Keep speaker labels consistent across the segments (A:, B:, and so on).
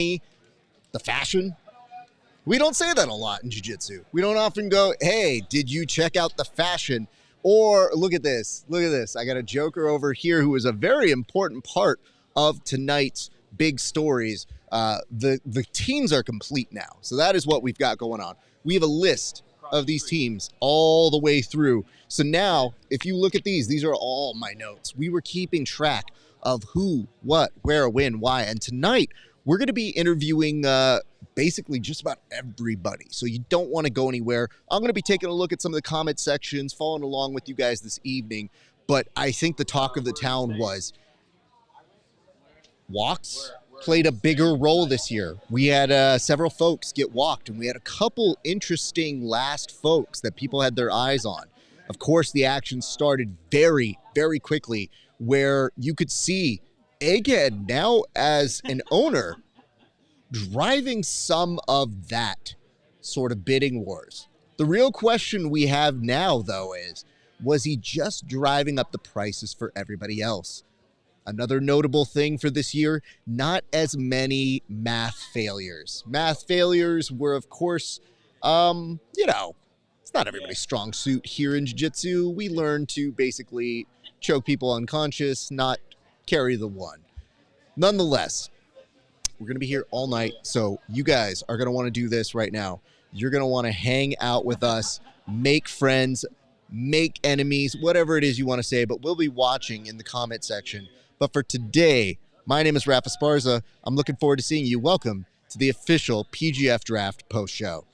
A: The fashion. We don't say that a lot in jiu-jitsu. We don't often go, hey, did you check out the fashion? Or look at this. Look at this. I got a joker over here who is a very important part of tonight's big stories. The teams are complete now. So that is what we've got going on. We have a list of these teams all the way through. So now, if you look at these are all my notes. We were keeping track of who, what, where, when, why. And tonight, we're going to be interviewing basically just about everybody. So you don't want to go anywhere. I'm going to be taking a look at some of the comment sections, following along with you guys this evening. But I think the talk of the town was walks played a bigger role this year. We had several folks get walked, and we had a couple interesting last folks that people had their eyes on. Of course, the action started very, very quickly, where you could see Egghead now as an owner driving some of that sort of bidding wars. The real question we have now, though, is, was he just driving up the prices for everybody else? Another notable thing for this year, not as many math failures. Math failures were, of course, it's not everybody's strong suit here in jiu-jitsu. We learn to basically choke people unconscious, not carry the one. Nonetheless, we're going to be here all night, so you guys are going to want to do this right now. You're going to want to hang out with us, make friends, make enemies, whatever it is you want to say, but we'll be watching in the comment section. But for today, my name is Rafa Esparza. I'm looking forward to seeing you. Welcome to the official PGF Draft post-show.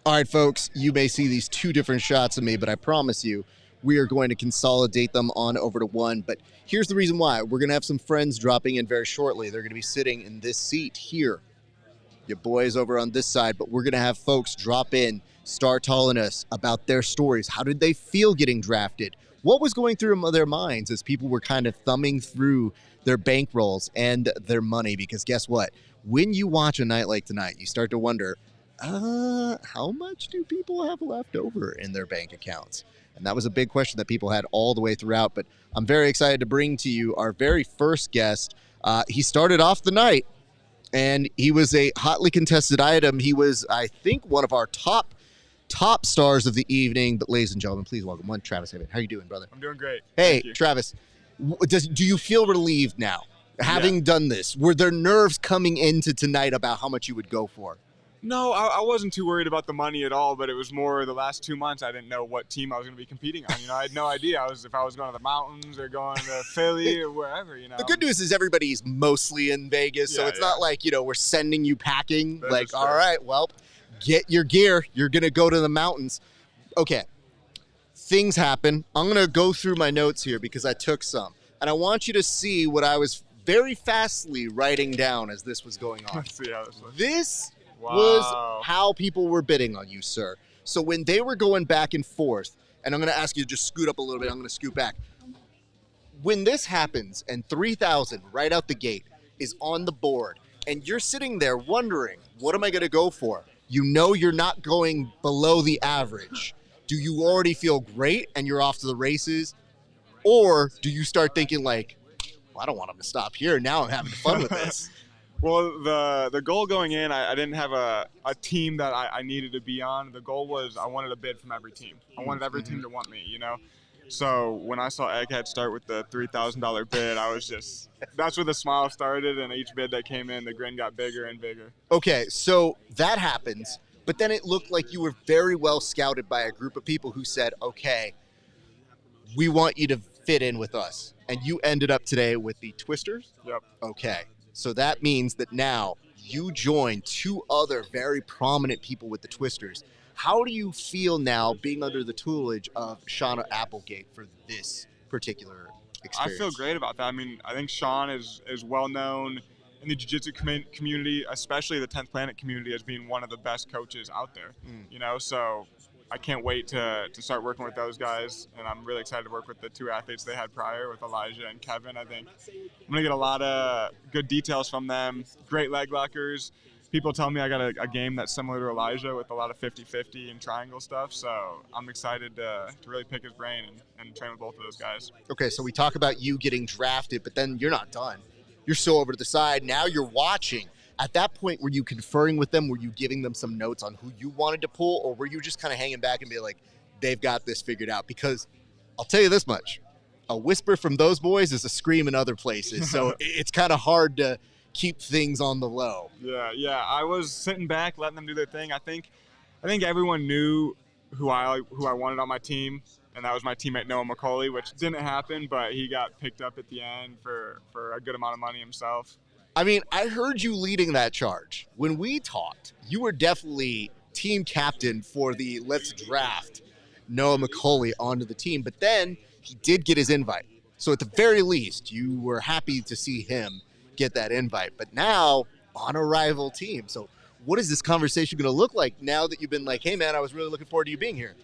A: All right, folks, you may see these two different shots of me, but I promise you, we are going to consolidate them on over to one. But here's the reason why. We're going to have some friends dropping in very shortly. They're going to be sitting in this seat here. Your boys over on this side, but we're going to have folks drop in, start telling us about their stories. How did they feel getting drafted? What was going through their minds as people were kind of thumbing through their bankrolls and their money? Because guess what? When you watch a night like tonight, you start to wonder, how much do people have left over in their bank accounts? And that was a big question that people had all the way throughout. But I'm very excited to bring to you our very first guest. He started off the night, and he was a hotly contested item. He was, I think, one of our top stars of the evening. But ladies and gentlemen, please welcome one Travis Hammond. How are you doing, brother?
B: I'm doing great.
A: Hey, Travis, do you feel relieved now, having done this? Were there nerves coming into tonight about how much you would go for?
B: No, I wasn't too worried about the money at all, but it was more the last 2 months I didn't know what team I was going to be competing on. I had no idea if I was going to the mountains or going to Philly or wherever,
A: The good news is everybody's mostly in Vegas, so it's not like, we're sending you packing. All right, well, get your gear. You're going to go to the mountains. Okay, things happen. I'm going to go through my notes here because I took some, and I want you to see what I was very fastly writing down as this was going on.
B: Let's see how this looks.
A: This was how people were bidding on you, sir. So when they were going back and forth, and I'm going to ask you to just scoot up a little bit, I'm going to scoot back. When this happens and 3,000 right out the gate is on the board, and you're sitting there wondering, what am I going to go for? You know you're not going below the average. Do you already feel great and you're off to the races? Or do you start thinking like, well, I don't want them to stop here. Now I'm having fun with this.
B: Well, the goal going in, I didn't have a team that I needed to be on. The goal was I wanted a bid from every team. I wanted every team to want me, So when I saw Egghead start with the $3,000 bid, I was just, that's where the smile started, and each bid that came in, the grin got bigger and bigger.
A: Okay, so that happens, but then it looked like you were very well scouted by a group of people who said, okay, we want you to fit in with us. And you ended up today with the Twisters?
B: Yep.
A: Okay. So that means that now you join two other very prominent people with the Twisters. How do you feel now being under the tutelage of Shauna Applegate for this particular experience?
B: I feel great about that. I mean, I think Sean is well known in the jiu-jitsu community, especially the 10th Planet community, as being one of the best coaches out there. You know, so I can't wait to start working with those guys, and I'm really excited to work with the two athletes they had prior, with Elijah and Kevin. I think I'm going to get a lot of good details from them, great leg lockers. People tell me I got a game that's similar to Elijah with a lot of 50-50 and triangle stuff, so I'm excited to really pick his brain and train with both of those guys.
A: Okay, so we talk about you getting drafted, but then you're not done. You're still over to the side. Now you're watching. At that point, were you conferring with them? Were you giving them some notes on who you wanted to pull, or were you just kind of hanging back and be like, they've got this figured out? Because I'll tell you this much, a whisper from those boys is a scream in other places, so it's kind of hard to keep things on the low.
B: Yeah. I was sitting back, letting them do their thing. I think everyone knew who I wanted on my team, and that was my teammate Noah McCauley, which didn't happen, but he got picked up at the end for a good amount of money himself.
A: I mean, I heard you leading that charge. When we talked, you were definitely team captain for the let's draft Noah McCauley onto the team, but then he did get his invite. So at the very least, you were happy to see him get that invite, but now on a rival team. So what is this conversation going to look like now that you've been like, hey man, I was really looking forward to you being here?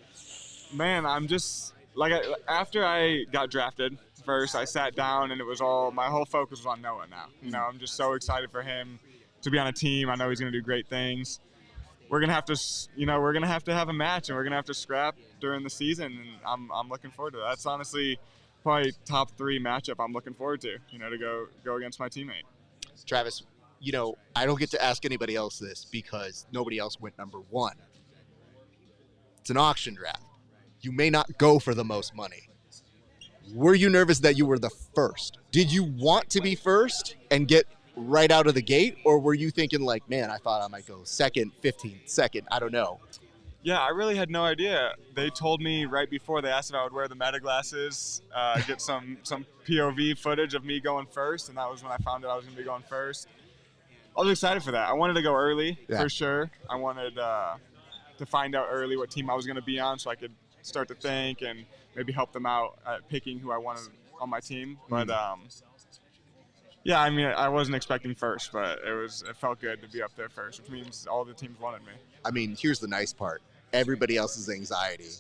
B: Man, I'm just like, after I got drafted first, I sat down and it was my whole focus was on Noah now. You know, I'm just so excited for him to be on a team. I know he's going to do great things. We're going to have to have a match, and we're going to have to scrap during the season, and I'm looking forward to that. That's honestly probably top 3 matchup I'm looking forward to, you know, to go against my teammate.
A: Travis, you know, I don't get to ask anybody else this because nobody else went number 1. It's an auction draft. You may not go for the most money. Were you nervous that you were the first? Did you want to be first and get right out of the gate? Or were you thinking like, man, I thought I might go second, 15th, second, I don't know.
B: Yeah, I really had no idea. They told me right before, they asked if I would wear the meta glasses, get some POV footage of me going first, and that was when I found out I was going to be going first. I was excited for that. I wanted to go early, for sure. I wanted to find out early what team I was going to be on so I could start to think and maybe help them out at picking who I wanted on my team. But yeah, I mean, I wasn't expecting first, but it felt good to be up there first, which means all the teams wanted me.
A: I mean, here's the nice part. Everybody else's anxiety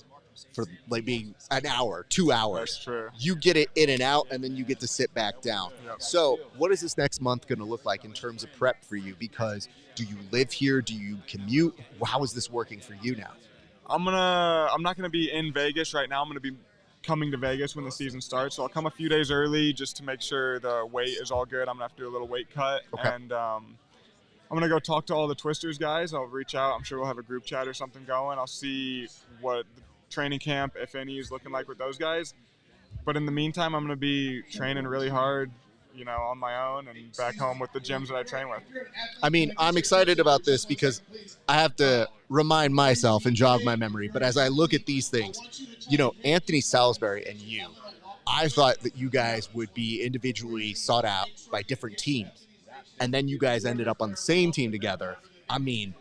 A: for like being an hour, 2 hours.
B: That's true.
A: You get it in and out, and then you get to sit back down.
B: Yep.
A: So what is this next month going to look like in terms of prep for you? Because do you live here? Do you commute? How is this working for you now?
B: I'm not gonna be in Vegas right now. I'm gonna be coming to Vegas when the season starts, so I'll come a few days early just to make sure the weight is all good. I'm gonna have to do a little weight cut, and I'm going to go talk to all the Twisters guys. I'll reach out. I'm sure we'll have a group chat or something going. I'll see what the training camp, if any, is looking like with those guys. But in the meantime, I'm going to be training really hard, you know, on my own and back home with the gyms that I train with.
A: I mean, I'm excited about this because I have to remind myself and jog my memory. But as I look at these things, you know, Anthony Salisbury and you, I thought that you guys would be individually sought out by different teams. And then you guys ended up on the same team together. I mean,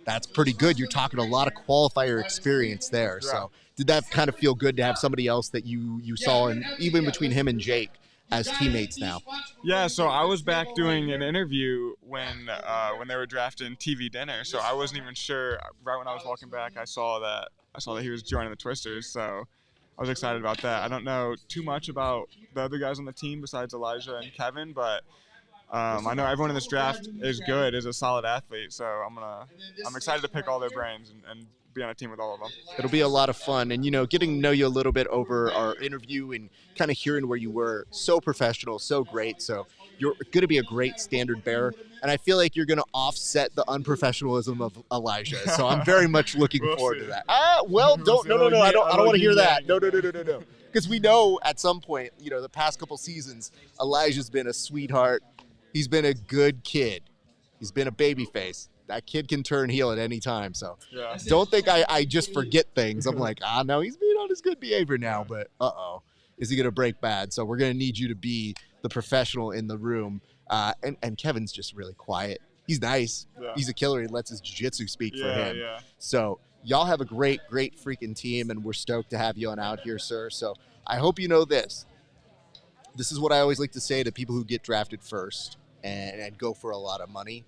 A: that's pretty good. You're talking a lot of qualifier experience there. So did that kind of feel good to have somebody else that you saw, and even between him and Jake as teammates now?
B: Yeah, so I was back doing an interview when they were drafting TV Dinner. So I wasn't even sure. Right when I was walking back, I saw that he was joining the Twisters. So I was excited about that. I don't know too much about the other guys on the team besides Elijah and Kevin, but I know everyone in this draft is a solid athlete, so I'm excited to pick all their brains and be on a team with all of them.
A: It'll be a lot of fun, and you know, getting to know you a little bit over our interview and kind of hearing where you were, so professional, so great. So you're going to be a great standard bearer, and I feel like you're going to offset the unprofessionalism of Elijah. So I'm very much looking forward to that. No, I don't want to hear that. No. Because we know at some point, you know, the past couple seasons, Elijah's been a sweetheart. He's been a good kid. He's been a baby face. That kid can turn heel at any time. So don't think I just forget things. I'm like, no, he's being on his good behavior now. But is he going to break bad? So we're going to need you to be the professional in the room. And Kevin's just really quiet. He's nice. Yeah. He's a killer. He lets his jiu-jitsu speak for him. Yeah. So y'all have a great, great freaking team, and we're stoked to have you on out here, sir. So I hope you know this. This is what I always like to say to people who get drafted first and go for a lot of money.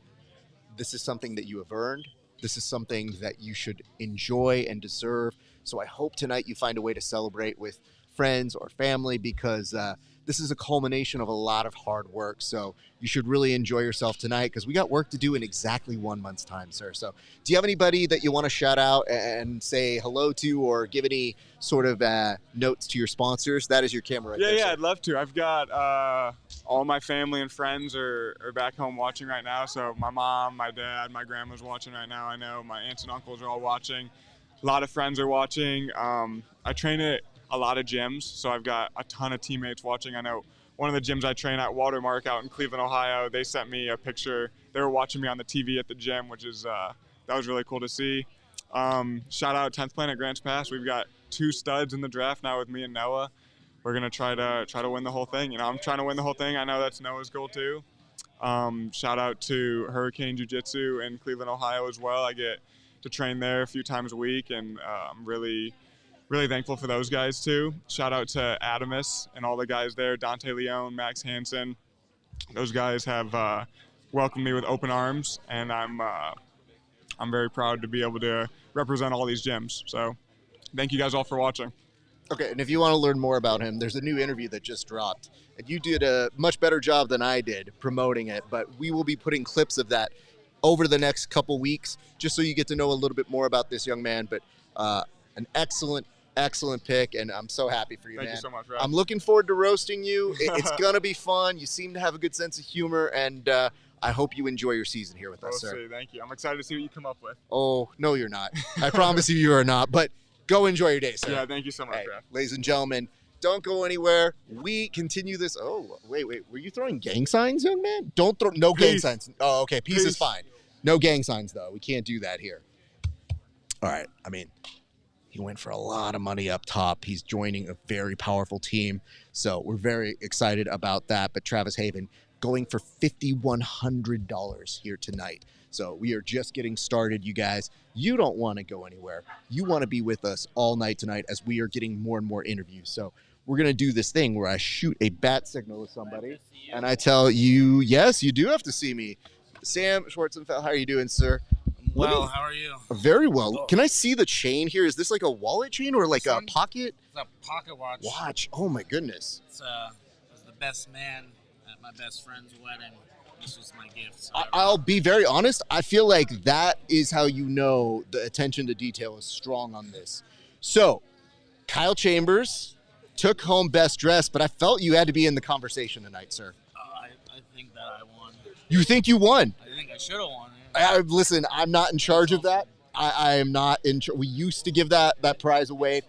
A: This is something that you have earned. This is something that you should enjoy and deserve. So I hope tonight you find a way to celebrate with friends or family, because this is a culmination of a lot of hard work. So you should really enjoy yourself tonight, because we got work to do in exactly 1 month's time, sir. So do you have anybody that you want to shout out and say hello to, or give any sort of notes to your sponsors? That is your camera right there,
B: Yeah,
A: sir.
B: I'd love to. I've got all my family and friends are back home watching right now. So my mom, my dad, my grandma's watching right now. I know my aunts and uncles are all watching. A lot of friends are watching. I train at a lot of gyms, so I've got a ton of teammates watching. I know one of the gyms I train at, Watermark, out in Cleveland, Ohio, they sent me a picture. They were watching me on the TV at the gym, which is that was really cool to see. Shout out 10th Planet Grants Pass. We've got 2 studs in the draft now with me and Noah. We're gonna try to win the whole thing. You know, I'm trying to win the whole thing. I know that's Noah's goal too. Shout out to Hurricane Jiu-Jitsu in Cleveland, Ohio as well. I get to train there a few times a week, and I'm really thankful for those guys too. Shout out to Adamus and all the guys there, Dante Leone, Max Hansen. Those guys have welcomed me with open arms, and I'm very proud to be able to represent all these gyms. So thank you guys all for watching.
A: Okay, and if you want to learn more about him, there's a new interview that just dropped. And you did a much better job than I did promoting it, but we will be putting clips of that over the next couple weeks, just so you get to know a little bit more about this young man. But an excellent pick, and I'm so happy for you, man.
B: Thank you so much, Rob.
A: I'm looking forward to roasting you. It's going to be fun. You seem to have a good sense of humor, and I hope you enjoy your season here with us, sir.
B: See. Thank you. I'm excited to see what you come up with.
A: Oh, no, you're not. I promise you are not. But go enjoy your day, sir.
B: Yeah, thank you so much,
A: Hey,
B: Rob.
A: ladies and gentlemen, don't go anywhere. We continue this. Oh, wait. Were you throwing gang signs, young man? Don't throw. No gang
B: Peace.
A: signs. Oh, okay. Peace is fine. No gang signs, though. We can't do that here. All right. I mean, he went for a lot of money up top. He's joining a very powerful team. So we're very excited about that. But Travis Haven going for $5,100 here tonight. So we are just getting started, you guys. You don't want to go anywhere. You want to be with us all night tonight as we are getting more and more interviews. So we're going to do this thing where I shoot a bat signal to somebody and I tell you, yes, you do have to see me. Sam Schwarzenfeld, how are you doing, sir?
C: Well, how are you?
A: Very well. Can I see the chain here? Is this like a wallet chain or like a pocket
C: It's a pocket watch.
A: watch? Oh my goodness.
C: It's was the best man at my best friend's wedding. This was my gift. So
A: I'll be very honest. I feel like that is how you know the attention to detail is strong on this. So, Kyle Chambers took home best dressed, but I felt you had to be in the conversation tonight, sir.
C: I think that I won.
A: You think you won?
C: I think I should have won.
A: Listen, I'm not in charge of that. I am not in charge. We used to give that prize away.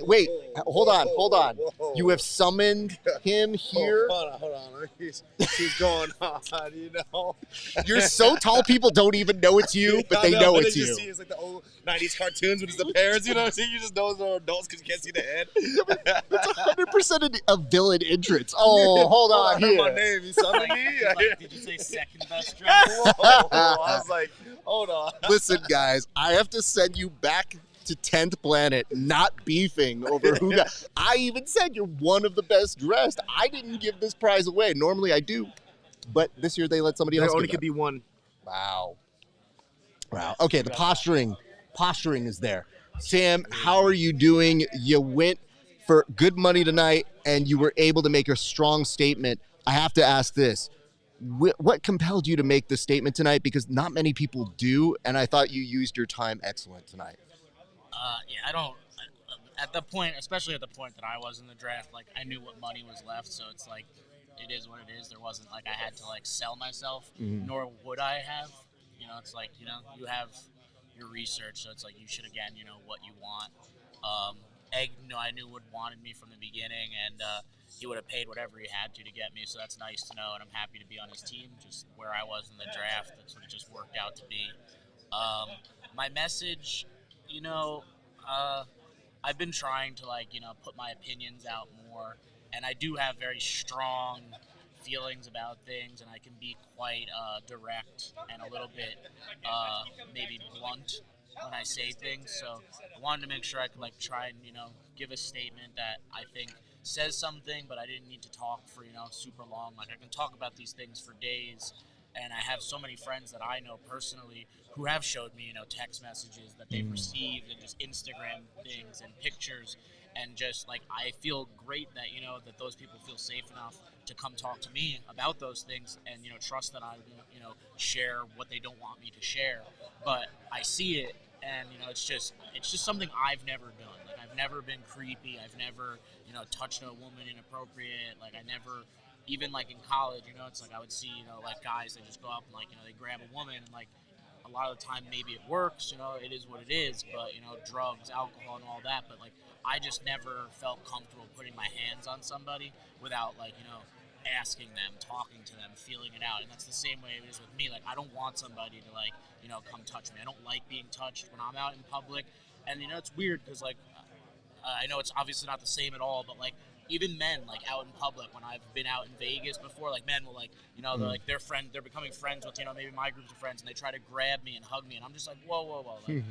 A: Wait, hold on. You have summoned him here.
D: Hold on. He's going on, you know.
A: You're so tall, people don't even know it's you, but they
D: I
A: know
D: but
A: it's
D: then
A: you.
D: See, it's like the old 90s cartoons when it's the parents, you know what I'm saying? You just know they're adults because you can't see the head.
A: It's 100% a villain entrance. Oh, hold on
D: I heard
A: here.
D: my name. You summoned me?
C: Did you say second best dress?
D: Whoa. I was like, hold on.
A: Listen, guys, I have to send you back to 10th Planet, not beefing over who got. I even said you're one of the best dressed. I didn't give this prize away. Normally I do, but this year they let somebody else.
D: There only
A: give
D: could
A: that.
D: be one.
A: Wow. Okay, the posturing is there. Sam, how are you doing? You went for good money tonight, and you were able to make a strong statement. I have to ask this. What compelled you to make this statement tonight? Because not many people do, and I thought you used your time excellent tonight.
C: Yeah, I don't. At the point, especially at the point that I was in the draft, like I knew what money was left, so it's like it is what it is. There wasn't like I had to like sell myself, nor would I have. You know, it's like you have your research, so it's like you should what you want. Egg, I knew would wanted me from the beginning, and he would have paid whatever he had to get me. So that's nice to know, and I'm happy to be on his team. Just where I was in the draft, that's what it just worked out to be. My message. I've been trying to put my opinions out more, and I do have very strong feelings about things, and I can be quite direct and a little bit maybe blunt when I say things. So I wanted to make sure I could try and give a statement that I think says something, but I didn't need to talk for, super long. Like, I can talk about these things for days, and I have so many friends that I know personally who have showed me, text messages that they've received and just Instagram things and pictures, and just like I feel great that that those people feel safe enough to come talk to me about those things, and trust that I won't share what they don't want me to share. But I see it, and it's just something I've never done. Like, I've never been creepy. I've never touched a woman inappropriate. Like, I never, even like in college, it's like I would see like guys that just go up and like they grab a woman, and like a lot of the time maybe it works, it is what it is, but drugs, alcohol, and all that. But like, I just never felt comfortable putting my hands on somebody without like asking them, talking to them, feeling it out. And that's the same way it is with me. Like, I don't want somebody to like come touch me. I don't like being touched when I'm out in public. And it's weird because like I know it's obviously not the same at all, but like even men like out in public, when I've been out in Vegas before, like men will like they're like they're becoming friends with maybe my groups of friends, and they try to grab me and hug me, and I'm just like whoa, like,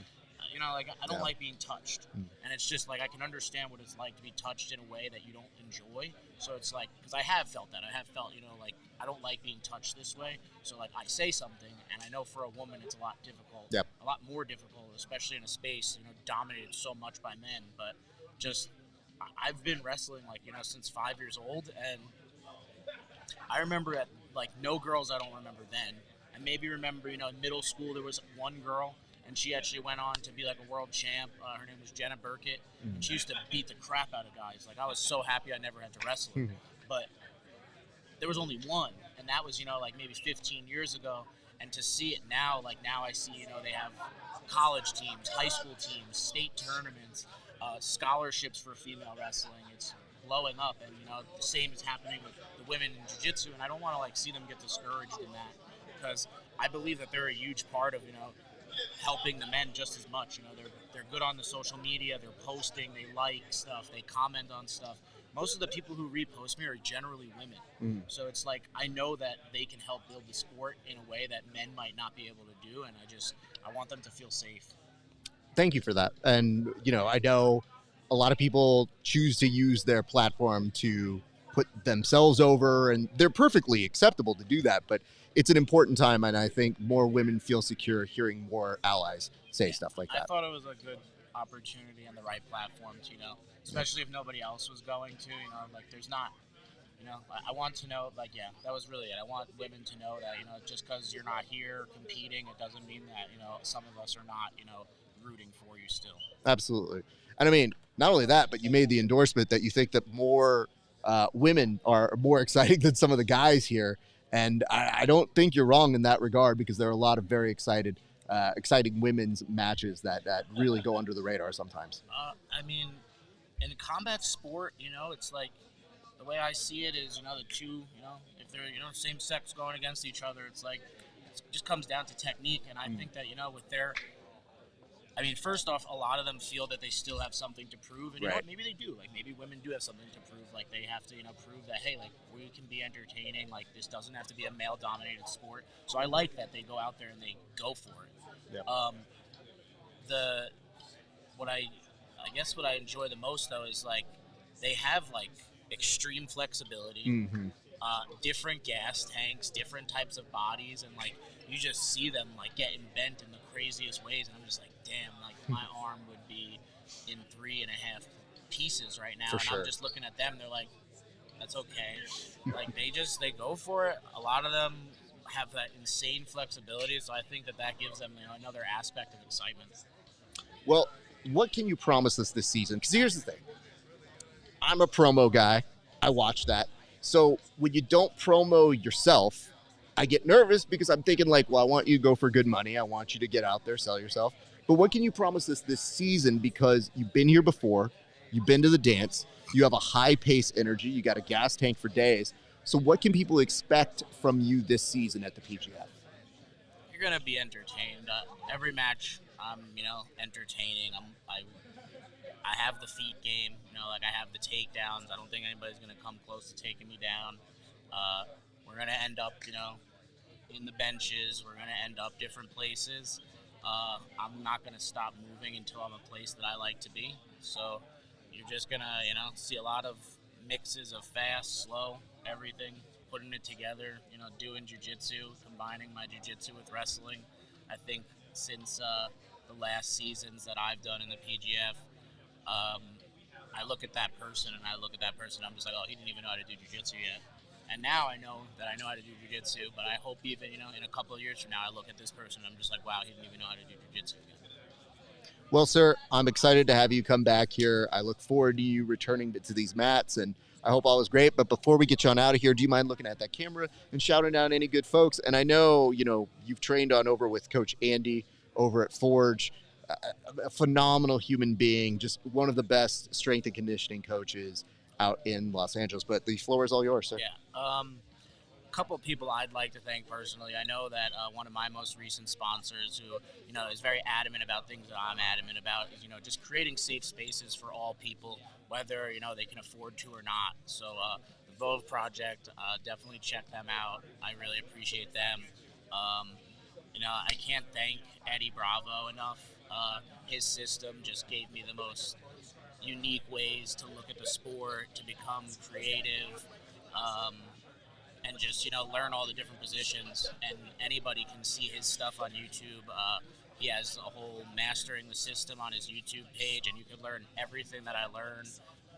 C: like I don't like being touched, and it's just like I can understand what it's like to be touched in a way that you don't enjoy. So it's like, because I have felt that, I have felt like I don't like being touched this way. So like I say something, and I know for a woman it's a lot difficult, a lot more difficult, especially in a space dominated so much by men. But just I've been wrestling like since 5 years old, and I remember at like no girls I don't remember then. I maybe remember in middle school there was one girl, and she actually went on to be like a world champ. Her name was Jenna Burkett, and she used to beat the crap out of guys. Like, I was so happy I never had to wrestle her. But there was only one, and that was like maybe 15 years ago. And to see it now, like now I see they have college teams, high school teams, state tournaments, scholarships for female wrestling. It's blowing up, and the same is happening with the women in jiu-jitsu. And I don't want to like see them get discouraged in that, because I believe that they're a huge part of helping the men just as much. They're good on the social media. They're posting. They like stuff. They comment on stuff. Most of the people who repost me are generally women. So it's like I know that they can help build the sport in a way that men might not be able to do, and I want them to feel safe.
A: Thank you for that. And I know a lot of people choose to use their platform to put themselves over, and they're perfectly acceptable to do that, but it's an important time, and I think more women feel secure hearing more allies say stuff like that.
C: I thought it was a good opportunity and the right platform to, especially if nobody else was going to, like there's not, I want to know, like, that was really it. I want women to know that, just because you're not here competing, it doesn't mean that, some of us are not, rooting for you still.
A: Absolutely. And I mean, not only that, but you made the endorsement that you think that more women are more exciting than some of the guys here. And I don't think you're wrong in that regard, because there are a lot of very exciting women's matches that really go under the radar sometimes.
C: I mean, in combat sport, it's like the way I see it is, the two, if they're, same sex going against each other, it's like it just comes down to technique. And I think that, with their, I mean, first off, a lot of them feel that they still have something to prove, and you know what? Maybe they do. Like, maybe women do have something to prove. Like, they have to, prove that, hey, like, we can be entertaining. Like, this doesn't have to be a male-dominated sport. So I like that they go out there and they go for it. Yeah. I guess what I enjoy the most, though, is like they have like extreme flexibility, different gas tanks, different types of bodies, and like you just see them like getting bent in the craziest ways, and I'm just like, damn, like my arm would be in 3.5 pieces right now, and I'm just looking at them. They're like, that's okay. Like they go for it. A lot of them have that insane flexibility, so I think that gives them another aspect of excitement.
A: Well, what can you promise us this season? Because here's the thing. I'm a promo guy. I watch that. So when you don't promo yourself, I get nervous, because I'm thinking like, well, I want you to go for good money. I want you to get out there, sell yourself. But what can you promise us this season? Because you've been here before. You've been to the dance. You have a high-paced energy. You got a gas tank for days. So what can people expect from you this season at the PGF?
C: You're going to be entertained. Every match, I'm, entertaining. I have the feet game, like I have the takedowns. I don't think anybody's going to come close to taking me down. We're going to end up, in the benches. We're going to end up different places. I'm not going to stop moving until I'm a place that I like to be. So you're just going to, see a lot of mixes of fast, slow, everything, putting it together, doing jiu-jitsu, combining my jiu-jitsu with wrestling. I think since the last seasons that I've done in the PGF, I look at that person and I'm just like, oh, he didn't even know how to do jiu-jitsu yet. And now I know that I know how to do jiu-jitsu, but I hope even, in a couple of years from now, I look at this person and I'm just like, wow, he didn't even know how to do jiu-jitsu yet.
A: Well, sir, I'm excited to have you come back here. I look forward to you returning to these mats, and I hope all is great. But before we get you on out of here, do you mind looking at that camera and shouting out any good folks? And I know, you've trained on over with Coach Andy over at Forge, a phenomenal human being, just one of the best strength and conditioning coaches out in Los Angeles. But the floor is all yours, sir.
C: Yeah. Couple of people I'd like to thank personally. I know that one of my most recent sponsors who, is very adamant about things that I'm adamant about is, just creating safe spaces for all people, whether, they can afford to or not. So the Vove Project, definitely check them out. I really appreciate them. I can't thank Eddie Bravo enough. His system just gave me the most unique ways to look at the sport, to become creative, and just learn all the different positions. And anybody can see his stuff on YouTube. He has a whole Mastering the System on his YouTube page, and you can learn everything that I learned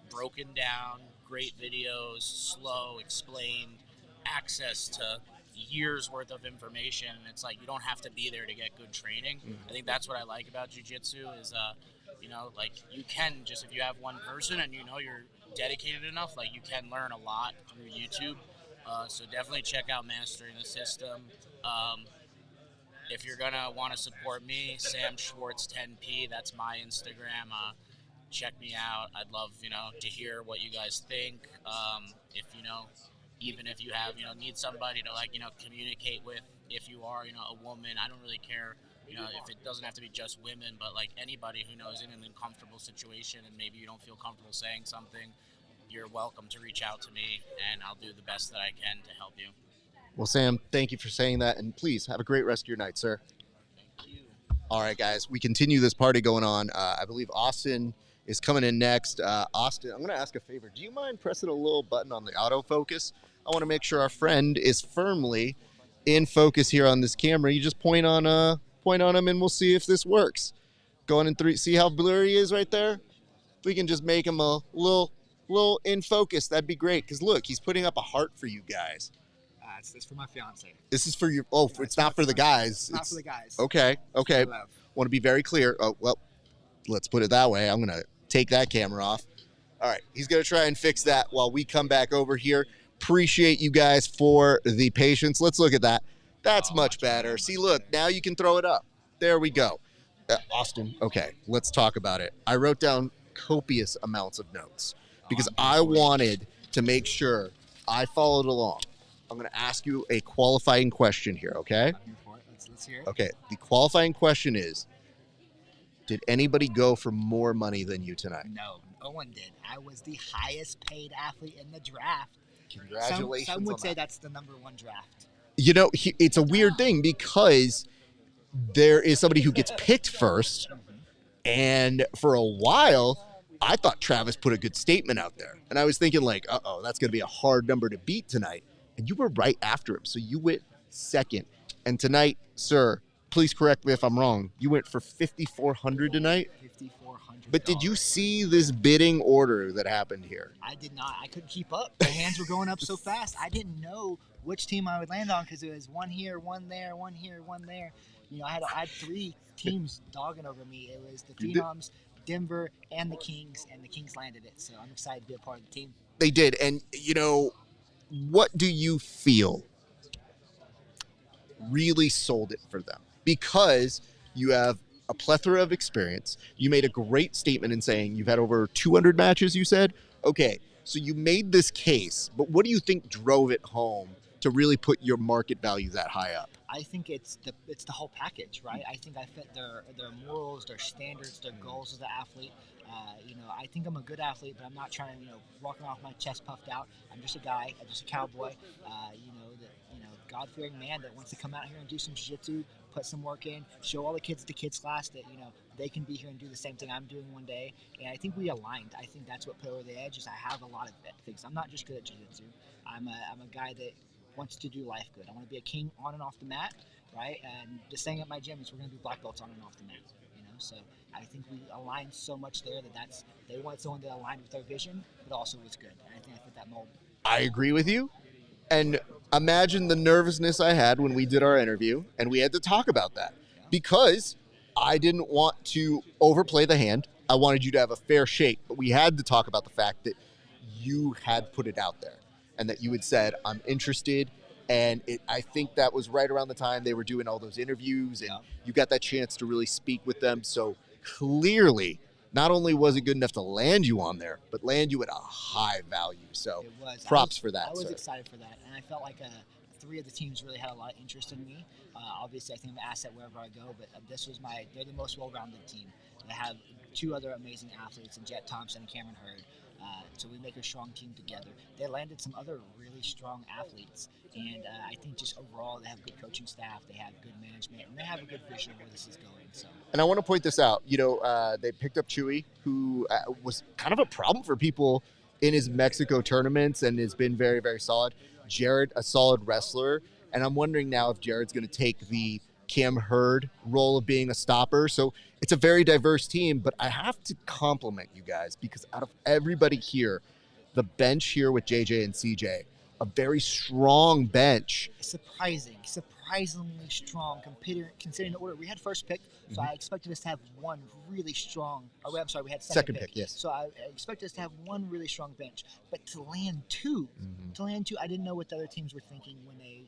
C: broken down, great videos, slow, explained, access to years worth of information. It's like you don't have to be there to get good training. I think that's what I like about jiu-jitsu is you can just, if you have one person and you're dedicated enough, you can learn a lot through YouTube. So definitely check out Mastering the System. If you're going to want to support me, Sam Schwartz 10P, that's my Instagram. Check me out. I'd love, to hear what you guys think. If, even if you have, need somebody to communicate with, if you are, a woman, I don't really care, if it doesn't have to be just women, but anybody who knows in an uncomfortable situation and maybe you don't feel comfortable saying something, you're welcome to reach out to me, and I'll do the best that I can to help you.
A: Well, Sam, thank you for saying that, and please have a great rest of your night, sir.
C: Thank you.
A: All right, guys, we continue this party going on. I believe Austin is coming in next. Austin, I'm going to ask a favor. Do you mind pressing a little button on the autofocus? I want to make sure our friend is firmly in focus here on this camera. You just point on him, and we'll see if this works. Going in 3. See how blurry he is right there? If we can just make him a little in focus, that'd be great. Because look, he's putting up a heart for you guys.
E: It's for my fiance.
A: This is for you. Oh, it's not for the guys.
E: It's not for the guys.
A: Okay.
E: Love.
A: Want to be very clear. Oh, well, let's put it that way. I'm going to take that camera off. All right. He's going to try and fix that while we come back over here. Appreciate you guys for the patience. Let's look at that. That's much better. See, look, now you can throw it up. There we go. Austin, okay, let's talk about it. I wrote down copious amounts of notes because I wanted to make sure I followed along. I'm going to ask you a qualifying question here, okay?
E: I'm here for it. Let's hear it.
A: Okay, the qualifying question is, did anybody go for more money than you tonight?
E: No one did. I was the highest paid athlete in the draft.
A: Congratulations.
E: Some would
A: on
E: say
A: that.
E: that's the number one draft.
A: It's a weird thing because there is somebody who gets picked first, and for a while, I thought Travis put a good statement out there. And I was thinking that's going to be a hard number to beat tonight. And you were right after him. So you went second. And tonight, sir, please correct me if I'm wrong. You went for $5,400 tonight?
E: $5,400.
A: But did you see this bidding order that happened here?
E: I did not. I couldn't keep up. The hands were going up so fast. I didn't know which team I would land on because it was one here, one there, one here, one there. I had 3 teams dogging over me. It was the Phenoms, Denver, and the Kings landed it. So I'm excited to be a part of the team.
A: They did. And, what do you feel really sold it for them? Because you have a plethora of experience. You made a great statement in saying you've had over 200 matches, you said? Okay, so you made this case, but what do you think drove it home to really put your market value that high up?
E: I think it's the whole package, right? I think I fit their morals, their standards, their goals as an athlete. I think I'm a good athlete, but I'm not trying to, walk around with my chest puffed out. I'm just a guy. I'm just a cowboy. God-fearing man that wants to come out here and do some jiu-jitsu, put some work in, show all the kids at the kids class that they can be here and do the same thing I'm doing one day. And I think we aligned. I think that's what put over the edge. Is I have a lot of things. I'm not just good at jiu-jitsu. I'm a guy that wants to do life good. I want to be a king on and off the mat, right? And the saying at my gym is we're going to be black belts on and off the mat. So I think we aligned so much there that they wanted someone that aligned with their vision, but also was good. And I think I fit that mold.
A: I agree with you. And imagine the nervousness I had when we did our interview and we had to talk about that because I didn't want to overplay the hand. I wanted you to have a fair shake, but we had to talk about the fact that you had put it out there and that you had said, I'm interested. And I think that was right around the time they were doing all those interviews and you got that chance to really speak with them. So clearly, not only was it good enough to land you on there, but land you at a high value. So props for that,
E: I was
A: sir.
E: excited for that. And I felt like 3 of the teams really had a lot of interest in me. Obviously, I think I'm an asset wherever I go, but they're the most well-rounded team. They have 2 other amazing athletes in Jet Thompson and Cameron Hurd. So we make a strong team together. They landed some other really strong athletes. And I think just overall, they have good coaching staff, they have good management, and they have a good vision of where this is going. So.
A: And I want to point this out. They picked up Chewy, who was kind of a problem for people in his Mexico tournaments and has been very, very solid. Jared, a solid wrestler. And I'm wondering now if Jared's going to take the Cam Hurd role of being a stopper. So it's a very diverse team, but I have to compliment you guys because out of everybody here, the bench here with JJ and CJ, a very strong bench.
E: Surprisingly strong considering the order. We had first pick, so I expected us to have one really strong. We had second pick.
A: Yes.
E: So I expected us to have one really strong bench, but to land two, I didn't know what the other teams were thinking when they,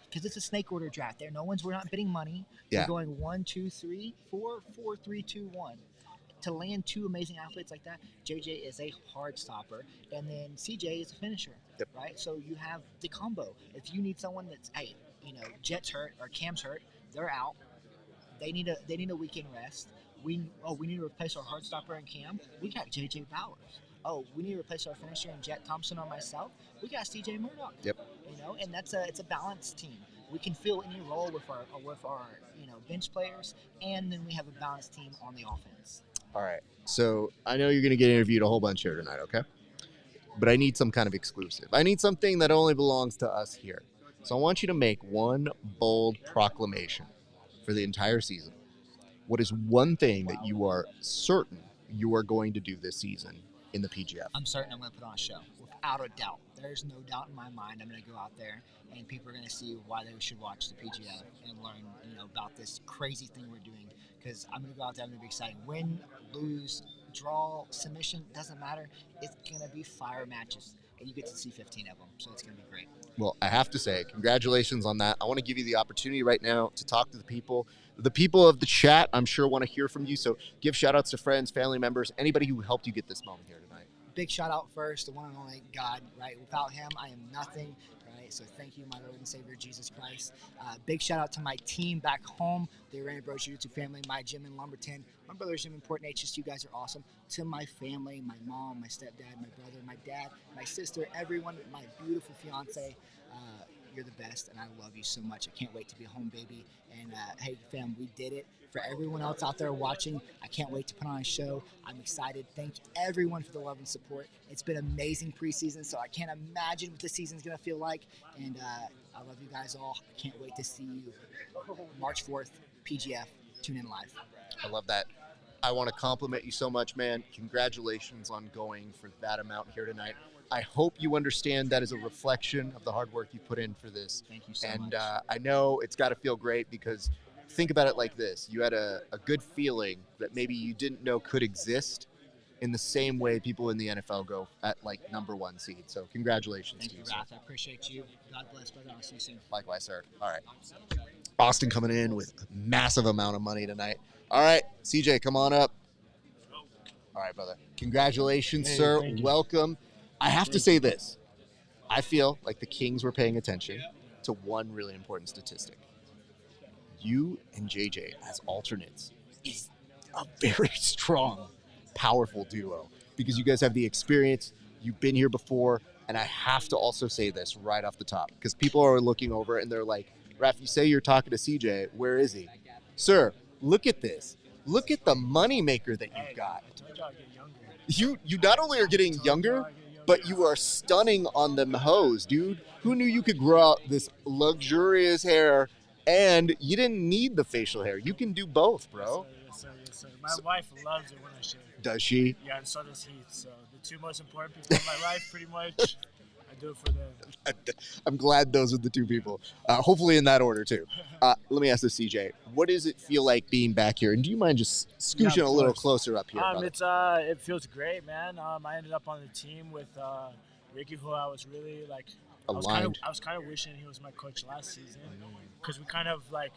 E: because it's a snake order draft. We're not bidding money.
A: Yeah.
E: We're going 1, 2, 3, 4, 4, 3, 2, 1. To land 2 amazing athletes like that, JJ is a hard stopper, and then CJ is a finisher, right? So you have the combo. If you need someone that's, Jet's hurt or Cam's hurt, they're out. They need a weekend rest. We need to replace our hard stopper and Cam. We got JJ Bowers. We need to replace our finisher and Jet Thompson or myself. We got CJ Murdoch.
A: Yep.
E: And it's a balanced team. We can fill any role with our bench players, and then we have a balanced team on the offense.
A: All right. So I know you're going to get interviewed a whole bunch here tonight, okay? But I need some kind of exclusive. I need something that only belongs to us here. So I want you to make one bold proclamation for the entire season. What is one thing that you are certain you are going to do this season in the PGF?
E: I'm certain I'm going to put on a show, without a doubt. There's no doubt in my mind I'm going to go out there and people are going to see why they should watch the PGF and learn, about this crazy thing we're doing. Because I'm going to go out there, I'm going to be exciting. Win, lose, draw, submission, doesn't matter. It's going to be fire matches. And you get to see 15 of them, so it's going to be great.
A: Well, I have to say, congratulations on that. I want to give you the opportunity right now to talk to the people. The people of the chat, I'm sure, want to hear from you. So give shout-outs to friends, family members, anybody who helped you get this moment here tonight.
E: Big shout-out first, the one and only God, right? Without him, I am nothing. So thank you, my Lord and Savior, Jesus Christ. Big shout out to my team back home, the Randy Bros Jiu-Jitsu family, my gym in Lumberton, my brother's gym in Port Neches. You guys are awesome. To my family, my mom, my stepdad, my brother, my dad, my sister, everyone, my beautiful fiance. You're the best, and I love you so much. I can't wait to be home, baby. And hey, fam, we did it. For everyone else out there watching, I can't wait to put on a show. I'm excited. Thank everyone for the love and support. It's been amazing preseason, so I can't imagine what the season's going to feel like. And I love you guys all. I can't wait to see you March 4th, PGF. Tune in live.
A: I love that. I want to compliment you so much, man. Congratulations on going for that amount here tonight. I hope you understand that is a reflection of the hard work you put in for this.
E: Thank you so
A: much.
E: And
A: I know it's got to feel great because think about it like this. You had a good feeling that maybe you didn't know could exist in the same way people in the NFL go at like number 1 seed. So congratulations.
E: Thank you, Raph. I appreciate you. God bless, brother. I'll see you soon.
A: Likewise, sir. All right. Austin coming in with a massive amount of money tonight. All right, CJ, come on up. All right, brother. Congratulations, sir. Welcome. I have to say this. I feel like the Kings were paying attention to one really important statistic. You and JJ as alternates is a very strong, powerful duo because you guys have the experience. You've been here before. And I have to also say this right off the top because people are looking over and they're like, Raf, you say you're talking to CJ. Where is he? Sir, look at this. Look at the moneymaker that you've got.
E: I told y'all I'd get younger.
A: You not only are getting younger, but you are stunning on them hoes, dude. Who knew you could grow out this luxurious hair and you didn't need the facial hair? You can do both, bro.
E: Yes, sir. Yes, sir. My wife loves it when I shave.
A: Does she?
E: Yeah, and so does Heath. So the two most important people in my life, pretty much, I do it for them.
A: I'm glad those are the two people. Hopefully in that order, too. Let me ask this, CJ. What does it feel like being back here? And do you mind just scooching
E: of
A: a little
E: course.
A: closer up here, brother?
E: It feels great, man. I ended up on the team with Ricky, who I was really like.
A: Aligned.
E: I was kind of wishing he was my coach last season, because we kind of like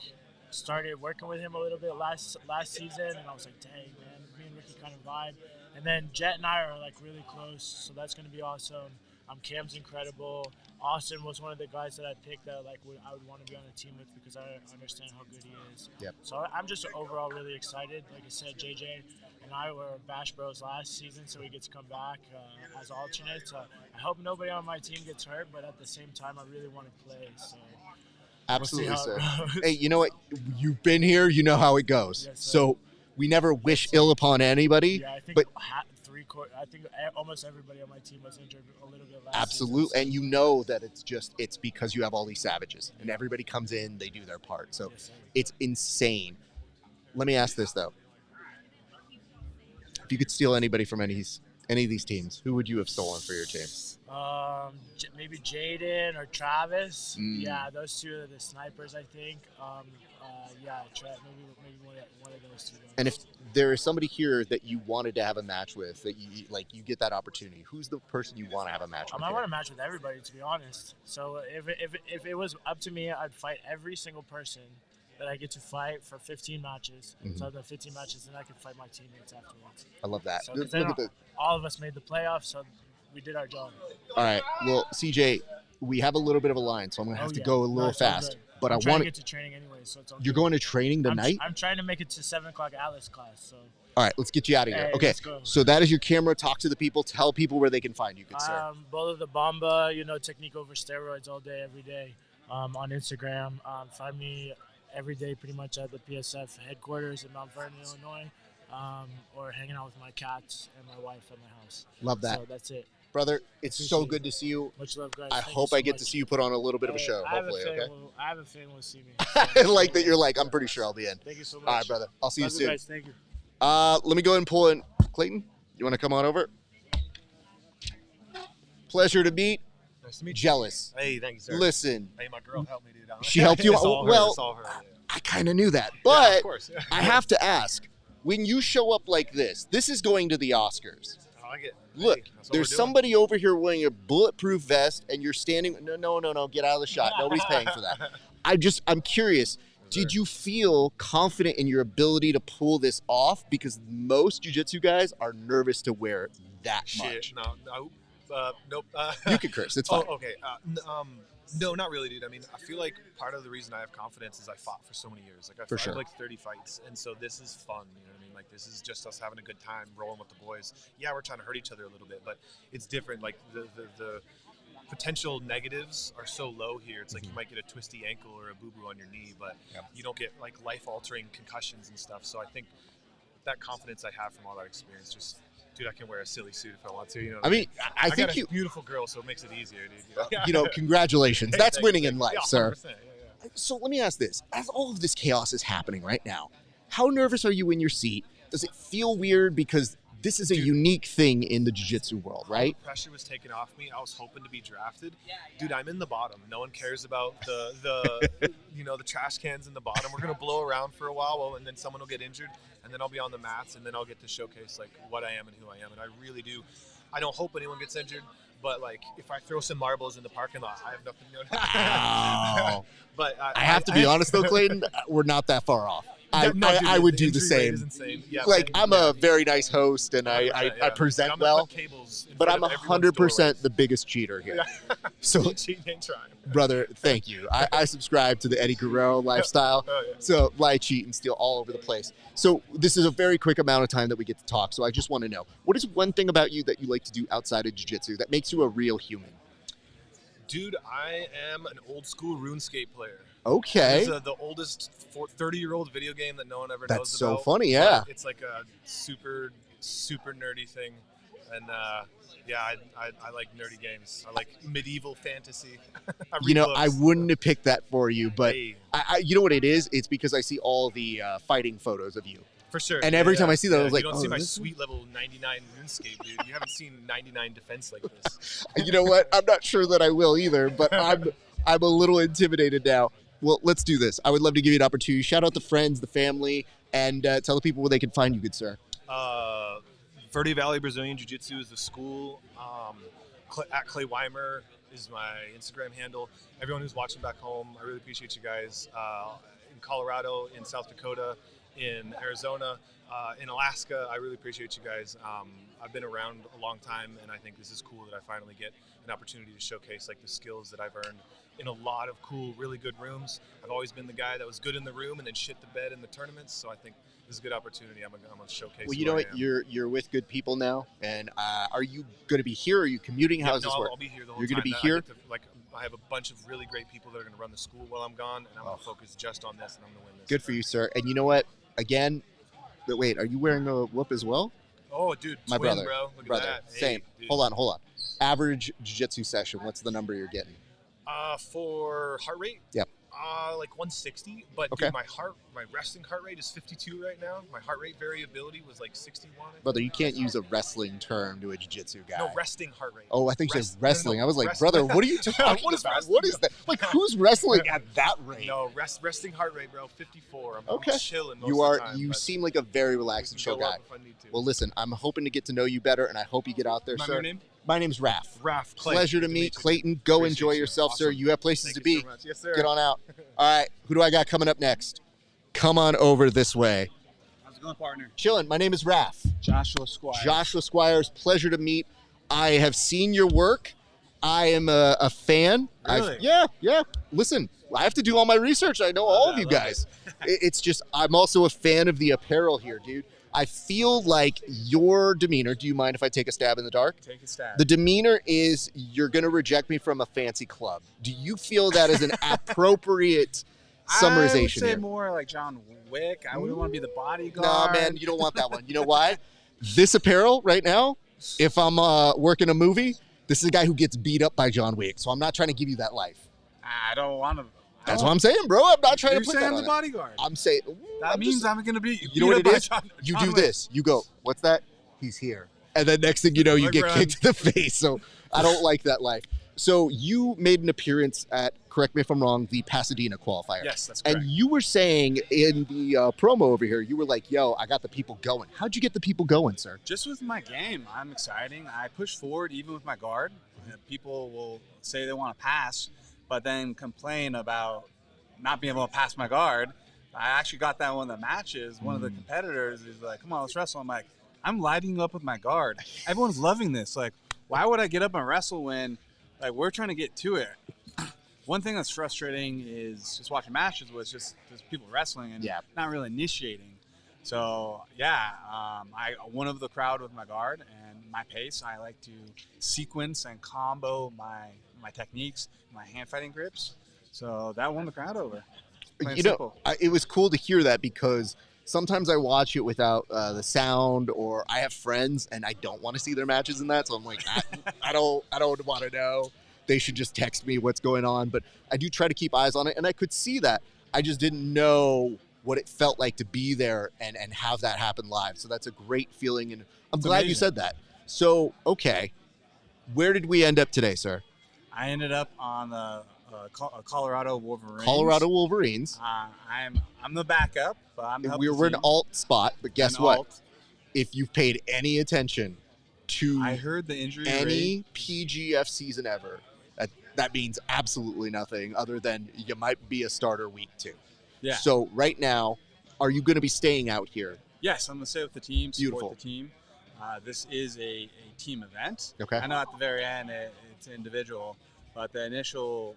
E: started working with him a little bit last season, and I was like, dang, man, me and Ricky kind of vibe. And then Jet and I are like really close, so that's gonna be awesome. Cam's incredible. Austin was one of the guys that I picked that like I would want to be on a team with because I understand how good he is.
A: Yep.
E: So I'm just overall really excited. Like I said, JJ and I were Bash Bros last season, so we get to come back as alternates. I hope nobody on my team gets hurt, but at the same time, I really want to play. So
A: Absolutely,
E: we'll see
A: sir.
E: how it goes.
A: Hey, you know what? You've been here. You know how it goes.
E: Yes, sir.
A: So we never wish ill upon anybody.
E: Yeah, I think
A: but
E: I think almost everybody on my team was injured a little bit last
A: absolutely,
E: season.
A: and you know that it's because you have all these savages, and everybody comes in, they do their part. So
E: Yes, sir.
A: it's insane. Let me ask this though: if you could steal anybody from any of these teams, who would you have stolen for your team?
E: Maybe Jaden or Travis.
A: Mm.
E: Yeah, those two are the snipers, I think. Maybe one of those two.
A: And if there is somebody here that you wanted to have a match with, that you get that opportunity, who's the person you want to have a match with?
E: I want to match with everybody, to be honest. So if it was up to me, I'd fight every single person that I get to fight for 15 matches.
A: Mhm.
E: So I've done 15 matches, and I can fight my teammates afterwards.
A: I love that.
E: So,
A: Look
E: 'cause then
A: at the.
E: all of us made the playoffs, so we did our job.
A: All right. Well, CJ, we have a little bit of a line, so I'm gonna have to go a little
E: it's all
A: fast.
E: good.
A: But
E: I'm
A: I
E: trying
A: want
E: to get to training anyway, so it's all
A: You're
E: good.
A: going to training tonight?
E: I'm trying to make it to 7 o'clock Atlas class. So
A: All right, let's get you out of here.
E: Hey,
A: Okay,
E: let's go.
A: so that is your camera. Talk to the people. Tell people where they can find you, good sir.
E: Bolo the Bomba, technique over steroids all day, every day. On Instagram, find me every day pretty much at the PSF headquarters in Mount Vernon, Illinois, or hanging out with my cats and my wife at my house.
A: Love that.
E: So that's it.
A: Brother, it's so
E: Appreciate
A: good
E: it.
A: to see you.
E: Much love, guys.
A: I
E: Thank you
A: hope
E: so
A: I get
E: much.
A: to see you put on a little bit of a
E: Hey,
A: show,
E: I have a
A: hopefully,
E: feeling
A: okay?
E: I have a feeling we'll see me.
A: I like that you're like, I'm pretty sure I'll be in.
E: Thank you so much.
A: All right, brother. I'll see you
E: Love
A: soon.
E: guys. Thank you.
A: Let me go ahead and pull in. Clayton, you want to come on over? Pleasure to meet.
D: Nice to meet you.
A: Jealous.
D: Hey, thank you, sir.
A: Listen,
D: Hey, my girl helped me, dude.
A: She helped you
D: It's
A: out?
D: all her,
A: Well,
D: it's all her, yeah.
A: I kind of knew that.
D: Yeah,
A: But
D: of course.
A: I have to ask, when you show up like this is going to the Oscars.
D: I like it.
A: Look,
D: Hey, that's what
A: there's
D: we're doing.
A: somebody over here wearing a bulletproof vest, and you're standing. No, get out of the shot. Nobody's paying for that. I'm curious. Did you feel confident in your ability to pull this off? Because most jiu-jitsu guys are nervous to wear that much.
D: Shit, no, nope.
A: You can curse. It's fine.
D: Oh, okay. No, not really, dude. I mean, I feel like part of the reason I have confidence is I fought for so many years. Like I
A: For
D: fought
A: sure.
D: like 30 fights, and so this is fun. You know what I mean? Like this is just us having a good time, rolling with the boys. Yeah, we're trying to hurt each other a little bit, but it's different. Like the potential negatives are so low here. It's like you might get a twisty ankle or a boo-boo on your knee, but
A: Yep.
D: you don't get like life-altering concussions and stuff. So I think that confidence I have from all that experience, just dude, I can wear a silly suit if I want to. You know.
A: I mean, I
D: got
A: think
D: a
A: you.
D: beautiful girl, so it makes it easier, dude.
A: Congratulations.
D: Hey,
A: That's
D: thank
A: winning
D: you,
A: in
D: thank you.
A: life,
D: Yeah,
A: sir.
D: 100%, yeah.
A: So let me ask this: as all of this chaos is happening right now, how nervous are you in your seat? Does it feel weird because this is a unique thing in the jiu-jitsu world, right?
D: The pressure was taken off me. I was hoping to be drafted. Dude, I'm in the bottom. No one cares about the the trash cans in the bottom. We're gonna blow around for a while, and then someone will get injured, and then I'll be on the mats, and then I'll get to showcase like what I am and who I am. And I really do. I don't hope anyone gets injured, but like if I throw some marbles in the parking lot, I have nothing to
A: Wow.
D: But
A: I have to be honest though, Clayton, we're not that far off. I would do the
D: injury rate
A: same.
D: is insane. Yeah,
A: Like
D: man,
A: I'm
D: yeah.
A: a very nice host and I
D: 100%, yeah.
A: present
D: I'm gonna
A: well,
D: put cables in
A: but
D: front
A: I'm
D: of everyone's
A: 100%
D: doorways.
A: the biggest cheater here. So,
D: Cheating ain't trying.
A: brother, thank you. I subscribe to the Eddie Guerrero lifestyle.
D: Oh, yeah.
A: So lie, cheat, and steal all over the place. So this is a very quick amount of time that we get to talk. So I just want to know, what is one thing about you that you like to do outside of jiu-jitsu that makes you a real human?
D: Dude, I am an old school RuneScape player.
A: Okay.
D: It's the oldest 30-year-old video game that no one ever
A: That's
D: knows
A: so
D: about.
A: funny, yeah.
D: But it's like a super, super nerdy thing. And yeah, I like nerdy games. I like medieval fantasy. I read
A: I
D: books.
A: wouldn't have picked that for you, but
D: Hey,
A: you know what it is? It's because I see all the fighting photos of you.
D: for sure.
A: And every time I see that, I was like,
D: you don't
A: oh,
D: see my
A: this-
D: sweet level 99 RuneScape, dude. You haven't seen 99 defense like this.
A: You know what? I'm not sure that I will either, but I'm a little intimidated now. Well, let's do this. I would love to give you an opportunity. Shout out the friends, the family, and tell the people where they can find you, good sir.
D: Verde Valley Brazilian Jiu-Jitsu is the school. At Clay Weimer is my Instagram handle. Everyone who's watching back home, I really appreciate you guys. In Colorado, in South Dakota, in Arizona, in Alaska, I really appreciate you guys. I've been around a long time, and I think this is cool that I finally get an opportunity to showcase like the skills that I've earned in a lot of cool, really good rooms. I've always been the guy that was good in the room and then shit the bed in the tournaments, so I think this is a good opportunity. I'm gonna showcase.
A: Well, you
D: who
A: know
D: I
A: what?
D: am.
A: You're with good people now, and are you going to be here? Are you commuting? How does this work?
D: I'll be here the whole
A: You're
D: time.
A: gonna be
D: I
A: here?
D: get to, I have a bunch of really great people that are going to run the school while I'm gone, and I'm going to focus just on this, and I'm going to win this.
A: Good for you, sir. And you know what? Again, but wait, are you wearing a whoop as well?
D: Oh, dude,
A: My
D: twin,
A: brother.
D: bro. Look
A: Brother,
D: at that. Hey,
A: same.
D: dude.
A: Hold on. Average jiu-jitsu session. What's the number you're getting?
D: For heart rate?
A: Yep.
D: Like 160, but
A: Okay.
D: dude, my resting heart rate is 52 right now. My heart rate variability was like 61.
A: Brother, you can't use a wrestling term to a jiu-jitsu guy.
D: No, resting heart rate.
A: Oh, I think you said wrestling.
D: No,
A: I was like,
D: wrestling.
A: brother, what are you talking
D: What is
A: about?
D: wrestling?
A: What is that? Like, who's wrestling at that rate?
D: No, resting heart rate, bro. 54.
A: Okay.
D: I'm chilling most
A: You
D: of
A: are.
D: the time.
A: You
D: but
A: seem like a very
D: we
A: relaxed and
D: can
A: chill
D: go
A: guy.
D: up if I need to.
A: Well, listen, I'm hoping to get to know you better, and I hope you get out there,
D: Remember
A: sir.
D: your name?
A: My name's Raph.
D: Raph. Clay.
A: Pleasure to
D: Good
A: meet
D: you.
A: Clayton. Go
D: Appreciate
A: enjoy
D: you.
A: yourself, sir.
D: Awesome.
A: You have places
D: Thank
A: to
D: you
A: be.
D: so much. Yes, sir.
A: Get on out. All right, who do I got coming up next? Come on over this way.
F: How's it going, partner?
A: Chillin'. My name is Raph.
F: Joshua Squire.
A: Joshua Squires. Pleasure to meet. I have seen your work. I am a fan.
D: Really?
A: Yeah. Listen, I have to do all my research. I know all of you guys. It's just, I'm also a fan of the apparel here, dude. I feel like your demeanor, do you mind if I take a stab in the dark?
F: Take a stab.
A: The demeanor is you're going to reject me from a fancy club. Do you feel that is an appropriate summarization
F: I would say
A: here?
F: more like John Wick. I wouldn't want to be the bodyguard.
A: No, man, you don't want that one. You know why? This apparel right now, if I'm working a movie, this is a guy who gets beat up by John Wick. So I'm not trying to give you that life.
F: I don't want to.
A: That's what I'm saying, bro. I'm not trying
F: You're
A: to put
F: saying
A: that
F: the
A: on it.
F: bodyguard.
A: I'm saying
F: That means I'm going to be.
A: You know what it
F: beat up
A: is?
F: by John,
A: You
F: John
A: do
F: Wick.
A: this. You go, what's that? He's here. And then next thing you know, you
D: Like
A: get
D: run.
A: kicked in the face. So I don't like that life. So you made an appearance at, correct me if I'm wrong, the Pasadena qualifier.
D: Yes, that's correct.
A: And you were saying in the promo over here, you were like, yo, I got the people going. How'd you get the people going, sir?
F: Just with my game, I'm exciting. I push forward even with my guard. People will say they want to pass, but then complain about not being able to pass my guard. I actually got that one of the matches. One of the competitors is like, come on, let's wrestle. I'm like, I'm lighting you up with my guard. Everyone's loving this. Like, why would I get up and wrestle when, like, we're trying to get to it? One thing that's frustrating is just watching matches was just people wrestling and
A: Yeah.
F: not really initiating. So, yeah, I won over the crowd with my guard and my pace. I like to sequence and combo my techniques, my hand fighting grips. So that won the crowd over. Plain
A: You know,
F: simple.
A: it was cool to hear that because sometimes I watch it without the sound, or I have friends and I don't want to see their matches in that. So I'm like, I don't want to know. They should just text me what's going on. But I do try to keep eyes on it, and I could see that. I just didn't know what it felt like to be there and have that happen live. So that's a great feeling, and I'm glad you
F: amazing.
A: said that. So, okay, where did we end up today, sir?
F: I ended up on the Colorado Wolverines.
A: Colorado Wolverines.
F: I'm the backup, but I'm the
A: We were an alt spot, but guess
F: An
A: what?
F: alt.
A: If you've paid any attention to
F: I heard the injury
A: any
F: rate.
A: PGF season ever, that means absolutely nothing other than you might be a starter week 2.
F: Yeah.
A: So right now, are you going to be staying out here?
F: Yes, I'm going to stay with the team, support
A: Beautiful.
F: the team. This is a team event.
A: Okay.
F: I know at the very end it's individual, but the initial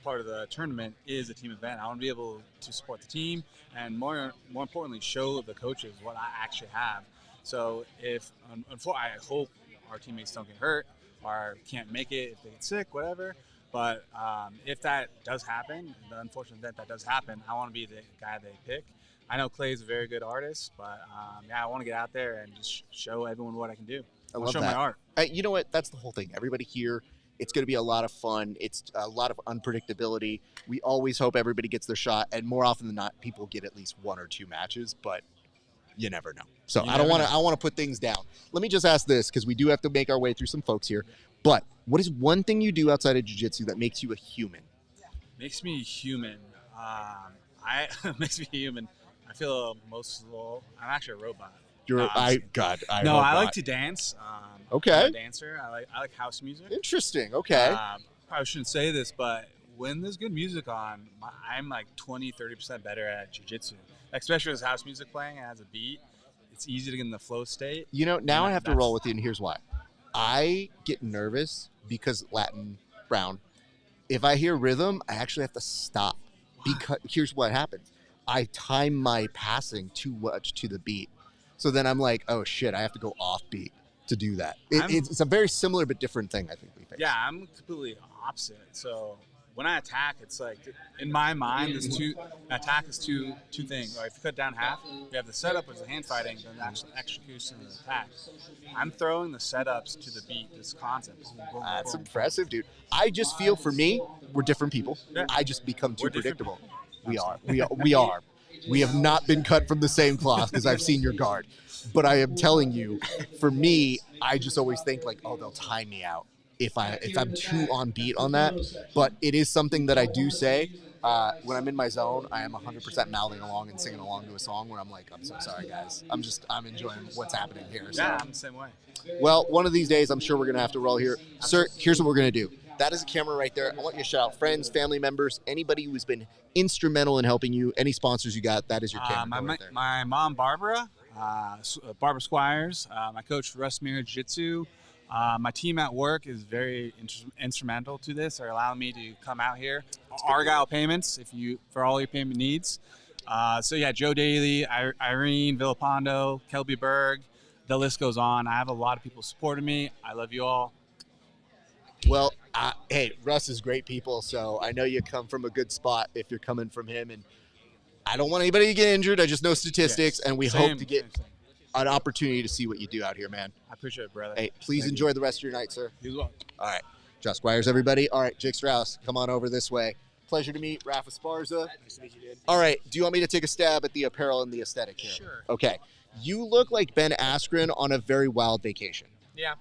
F: part of the tournament is a team event. I want to be able to support the team and more importantly, show the coaches what I actually have. So if, I hope our teammates don't get hurt or can't make it if they get sick, whatever. But if that does happen, the unfortunate event that does happen, I want to be the guy they pick. I know Clay's a very good artist, but yeah, I want to get out there and just show everyone what I can do.
A: I
F: I'll
A: love
F: show
A: that.
F: my art.
A: You know what? That's the whole thing. Everybody here, it's going to be a lot of fun. It's a lot of unpredictability. We always hope everybody gets their shot, and more often than not, people get at least 1 or 2 matches, but you never know. So I want to put things down. Let me just ask this, because we do have to make our way through some folks here. But what is one thing you do outside of jiu-jitsu that makes you a human?
F: Makes me human. Makes me human. I feel emotional. I'm actually a robot.
A: You're
F: No, I'm just kidding. No, I like to dance.
A: Okay.
F: I'm a dancer. I like house music.
A: Interesting. Okay.
F: Probably shouldn't say this, but when there's good music on, I'm like 20-30% better at jiu-jitsu. Especially with house music playing, it has a beat. It's easy to get in the flow state.
A: You know, now I have to
F: that's-
A: roll with you, and here's why. I get nervous because Latin Brown. If I hear rhythm, I actually have to stop. Because here's what happens. I time my passing too much to the beat. So then I'm like, oh shit, I have to go off beat to do that. It's a very similar but different thing, I think we face.
F: Yeah, I'm completely opposite. So when I attack, it's like, in my mind, attack is two things. Like if you cut down half, you have the setup as a hand fighting, then the actual execution of the attack. I'm throwing the setups to the beat, this concept. Boom, boom,
A: That's
F: boom.
A: impressive, dude. I just feel, for me, we're different people.
F: Yeah.
A: I just become too
F: We're different
A: predictable. We are. We have not been cut from the same cloth because I've seen your guard. But I am telling you, for me, I just always think like, oh, they'll time me out if I'm too on beat on that. But it is something that I do say. When I'm in my zone, I am 100% mouthing along and singing along to a song where I'm like, I'm so sorry, guys. I'm enjoying what's happening here. So.
F: Yeah, I'm the same way.
A: Well, one of these days, I'm sure we're going to have to roll here. Sir, here's what we're going to do. That is a camera right there. I want you to shout out friends, family members, anybody who's been instrumental in helping you, any sponsors you got, that is your camera right there.
F: My mom, Barbara, Barbara Squires, my coach, Russ Mir Jiu-Jitsu. My team at work is very instrumental to this. They're allowing me to come out here. Argyle Payments, for all your payment needs. So yeah, Joe Daly, Irene Villapando, Kelby Berg, the list goes on. I have a lot of people supporting me. I love you all.
A: Well, hey, Russ is great people, so I know you come from a good spot if you're coming from him. And I don't want anybody to get injured. I just know statistics, and we hope to get an opportunity to see what you do out here, man.
F: I appreciate it, brother.
A: Hey, please enjoy the rest of your night, sir.
F: You as well.
A: All right. Josh Squires, everybody. All right, Jake Strauss, come on over this way. Pleasure to meet Rafa Sparza.
G: Nice to meet you, dude.
A: All right, do you want me to take a stab at the apparel and the aesthetic here?
G: Sure.
A: Okay. You look like Ben Askren on a very wild vacation.
G: Yeah.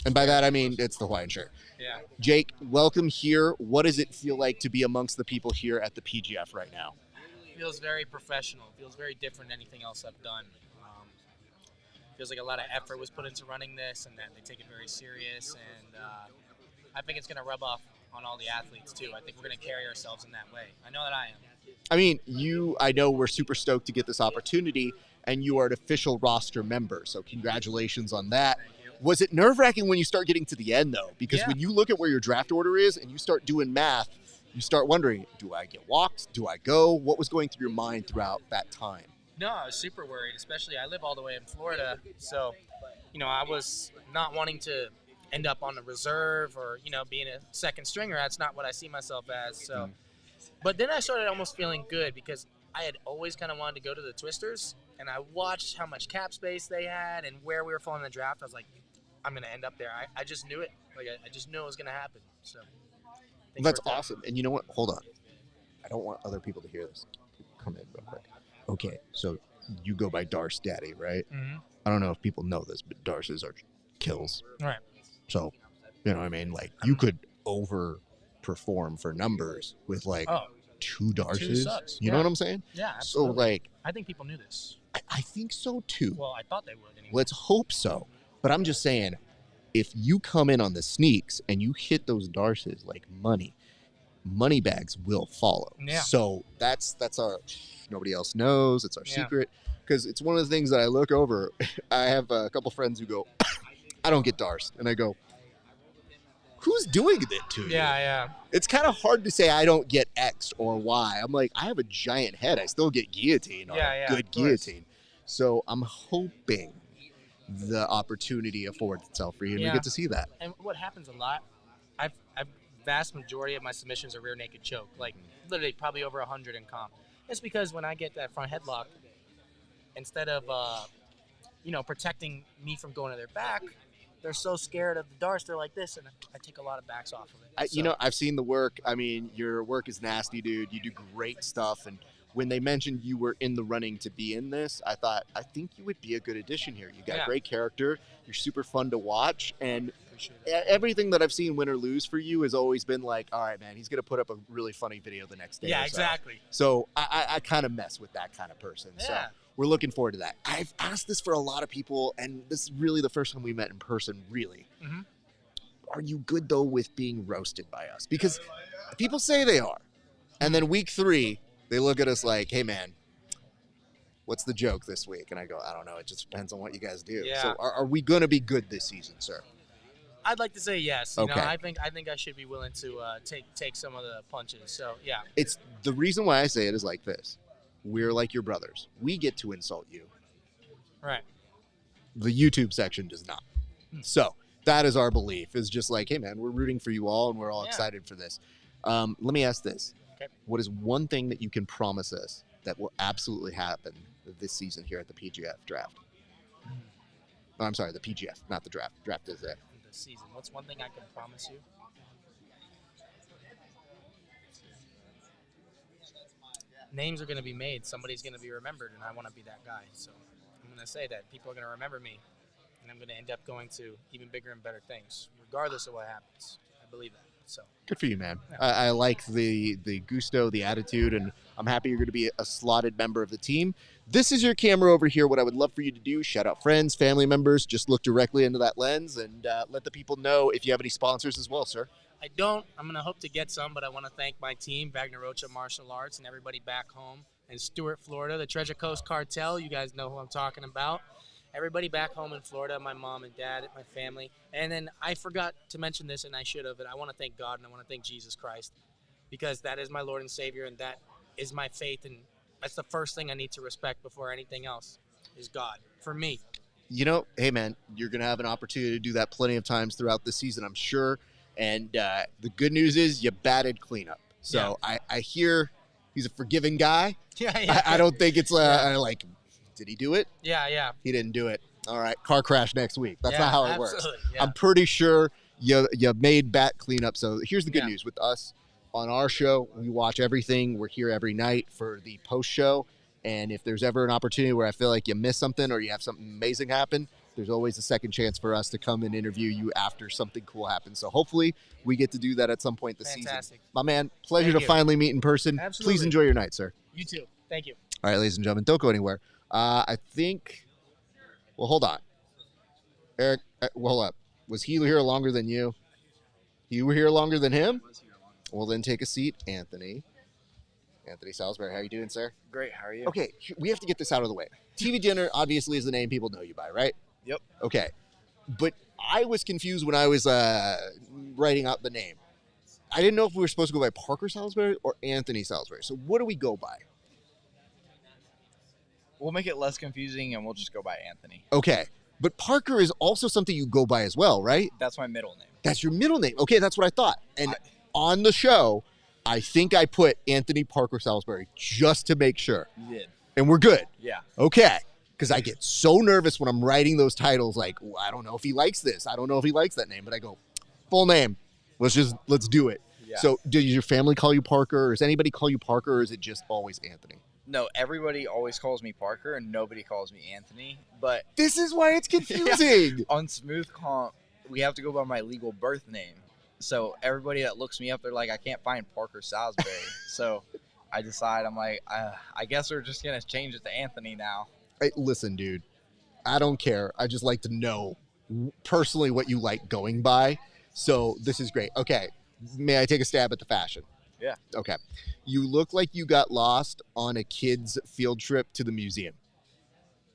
A: And by that, I mean it's the Hawaiian shirt.
G: Yeah.
A: Jake, welcome here. What does it feel like to be amongst the people here at the PGF right now?
G: Feels very professional. Feels very different than anything else I've done. Feels like a lot of effort was put into running this, and that they take it very serious. And I think it's going to rub off on all the athletes too. I think we're going to carry ourselves in that way. I know that I am.
A: I mean, I know we're super stoked to get this opportunity, and you are an official roster member. So congratulations on that. Was it nerve-wracking when you start getting to the end, though? Because when you look at where your draft order is and you start doing math, you start wondering, do I get walked? Do I go? What was going through your mind throughout that time?
G: No, I was super worried, especially I live all the way in Florida. So, I was not wanting to end up on the reserve or, being a second stringer. That's not what I see myself as. So, but then I started almost feeling good because I had always kind of wanted to go to the Twisters, and I watched how much cap space they had and where we were falling in the draft. I was like, I'm going to end up there. I just knew it. Like, I just knew it was going to happen. So,
A: That's awesome. And you know what? Hold on. I don't want other people to hear this. Come in real quick. Okay, so you go by Darce Daddy, right?
G: Mm-hmm.
A: I don't know if people know this, but Darces are kills.
G: Right.
A: So, you know what I mean? Like, you could overperform for numbers with, like, 2 Darces.
G: 2 subs.
A: You know what I'm saying?
G: Yeah, absolutely.
A: So, like,
G: I think people knew this.
A: I think so, too.
G: Well, I thought they would anyway.
A: Let's hope so. But I'm just saying, if you come in on the sneaks and you hit those Darces like money bags will follow.
G: Yeah.
A: So that's our, nobody else knows. It's our secret. Because it's one of the things that I look over. I have a couple friends who go, I don't get Darce. And I go, who's doing it to you?
G: Yeah.
A: It's kind of hard to say I don't get X or Y. I'm like, I have a giant head. I still get guillotine or good guillotine. So I'm hoping the opportunity affords itself for you and we get to see that.
G: And what happens a lot, I've vast majority of my submissions are rear naked choke, like literally probably over 100 in comp. It's because when I get that front headlock, instead of protecting me from going to their back, they're so scared of the darts. They're like this, and I take a lot of backs off of it.
A: I've seen the work. I mean, your work is nasty, dude. You do great stuff. And when they mentioned you were in the running to be in this, I thought, I think you would be a good addition here. You got great character. You're super fun to watch. And everything that I've seen win or lose for you has always been like, all right, man, he's going to put up a really funny video the next day.
G: Yeah, exactly.
A: So I kind of mess with that kind of person.
G: Yeah.
A: So we're looking forward to that. I've asked this for a lot of people, and this is really the first time we met in person, really.
G: Mm-hmm.
A: Are you good, though, with being roasted by us? Because people say they are. And then week 3, they look at us like, hey, man, what's the joke this week? And I go, I don't know. It just depends on what you guys do.
G: Yeah.
A: So are we going to be good this season, sir?
G: I'd like to say yes.
A: Okay.
G: I think I should be willing to take some of the punches. So, yeah.
A: It's the reason why I say it is like this. We're like your brothers. We get to insult you.
G: Right.
A: The YouTube section does not. So that is our belief, is just like, hey, man, we're rooting for you all, and we're all excited for this. Let me ask this.
G: Okay.
A: What is one thing that you can promise us that will absolutely happen this season here at the PGF draft? Oh, I'm sorry, the PGF, not the draft. Draft is there.
G: The season. What's one thing I can promise you? Names are going to be made. Somebody's going to be remembered, and I want to be that guy. So I'm going to say that people are going to remember me, and I'm going to end up going to even bigger and better things, regardless of what happens. I believe that. So
A: good for you, man.
G: Yeah.
A: I like the gusto, the attitude, and I'm happy you're going to be a slotted member of the team. This is your camera over here. What I would love for you to do, shout out friends, family members, just look directly into that lens and let the people know if you have any sponsors as well, sir.
G: I don't. I'm going to hope to get some, but I want to thank my team, Wagner Rocha Martial Arts, and everybody back home in Stuart, Florida, the Treasure Coast Cartel. You guys know who I'm talking about. Everybody back home in Florida, my mom and dad, my family. And then I forgot to mention this, and I should have, but I want to thank God and I want to thank Jesus Christ, because that is my Lord and Savior, and that is my faith, and that's the first thing I need to respect before anything else is God, for me.
A: You know, hey, man, you're going to have an opportunity to do that plenty of times throughout the season, I'm sure. And the good news is you batted cleanup. So I hear he's a forgiving guy.
G: Yeah.
A: I don't think it's like, did he do it?
G: Yeah.
A: He didn't do it. All right, car crash next week. That's not how it works.
G: Yeah.
A: I'm pretty sure you made bat cleanup. So here's the good news with us. On our show, we watch everything. We're here every night for the post show. And if there's ever an opportunity where I feel like you missed something or you have something amazing happen, there's always a second chance for us to come and interview you after something cool happens. So hopefully we get to do that at some point this season. My man, pleasure
G: Thank
A: to
G: you.
A: finally meet in person.
G: Absolutely.
A: Please enjoy your night, sir.
G: You too. Thank you.
A: All right, ladies and gentlemen, don't go anywhere. I think, well, hold on. Eric, hold up. Was he here longer than you? You were here longer than him? Well, then take a seat, Anthony. Anthony Salisbury, how you doing, sir?
H: Great, how are you?
A: Okay, we have to get this out of the way. TV Dinner obviously is the name people know you by, right?
H: Yep.
A: Okay, but I was confused when I was writing out the name. I didn't know if we were supposed to go by Parker Salisbury or Anthony Salisbury. So what do we go by?
H: We'll make it less confusing and we'll just go by Anthony.
A: Okay, but Parker is also something you go by as well, right?
H: That's my middle name.
A: That's your middle name. Okay, that's what I thought. And on the show, I think I put Anthony Parker Salisbury just to make sure.
H: You did.
A: And we're good.
H: Yeah.
A: Okay. Because I get so nervous when I'm writing those titles, like, well, I don't know if he likes this. I don't know if he likes that name. But I go, full name. Let's do it.
H: Yeah.
A: So does your family call you Parker? Or does anybody call you Parker? Or is it just always Anthony?
H: No, everybody always calls me Parker and nobody calls me Anthony. But
A: This is why it's confusing.
H: on Smooth Comp, we have to go by my legal birth name. So everybody that looks me up, they're like, I can't find Parker Salisbury. So I decide, I'm like, I guess we're just going to change it to Anthony now.
A: Hey, listen, dude, I don't care. I just like to know personally what you like going by. So this is great. Okay. May I take a stab at the fashion?
H: Yeah.
A: Okay. You look like you got lost on a kid's field trip to the museum.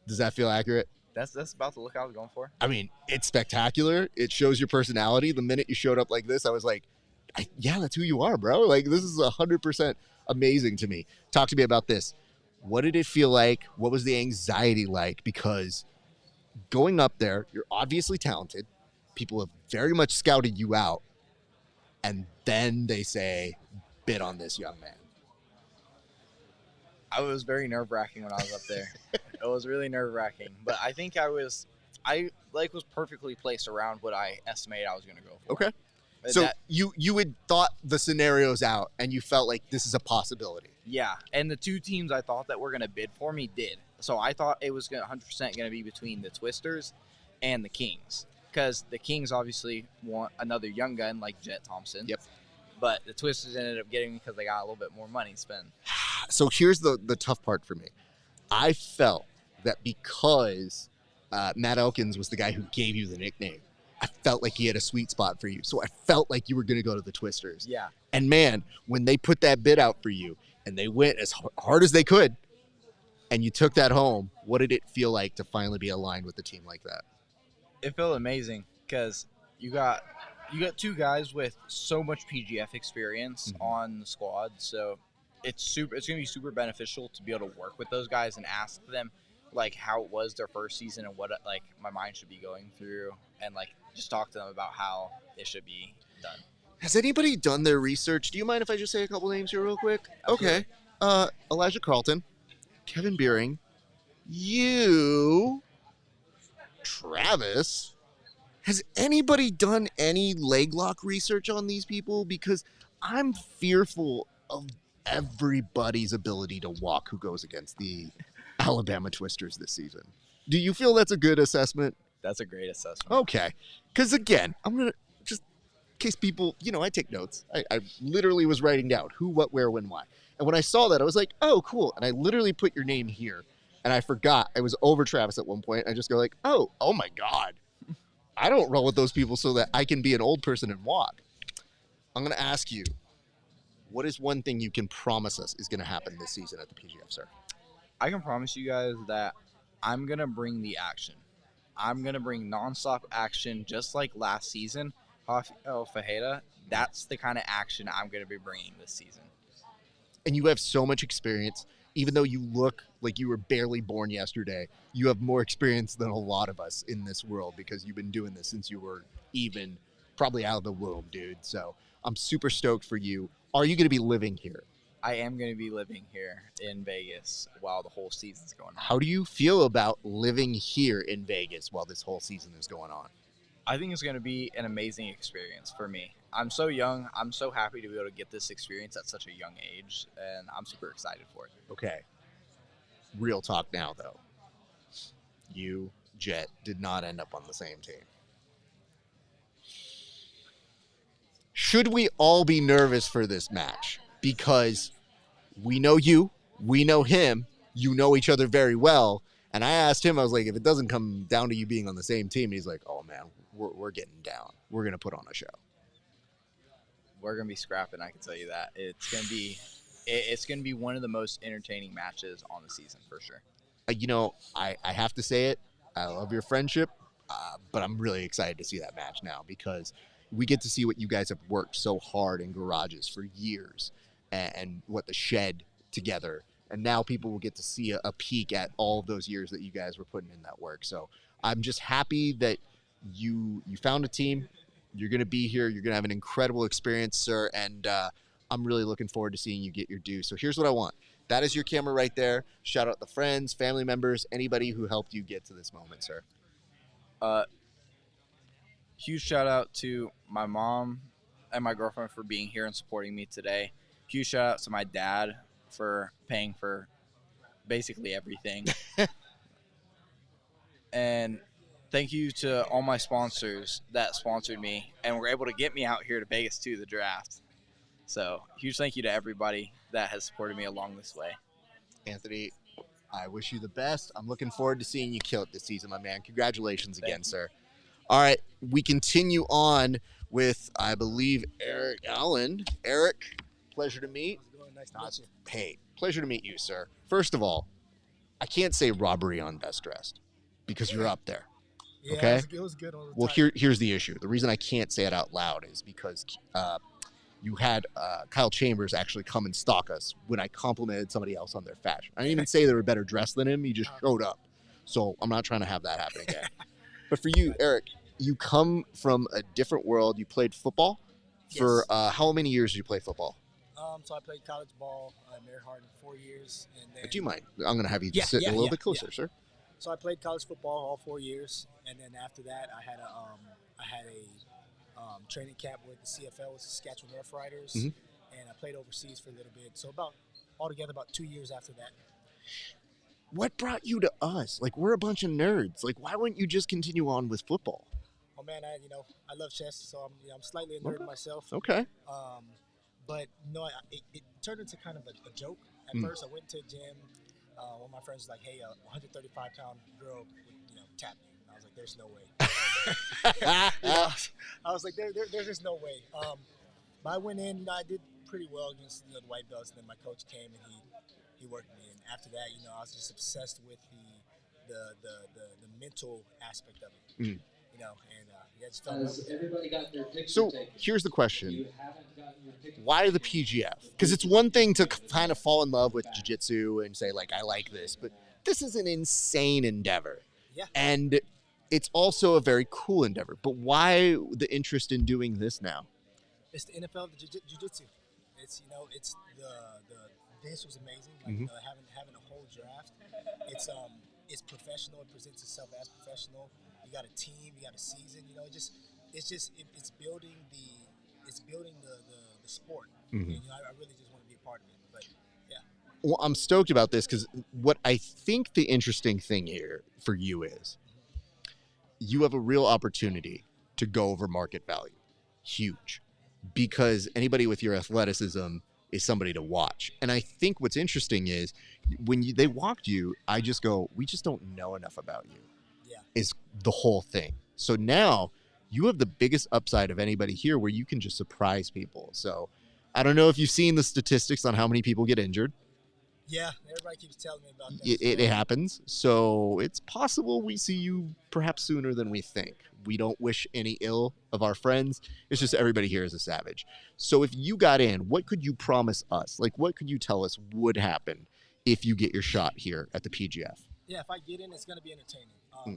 A: Does that feel accurate?
H: That's about the look I was going for.
A: I mean, it's spectacular. It shows your personality. The minute you showed up like this, I was like, yeah, that's who you are, bro. Like, this is 100% amazing to me. Talk to me about this. What did it feel like? What was the anxiety like? Because going up there, you're obviously talented. People have very much scouted you out. And then they say, bid on this young man?
H: I was very nerve-wracking when I was up there. It was really nerve-wracking, but I think I was perfectly placed around what I estimated I was going to go for.
A: Okay.
H: But
A: So you had thought the scenarios out, and you felt like this is a possibility.
H: yeah, and the two teams I thought that were going to bid for me did. So I thought it was 100% going to be between the Twisters and the Kings, because the Kings obviously want another young gun like Jet Thompson.
A: Yep.
H: But the Twisters ended up getting me because they got a little bit more money to spend.
A: So here's the tough part for me. I felt that because Matt Elkins was the guy who gave you the nickname, I felt like he had a sweet spot for you. So I felt like you were going to go to the Twisters.
H: Yeah.
A: And man, when they put that bid out for you and they went as hard as they could and you took that home, what did it feel like to finally be aligned with a team like that?
H: It felt amazing because you got two guys with so much PGF experience on the squad. So it's going to be super beneficial to be able to work with those guys and ask them like how it was their first season and what like my mind should be going through, and like just talk to them about how it should be done.
A: Has anybody done their research? Do you mind if I just say a couple names here real quick?
H: Absolutely.
A: Okay. Elijah Carlton, Kevin Beering, you, Travis. Has anybody done any leg lock research on these people? Because I'm fearful of everybody's ability to walk who goes against the Alabama Twisters this season. Do you feel that's a good assessment?
H: That's a great assessment.
A: Okay. Because again, I'm going to just, in case people, I take notes. I literally was writing down who, what, where, when, why. And when I saw that, I was like, oh, cool. And I literally put your name here. And I forgot. I was over Travis at one point. I just go like, oh my God. I don't roll with those people so that I can be an old person and walk. I'm going to ask you, what is one thing you can promise us is going to happen this season at the PGF, sir?
H: I can promise you guys that I'm going to bring the action. I'm going to bring nonstop action just like last season. Rafael Fajeda, that's the kind of action I'm going to be bringing this season.
A: And you have so much experience. Even though you look like you were barely born yesterday, you have more experience than a lot of us in this world because you've been doing this since you were even probably out of the womb, dude. So I'm super stoked for you. Are you going to be living here?
H: I am going to be living here in Vegas while the whole season's going on.
A: How do you feel about living here in Vegas while this whole season is going on?
H: I think it's going to be an amazing experience for me. I'm so young. I'm so happy to be able to get this experience at such a young age, and I'm super excited for it.
A: Okay. Real talk now, though. You, Jet, did not end up on the same team. Should we all be nervous for this match? Because we know you, we know him, you know each other very well. And I asked him, I was like, if it doesn't come down to you being on the same team, he's like, oh man, we're getting down. We're going to put on a show.
H: We're going to be scrapping, I can tell you that. It's going to be one of the most entertaining matches on the season for sure.
A: I have to say it. I love your friendship, but I'm really excited to see that match now because we get to see what you guys have worked so hard in garages for years and what the shed together. And now people will get to see a peek at all of those years that you guys were putting in that work. So I'm just happy that you found a team. You're going to be here. You're going to have an incredible experience, sir. And I'm really looking forward to seeing you get your due. So here's what I want. That is your camera right there. Shout out the friends, family members, anybody who helped you get to this moment, sir.
H: Huge shout out to my mom and my girlfriend for being here and supporting me today. Huge shout out to my dad for paying for basically everything. And thank you to all my sponsors that sponsored me and were able to get me out here to Vegas to the draft. So huge thank you to everybody that has supported me along this way.
A: Anthony, I wish you the best. I'm looking forward to seeing you kill it this season, my man. Congratulations again, sir. All right, we continue on with, I believe, Eric Allen. Eric, pleasure to meet.
I: Nice to meet you.
A: Hey, pleasure to meet you, sir. First of all, I can't say robbery on Best Dressed because you're up there.
I: Yeah,
A: okay?
I: It was good.
A: Well, here's the issue. The reason I can't say it out loud is because you had Kyle Chambers actually come and stalk us when I complimented somebody else on their fashion. I didn't even say they were better dressed than him. He just showed up. So I'm not trying to have that happen again. But for you, Eric, you come from a different world. You played football For how many years did you play football?
I: So I played college ball at Mary Hardin 4 years, and then
A: Do you mind? I'm going to have you sit a little bit closer, sir.
I: So I played college football all 4 years, and then after that, I had a training camp with the CFL, with the Saskatchewan Rough Riders, and I played overseas for a little bit. So altogether about 2 years after that.
A: What brought you to us? Like, we're a bunch of nerds. Like, why wouldn't you just continue on with football?
I: Oh man, I love chess, so I'm slightly a nerd myself.
A: Okay.
I: But it turned into kind of a joke. At first, I went to a gym. One of my friends was like, "Hey, a 135-pound girl would, tap me." And I was like, "There's no way." I was like, "There's just no way." But I went in. I did pretty well against the white belts. And then my coach came and he worked me. And after that, I was just obsessed with the mental aspect of it.
J: Everybody got their picture
A: So
J: taken.
A: here's the question.
J: You haven't gotten your picture
A: Why the PGF? Because it's one thing to kind of fall in love with jiu-jitsu and say, like, I like this, but this is an insane endeavor.
I: Yeah.
A: And it's also a very cool endeavor. But why the interest in doing this now?
I: It's the NFL of jiu-jitsu. It's the this was amazing. Like, having a whole draft. It's professional. It presents itself as professional. You got a team. You got a season. It's building the sport. And, I really just want to be a part of it. But yeah.
A: Well, I'm stoked about this because what I think the interesting thing here for you is you have a real opportunity to go over market value. Huge. Because anybody with your athleticism is somebody to watch. And I think what's interesting is when they walked you, I just go, we just don't know enough about you.
I: Yeah.
A: Is the whole thing. So now you have the biggest upside of anybody here where you can just surprise people. So I don't know if you've seen the statistics on how many people get injured.
I: Yeah, everybody keeps telling me about that.
A: It happens. So it's possible we see you perhaps sooner than we think. We don't wish any ill of our friends. It's just everybody here is a savage. So if you got in, what could you promise us? Like, what could you tell us would happen if you get your shot here at the PGF?
I: Yeah, if I get in, it's going to be entertaining.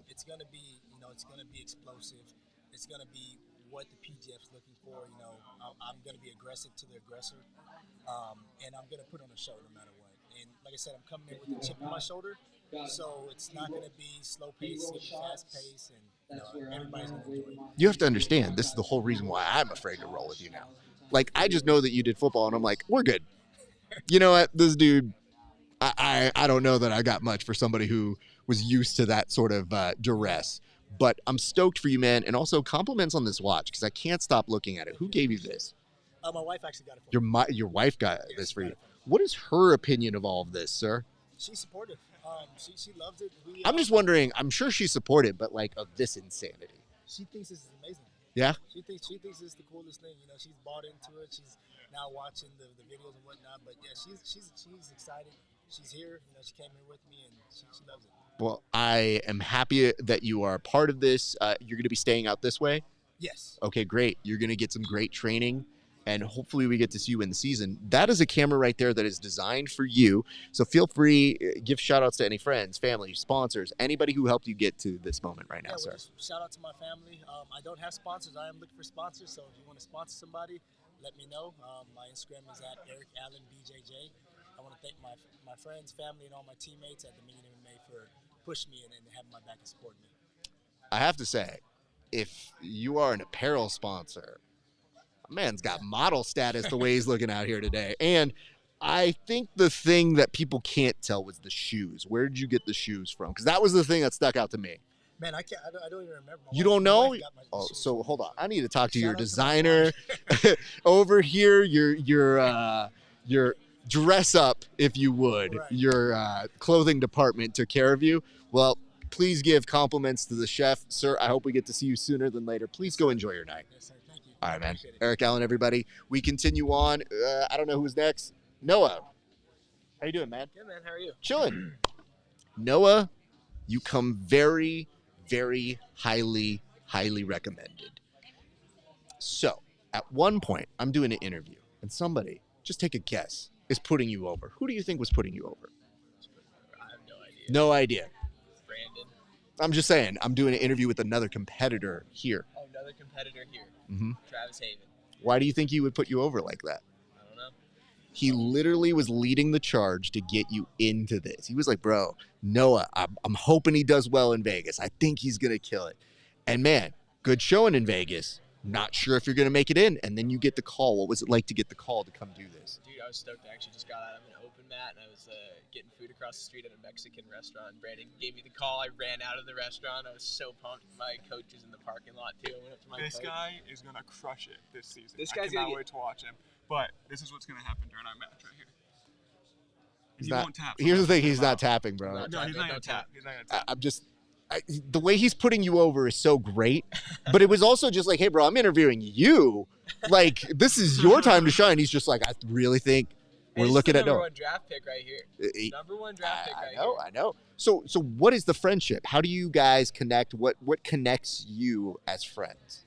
I: It's going to be, it's going to be explosive. It's going to be what the PGF's looking for. I'm going to be aggressive to the aggressor, and I'm going to put on a show no matter what. And like I said, I'm coming in with a chip on my shoulder, so it's not going to be slow pace, it's going to be fast pace, and everybody's going to enjoy it.
A: You have to understand, this is the whole reason why I'm afraid to roll with you now. Like, I just know that you did football, and I'm like, we're good. You know what? This dude, I don't know that I got much for somebody who was used to that sort of duress. But I'm stoked for you, man, and also compliments on this watch because I can't stop looking at it. Who gave you this?
I: My wife actually got it for me.
A: Your wife got this for you. What is her opinion of all of this, sir?
I: She's supportive. She loves it.
A: I'm just wondering, I'm sure she's supportive, but like of this insanity.
I: She thinks this is amazing.
A: Yeah?
I: She thinks this is the coolest thing. She's bought into it. She's now watching the videos and whatnot. But yeah, she's excited. She's here. She came here with me and she loves it.
A: Well, I am happy that you are a part of this. You're going to be staying out this way?
I: Yes.
A: Okay, great. You're going to get some great training, and hopefully we get to see you in the season. That is a camera right there that is designed for you. So feel free, give shout-outs to any friends, family, sponsors, anybody who helped you get to this moment right now, sir.
I: Just shout out to my family. I don't have sponsors. I am looking for sponsors, so if you want to sponsor somebody, let me know. My Instagram is at Eric Allen BJJ. I want to thank my friends, family, and all my teammates at Dominion MMA for pushing me and having my back and supporting me.
A: I have to say, if you are an apparel sponsor, man's got model status the way he's looking out here today. And I think the thing that people can't tell was the shoes. Where did you get the shoes from? Because that was the thing that stuck out to me.
I: Man, I don't even remember.
A: You don't know? Oh, so hold on. I need to talk to your designer over here. Your dress up, if you would. Right. Your clothing department took care of you. Well, please give compliments to the chef. Sir, I hope we get to see you sooner than later. Please go enjoy your night.
I: Yes, sir. Thank you.
A: All right, man. Eric Allen, everybody. We continue on. I don't know who's next. Noah. How you doing, man?
G: Good, man. How are you?
A: Chilling. Noah, you come very, very highly recommended. So, at one point, I'm doing an interview, and somebody, just take a guess, is putting you over. Who do you think was putting you over?
G: I have no idea.
A: No idea.
G: Brandon.
A: I'm just saying, I'm doing an interview with another competitor here.
G: Oh, another competitor here.
A: Mm-hmm.
G: Travis Haven.
A: Why do you think he would put you over like that?
G: I don't know.
A: He literally was leading the charge to get you into this. He was like, bro, Noah, I'm hoping he does well in Vegas. I think he's going to kill it. And man, good showing in Vegas. Not sure if you're going to make it in. And then you get the call. What was it like to get the call to come do this?
G: Dude, I was stoked. I actually just got out of an open mat, and I was getting food across the street at a Mexican restaurant. Brandon gave me the call. I ran out of the restaurant. I was so pumped. My coach is in the parking lot, too. I went up to my
B: This
G: coach.
B: guy is going to crush it this season.
G: This
B: I
G: guy's
B: cannot
G: gonna
B: wait to watch him. But this is what's going to happen during our match right here.
A: He's
B: He
A: not,
B: won't tap.
A: here's the thing. He's not
B: He's
A: tapping, bro.
G: Not
B: No, he's not
G: No
B: going to tap.
G: tap.
B: He's not going to tap.
A: I'm just, the way he's putting you over is so great. But it was also just like, hey, bro, I'm interviewing you. Like, this is your time to shine. He's just like, I really think
G: Hey,
A: we're
G: this is
A: looking
G: the
A: at
G: number
A: Noah.
G: one draft pick right here. Number one draft pick right
A: I know. So what is the friendship? How do you guys connect? What connects you as friends?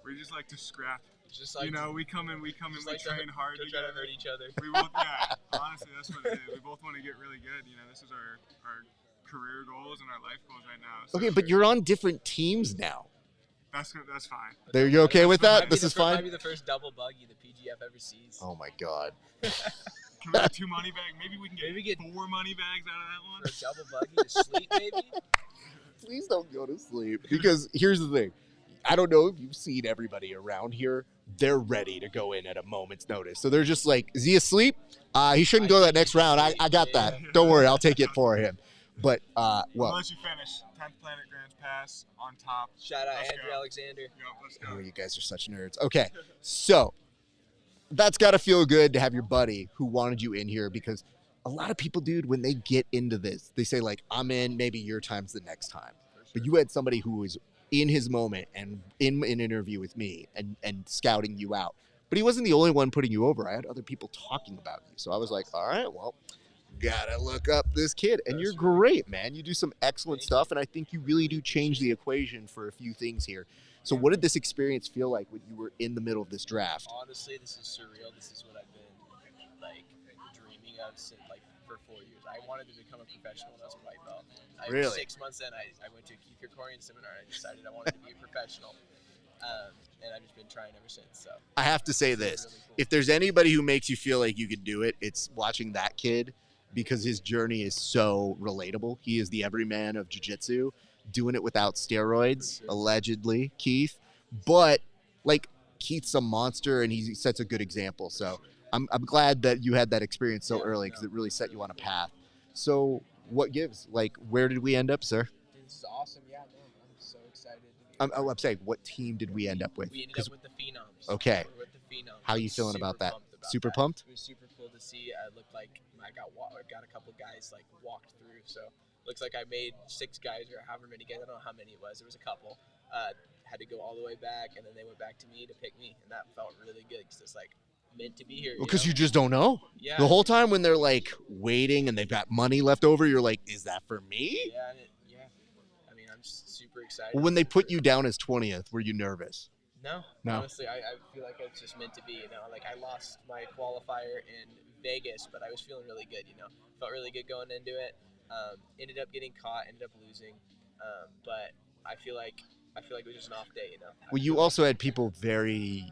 B: We just like to scrap.
G: here. Just like
B: You know, we come in, we
G: just
B: train
G: to
B: hard
G: to try to
B: together.
G: hurt each other.
B: We both, yeah, honestly, that's what it is. We both want to get really good. You know, this is our career goals and our life goals right now. So
A: Okay, but you're on different teams now.
B: that's fine.
A: Are you okay with
G: Might
A: that?
G: be
A: This
G: the
A: is
G: fir- Might
A: fine?
G: be the first double buggy the PGF ever sees.
A: Oh, my God.
B: Can we get 2 money bags? Maybe we can get,
G: Maybe get
B: 4 money bags out of that one.
G: For a double buggy to sleep, maybe?
A: Please don't go to sleep. Because here's the thing. I don't know if you've seen everybody around here. They're ready to go in at a moment's notice. So they're just like, is he asleep? He shouldn't go that next round. I got that. Don't worry. I'll take it for him. But, well,
B: Unless you finish 10th Planet Grants Pass on top.
G: Shout out
B: Let's
G: Andrew
B: go.
G: Alexander.
B: Yo, let's go.
A: oh, you guys are such nerds. Okay. So that's got to feel good to have your buddy who wanted you in here, because a lot of people, dude, when they get into this, they say like, I'm in, maybe your time's the next time. But you had somebody who was in his moment and in an interview with me and scouting you out. But he wasn't the only one putting you over. I had other people talking about you. So I was like, all right, well, gotta look up this kid. And you're great, man. You do some excellent stuff. And I think you really do change the equation for a few things here. So what did this experience feel like when you were in the middle of this draft?
G: Honestly, this is surreal. This is what I've been like dreaming of since like for 4 years. I wanted to become a professional when I was a white belt.
A: Really?
G: 6 months in, I went to a Keith Krikorian seminar. I decided I wanted to be a professional, and I've just been trying ever since. So
A: I have to say
G: it's
A: this.
G: really cool.
A: If there's anybody who makes you feel like you could do it, it's watching that kid, because his journey is so relatable. He is the everyman of jiu-jitsu, doing it without steroids, allegedly, Keith. But, like, Keith's a monster, and he sets a good example. So I'm glad that you had that experience so early, because it really set you on a path. So what gives? Like, where did we end up, sir?
G: Dude, this is awesome. Yeah, no, I'm so excited.
A: I'm saying, what team did we end up with?
G: We ended
A: 'Cause-
G: up with the Phenoms.
A: Okay.
G: We're with the Phenoms.
A: How
G: I'm
A: you feeling
G: super
A: about that?
G: pumped about
A: Super
G: that.
A: pumped?
G: It was super cool to see. I looked like I got a couple guys like walked through. So looks like I made 6 guys or however many guys. I don't know how many it was. There was a couple. Had to go all the way back, and then they went back to me to pick me, and that felt really good because it's like meant to be here.
A: Because
G: know?
A: you just don't know.
G: Yeah.
A: The whole time when they're like waiting and they've got money left over, you're like, is that for me?
G: Yeah, yeah. I mean, I'm just super excited.
A: Well, when they put you down as 20th, were you nervous?
G: No,
A: No.
G: honestly, I feel like it's just meant to be. You know, like I lost my qualifier in Vegas, but I was feeling really good. You know, felt really good going into it. Ended up getting caught, ended up losing, but I feel like it was just an off day. You know.
A: Well, you also had people very,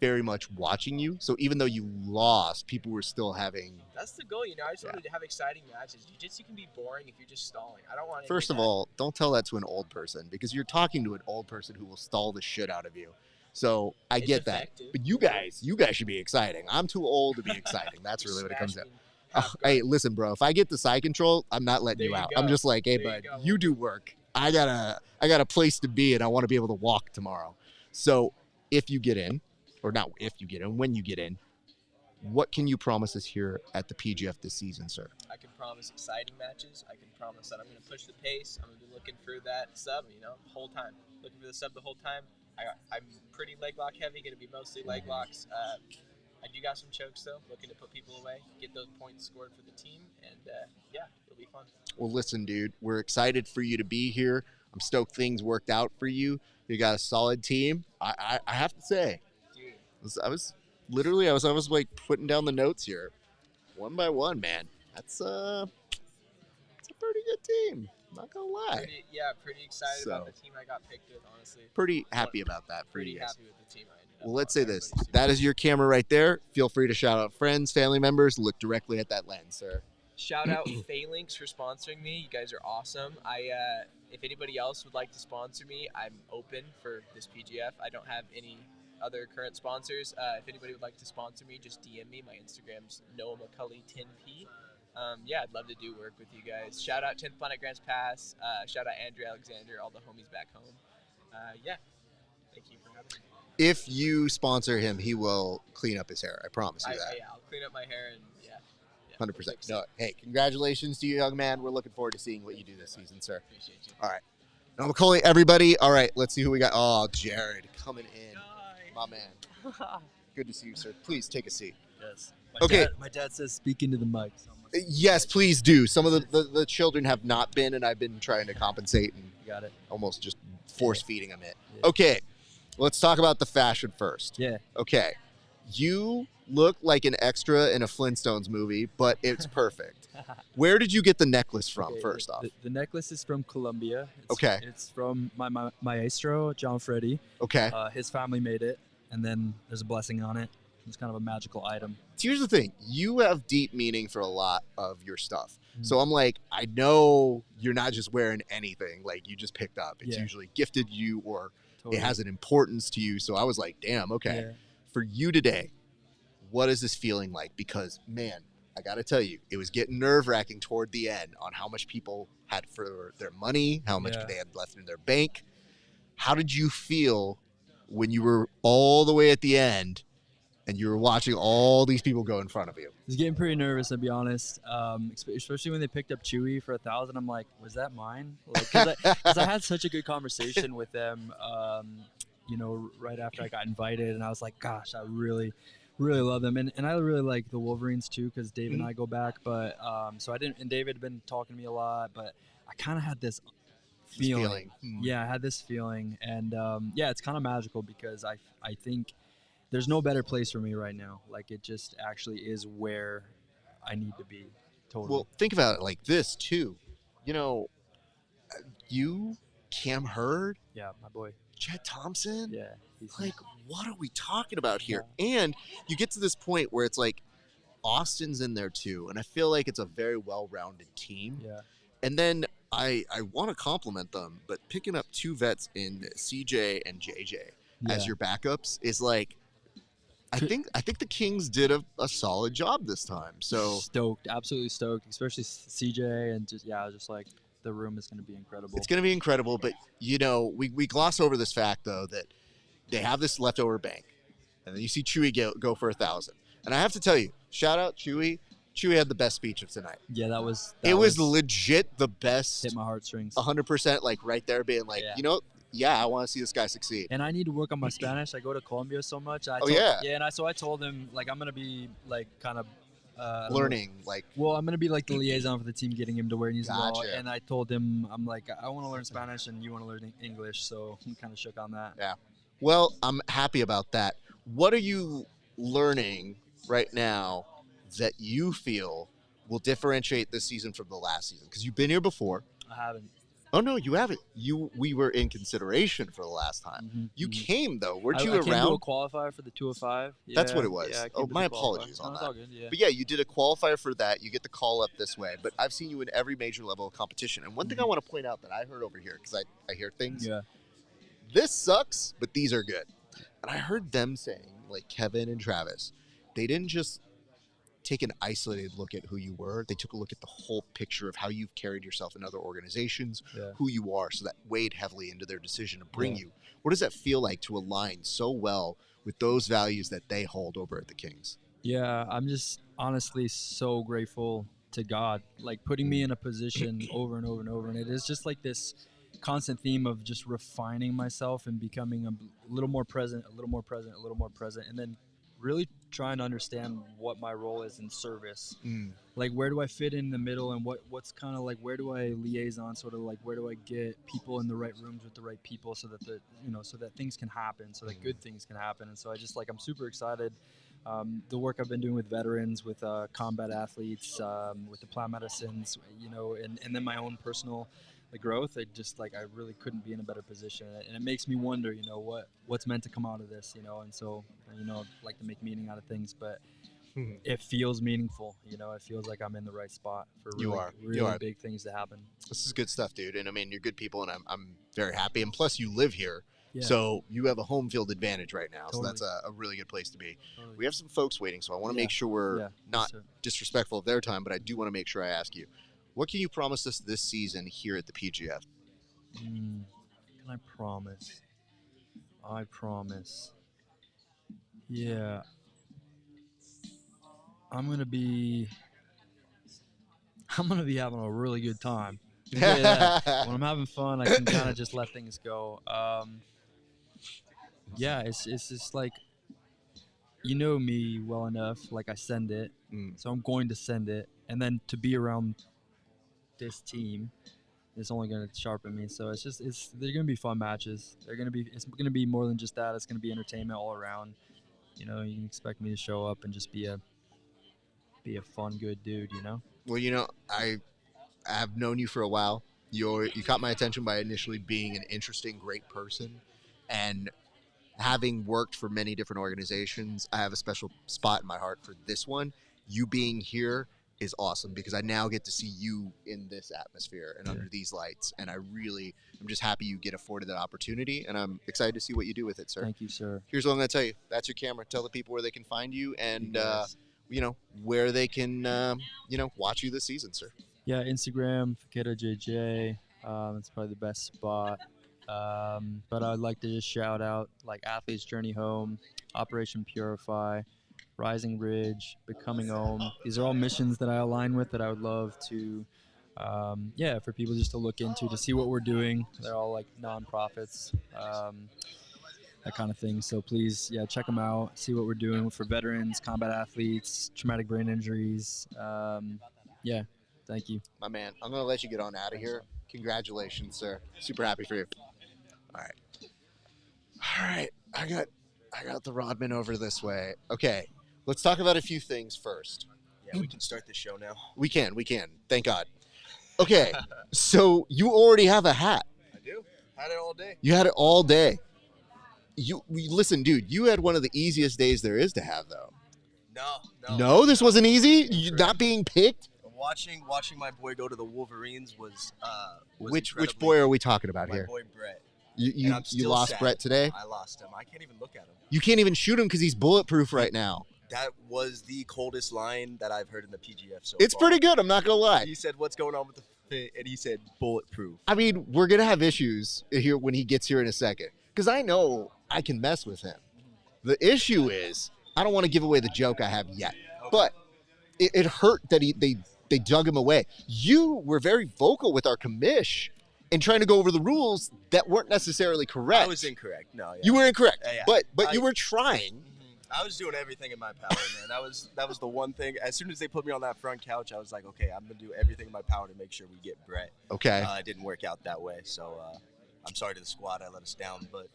A: very much watching you. So even though you lost, people were still having.
G: That's the goal. You know, I just wanted to have exciting matches. Jiu-jitsu can be boring if you're just stalling. I don't want. any
A: First of
G: that.
A: all, don't tell that to an old person, because you're talking to an old person who will stall the shit out of you. So I
G: It's
A: get that.
G: effective.
A: But you guys should be exciting. I'm too old to be exciting. That's really what it comes
G: Smash
A: down.
G: me
A: Oh,
G: half guard.
A: hey, listen, bro. If I get the side control, I'm not letting
G: There
A: you
G: you
A: out.
G: go.
A: I'm just like, hey,
G: There you
A: bud,
G: go.
A: you do work. I got a place to be, and I want to be able to walk tomorrow. So if you get in, or not if you get in, when you get in, what can you promise us here at the PGF this season, sir?
G: I can promise exciting matches. I can promise that I'm going to push the pace. I'm going to be looking for that sub, you know, the whole time. Looking for the sub the whole time. I'm pretty leg lock heavy, going to be mostly leg locks. I do got some chokes, though, looking to put people away, get those points scored for the team, and yeah, it'll be fun.
A: Well, listen, dude, we're excited for you to be here. I'm stoked things worked out for you. You got a solid team. I have to say,
G: Dude,
A: I was like putting down the notes here, one by one, man. That's a pretty good team. not gonna lie.
G: Pretty excited
A: So-
G: about the team I got picked with, honestly.
A: Pretty happy about that for
G: Pretty
A: you guys.
G: happy with the team I ended up
A: Well, let's
G: on.
A: say this.
G: Everybody's
A: That is your camera right there. Feel free to shout out friends, family members. Look directly at that lens, sir.
K: Shout out Phalanx for sponsoring me. You guys are awesome. If anybody else would like to sponsor me, I'm open for this PGF. I don't have any other current sponsors. If anybody would like to sponsor me, just DM me. My Instagram's Noah McCulley 10P. I'd love to do work with you guys. Shout out 10th Planet Grants Pass. Shout out Andrew Alexander, all the homies back home. Thank you for having me.
A: If you sponsor him, he will clean up his hair. I promise you that.
K: I'll clean up my hair and
A: 100%. No, hey, congratulations to you, young man. We're looking forward to seeing what you do this season, sir.
K: Appreciate you.
A: All right. Now, McCauley, everybody. All right, let's see who we got. Oh, Jared coming in. My man. Good to see you, sir. Please take a seat.
L: Yes. My dad says speak into the mic. So
A: Yes, please do. Some of the children have not been, and I've been trying to compensate and
L: got it.
A: almost just force feeding them it. Okay, let's talk about the fashion first.
L: Yeah.
A: Okay, you look like an extra in a Flintstones movie, but it's perfect. Where did you get the necklace from,
L: Okay,
A: first off?
L: The necklace is from Colombia.
A: Okay.
L: It's from my maestro, John Freddy.
A: Okay.
L: His family made it, and then there's a blessing on it. It's kind of a magical item.
A: So here's the thing. You have deep meaning for a lot of your stuff.
L: Mm-hmm.
A: So I'm like, I know you're not just wearing anything like you just picked up. It's
L: Yeah.
A: usually gifted you or
L: Totally.
A: it has an importance to you. So I was like, damn, okay.
L: Yeah.
A: For you today, what is this feeling like? Because, man, I got to tell you, it was getting nerve-wracking toward the end on how much people had for their money, how much
L: Yeah.
A: they had left in their bank. How did you feel when you were all the way at the end and you were watching all these people go in front of you?
L: I was getting pretty nervous, to be honest. Especially when they picked up Chewy for 1,000. I'm like, was that mine? Because I had such a good conversation with them, right after I got invited, and I was like, gosh, I really love them, and I really like the Wolverines too, because Dave and I go back. But so I didn't, and David had been talking to me a lot, but I kind of had this feeling. Yeah, I had this feeling, and it's kind of magical because I think there's no better place for me right now. Like, it just actually is where I need to be. Totally.
A: Well, think about it like this, too. You, Cam Hurd,
L: yeah, my boy.
A: Chad Thompson.
L: Yeah.
A: Like, what are we talking about here? And you get to this point where it's like Austin's in there, too. And I feel like it's a very well-rounded team.
L: Yeah.
A: And then I want to compliment them, but picking up two vets in CJ and JJ as
L: Yeah.
A: your backups is like, I think the Kings did a solid job this time. So
L: Stoked, absolutely stoked, especially CJ, and I was just like, the room is going to be incredible.
A: it's going to be incredible. But, we gloss over this fact, though, that they have this leftover bank. And then you see Chewy go for 1,000. And I have to tell you, shout out Chewy. Chewy had the best speech of tonight.
L: Yeah, that was
A: legit the best.
L: Hit my heartstrings.
A: 100%, like right there being like, I want to see this guy succeed.
L: And I need to work on my Spanish. I go to Colombia so much. I told him, like, I'm going to be, like, kind of
A: learning,
L: I'm going to be like the liaison for the team, getting him to where he needs to go.
A: Gotcha.
L: And I told him, I'm like, I want to learn Spanish and you want to learn English. So he kind of shook on that.
A: Yeah. Well, I'm happy about that. What are you learning right now that you feel will differentiate this season from the last season? Because you've been here before.
L: I haven't.
A: Oh no, you haven't. We were in consideration for the last time.
L: Mm-hmm.
A: You came though. Weren't you
L: I came
A: around?
L: to a qualifier for the 205.
A: That's
L: Yeah,
A: what it was.
L: Yeah, I
A: Oh,
L: came to
A: my
L: the qualifier.
A: apologies
L: No,
A: on
L: it's
A: that.
L: all good, yeah.
A: But yeah, you did a qualifier for that. You get the call up this way. But I've seen you in every major level of competition. And one thing I want to point out that I heard over here, because I hear things.
L: Yeah.
A: This sucks, but these are good. And I heard them saying, like Kevin and Travis, they didn't just take an isolated look at who you were. They took a look at the whole picture of how you've carried yourself in other organizations,
L: Yeah.
A: who you are, so that weighed heavily into their decision to bring
L: Yeah.
A: you. What does that feel like to align so well with those values that they hold over at the Kings?
L: Yeah, I'm just honestly so grateful to God, like putting me in a position over and over and over. And it is just like this constant theme of just refining myself and becoming a little more present, a little more present, a little more present. And then really trying to understand what my role is in service. Like, where do I fit in the middle, and what's kind of like, where do I liaison, sort of like, where do I get people in the right rooms with the right people so that so that things can happen, so that good things can happen. And so I just, like, I'm super excited. The work I've been doing with veterans, with combat athletes, with the plant medicines, and then my own personal the growth. It just like I really couldn't be in a better position, and it makes me wonder, what's meant to come out of this, and so like to make meaning out of things, but it feels meaningful. It feels like I'm in the right spot for really big things to happen.
A: This is good stuff, dude. And I mean, you're good people, and I'm very happy. And plus, you live here.
L: Yeah.
A: So you have a home field advantage right now.
L: Totally.
A: So that's a really good place to be.
L: Totally.
A: We have some folks waiting, so I want to make sure we're not
L: Yes, sir.
A: disrespectful of their time, but I do want to make sure I ask you, what can you promise us this season here at the PGF?
L: Can I promise? I promise. Yeah. I'm gonna be having a really good time. Yeah, when I'm having fun, I can kind of just let things go. Yeah, it's just like, me well enough. Like I send it, so I'm going to send it, and then to be around this team is only going to sharpen me. So they're going to be fun matches. It's going to be more than just that. It's going to be entertainment all around. You can expect me to show up and just be a fun, good dude.
A: Well, I have known you for a while. You caught my attention by initially being an interesting, great person, and having worked for many different organizations, I have a special spot in my heart for this one. You being here is awesome because I now get to see you in this atmosphere and under these lights, and I'm just happy you get afforded that opportunity, and I'm excited to see what you do with it, sir.
L: Thank you, sir.
A: Here's what I'm going to tell you. That's your camera. Tell the people where they can find you and where they can watch you this season, sir.
L: Yeah, Instagram, FakedaJJ. It's probably the best spot. But I'd like to just shout out like Athlete's Journey Home, Operation Purify, Rising Ridge, Becoming Home. These are all missions that I align with that I would love to, for people just to look into, to see what we're doing. They're all like nonprofits, that kind of thing. So please, check them out, see what we're doing for veterans, combat athletes, traumatic brain injuries. Thank you.
A: My man, I'm going to let you get on out of here. Congratulations, sir. Super happy for you. All right. I got the Rodman over this way. Okay. Let's talk about a few things first.
M: Yeah, we can start the show now.
A: We can. Thank God. Okay. So you already have a hat.
M: I do. Had it all day.
A: You had it all day. Listen, dude, you had one of the easiest days there is to have, though.
M: No.
A: This wasn't easy? You not being picked?
M: Watching my boy go to the Wolverines was
A: Which
M: incredibly-
A: boy are we talking about
M: my
A: here?
M: boy Brett.
A: You
M: And I'm still
A: lost
M: sad.
A: Brett today?
M: I lost him. I can't even look at him.
A: You can't even shoot him because he's bulletproof right now.
M: That was the coldest line that I've heard in the PGF so
A: It's
M: far.
A: pretty good, I'm not going to lie.
M: He said, "What's going on with the fit?" And he said, "Bulletproof."
A: I mean, we're going to have issues here when he gets here in a second because I know I can mess with him. The issue is I don't want to give away the joke I have yet, but it hurt that they dug him away. You were very vocal with our commish and trying to go over the rules that weren't necessarily correct.
M: I was incorrect. No, yeah.
A: You were incorrect,
M: Yeah.
A: but you were trying.
M: I was doing everything in my power, man. That was the one thing. As soon as they put me on that front couch, I was like, okay, I'm gonna do everything in my power to make sure we get Brett.
A: Okay.
M: It didn't work out that way, so I'm sorry to the squad. I let us down, but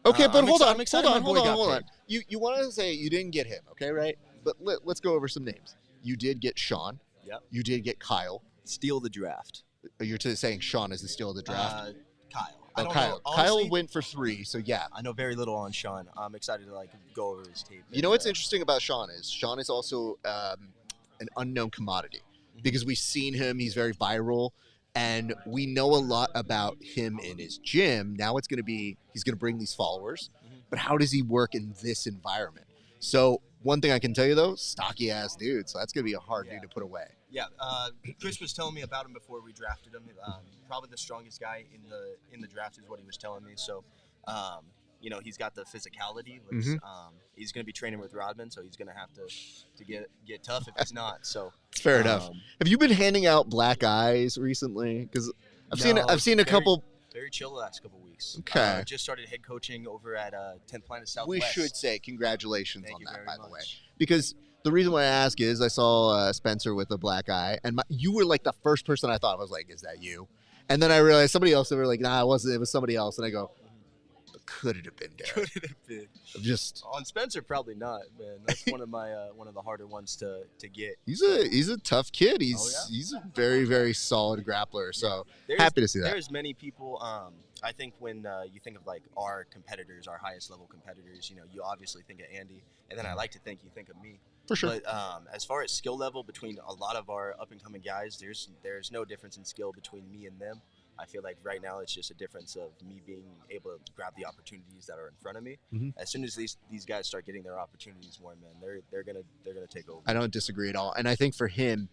A: Okay, but
M: I'm
A: hold on.
M: excited my boy got
A: Hold on.
M: paid.
A: You wanted to say you didn't get him, okay, right? But let's go over some names. You did get Sean.
M: Yep.
A: You did get Kyle.
M: Steal the draft.
A: You're saying Sean is the steal of the draft?
M: Kyle. I
A: Oh,
M: don't
A: Kyle.
M: know. Honestly,
A: Kyle went for 3, so yeah.
M: I know very little on Sean. I'm excited to go over his tape.
A: You know what's interesting about Sean is also an unknown commodity because we've seen him. He's very viral, and we know a lot about him in his gym. Now he's going to bring these followers, but how does he work in this environment? So one thing I can tell you though, stocky ass dude. So that's going to be a hard dude to put away.
M: Yeah, Chris was telling me about him before we drafted him. Probably the strongest guy in the draft is what he was telling me. So, he's got the physicality. He's going to be training with Rodman, so he's going to have to get tough if he's not. So
A: It's fair enough. Have you been handing out black eyes recently? Because I've seen a couple.
M: Very chill the last couple weeks.
A: Okay.
M: Just started head coaching over at 10th Planet Southwest.
A: We should say congratulations
M: Thank
A: on
M: you
A: that,
M: very
A: by the way.
M: much.
A: Because the reason why I ask is I saw Spencer with a black eye, and you were like the first person I thought. I was like, is that you? And then I realized somebody else, they were like, nah, it wasn't. It was somebody else. And I go, but could it have been Derek?
M: Could it have been?
A: Just
M: On Spencer, probably not, man. That's one of my one of the harder ones to get.
A: he's a tough kid. He's a very, very solid grappler. So happy to see that.
M: There's many people. I think when you think of like our competitors, our highest level competitors, you know, you obviously think of Andy, and then I like to think you think of me.
A: For sure.
M: But as far as skill level between a lot of our up and coming guys, there's no difference in skill between me and them. I feel like right now it's just a difference of me being able to grab the opportunities that are in front of me. As soon as these guys start getting their opportunities more, man, they're gonna take over.
A: I don't disagree at all. And I think for him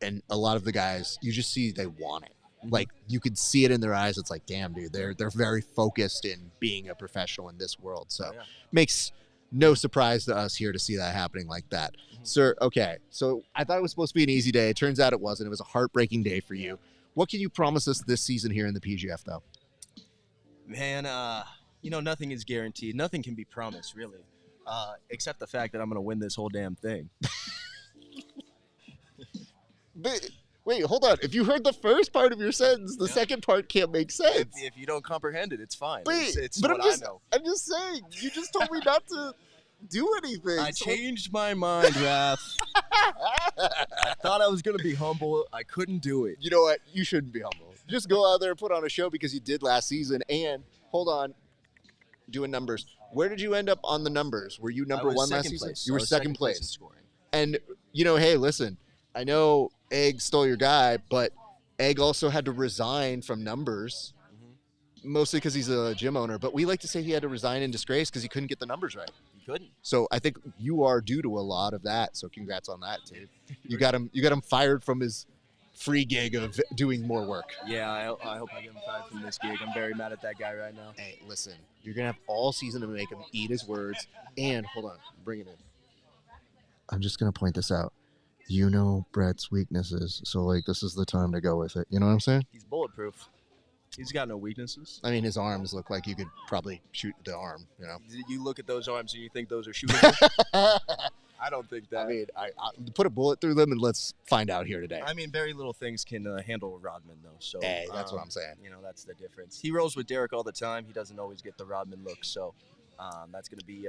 A: and a lot of the guys, you just see they want it. Like you could see it in their eyes. It's like, damn, dude, they're very focused in being a professional in this world. So makes no surprise to us here to see that happening like that. Sir, okay. So I thought it was supposed to be an easy day. It turns out it wasn't. It was a heartbreaking day for you. What can you promise us this season here in the PGF, though?
M: Man, you know, nothing is guaranteed. Nothing can be promised, really, except the fact that I'm going to win this whole damn thing.
A: But, wait, hold on. If you heard the first part of your sentence, the second part can't make sense.
M: If you don't comprehend it, it's fine.
A: Wait,
M: it's
A: but
M: what
A: I know. I'm just saying. You just told me not to do anything.
M: I changed my mind, Raph. I thought I was going to be humble. I couldn't do it.
A: You know what? You shouldn't be humble. Just go out there and put on a show because you did last season. And, hold on, doing numbers. Where did you end up on the numbers? Were you number one last season? You were second place.
M: In scoring.
A: And, you know, hey, listen, I know Egg stole your guy, but Egg also had to resign from numbers, mostly because he's a gym owner. But we like to say he had to resign in disgrace because he couldn't get the numbers right.
M: He couldn't.
A: So I think you are due to a lot of that. So congrats on that, dude. You got him fired from his free gig of doing more work.
M: Yeah, I hope I get him fired from this gig. I'm very mad at that guy right now.
A: Hey, listen, you're going to have all season to make him eat his words. And, hold on, bring it in. I'm just going to point this out. You know Brett's weaknesses, so, like, this is the time to go with it. You know what I'm saying?
M: He's bulletproof. He's got no weaknesses.
A: I mean, his arms look like you could probably shoot the arm, you know?
M: You look at those arms and you think those are shootable? I don't think that.
A: I mean, I put a bullet through them and let's find out here today.
M: I mean, very little things can handle Rodman, though. So
A: hey, that's what I'm saying.
M: You know, that's the difference. He rolls with Derek all the time. He doesn't always get the Rodman look, so that's gonna be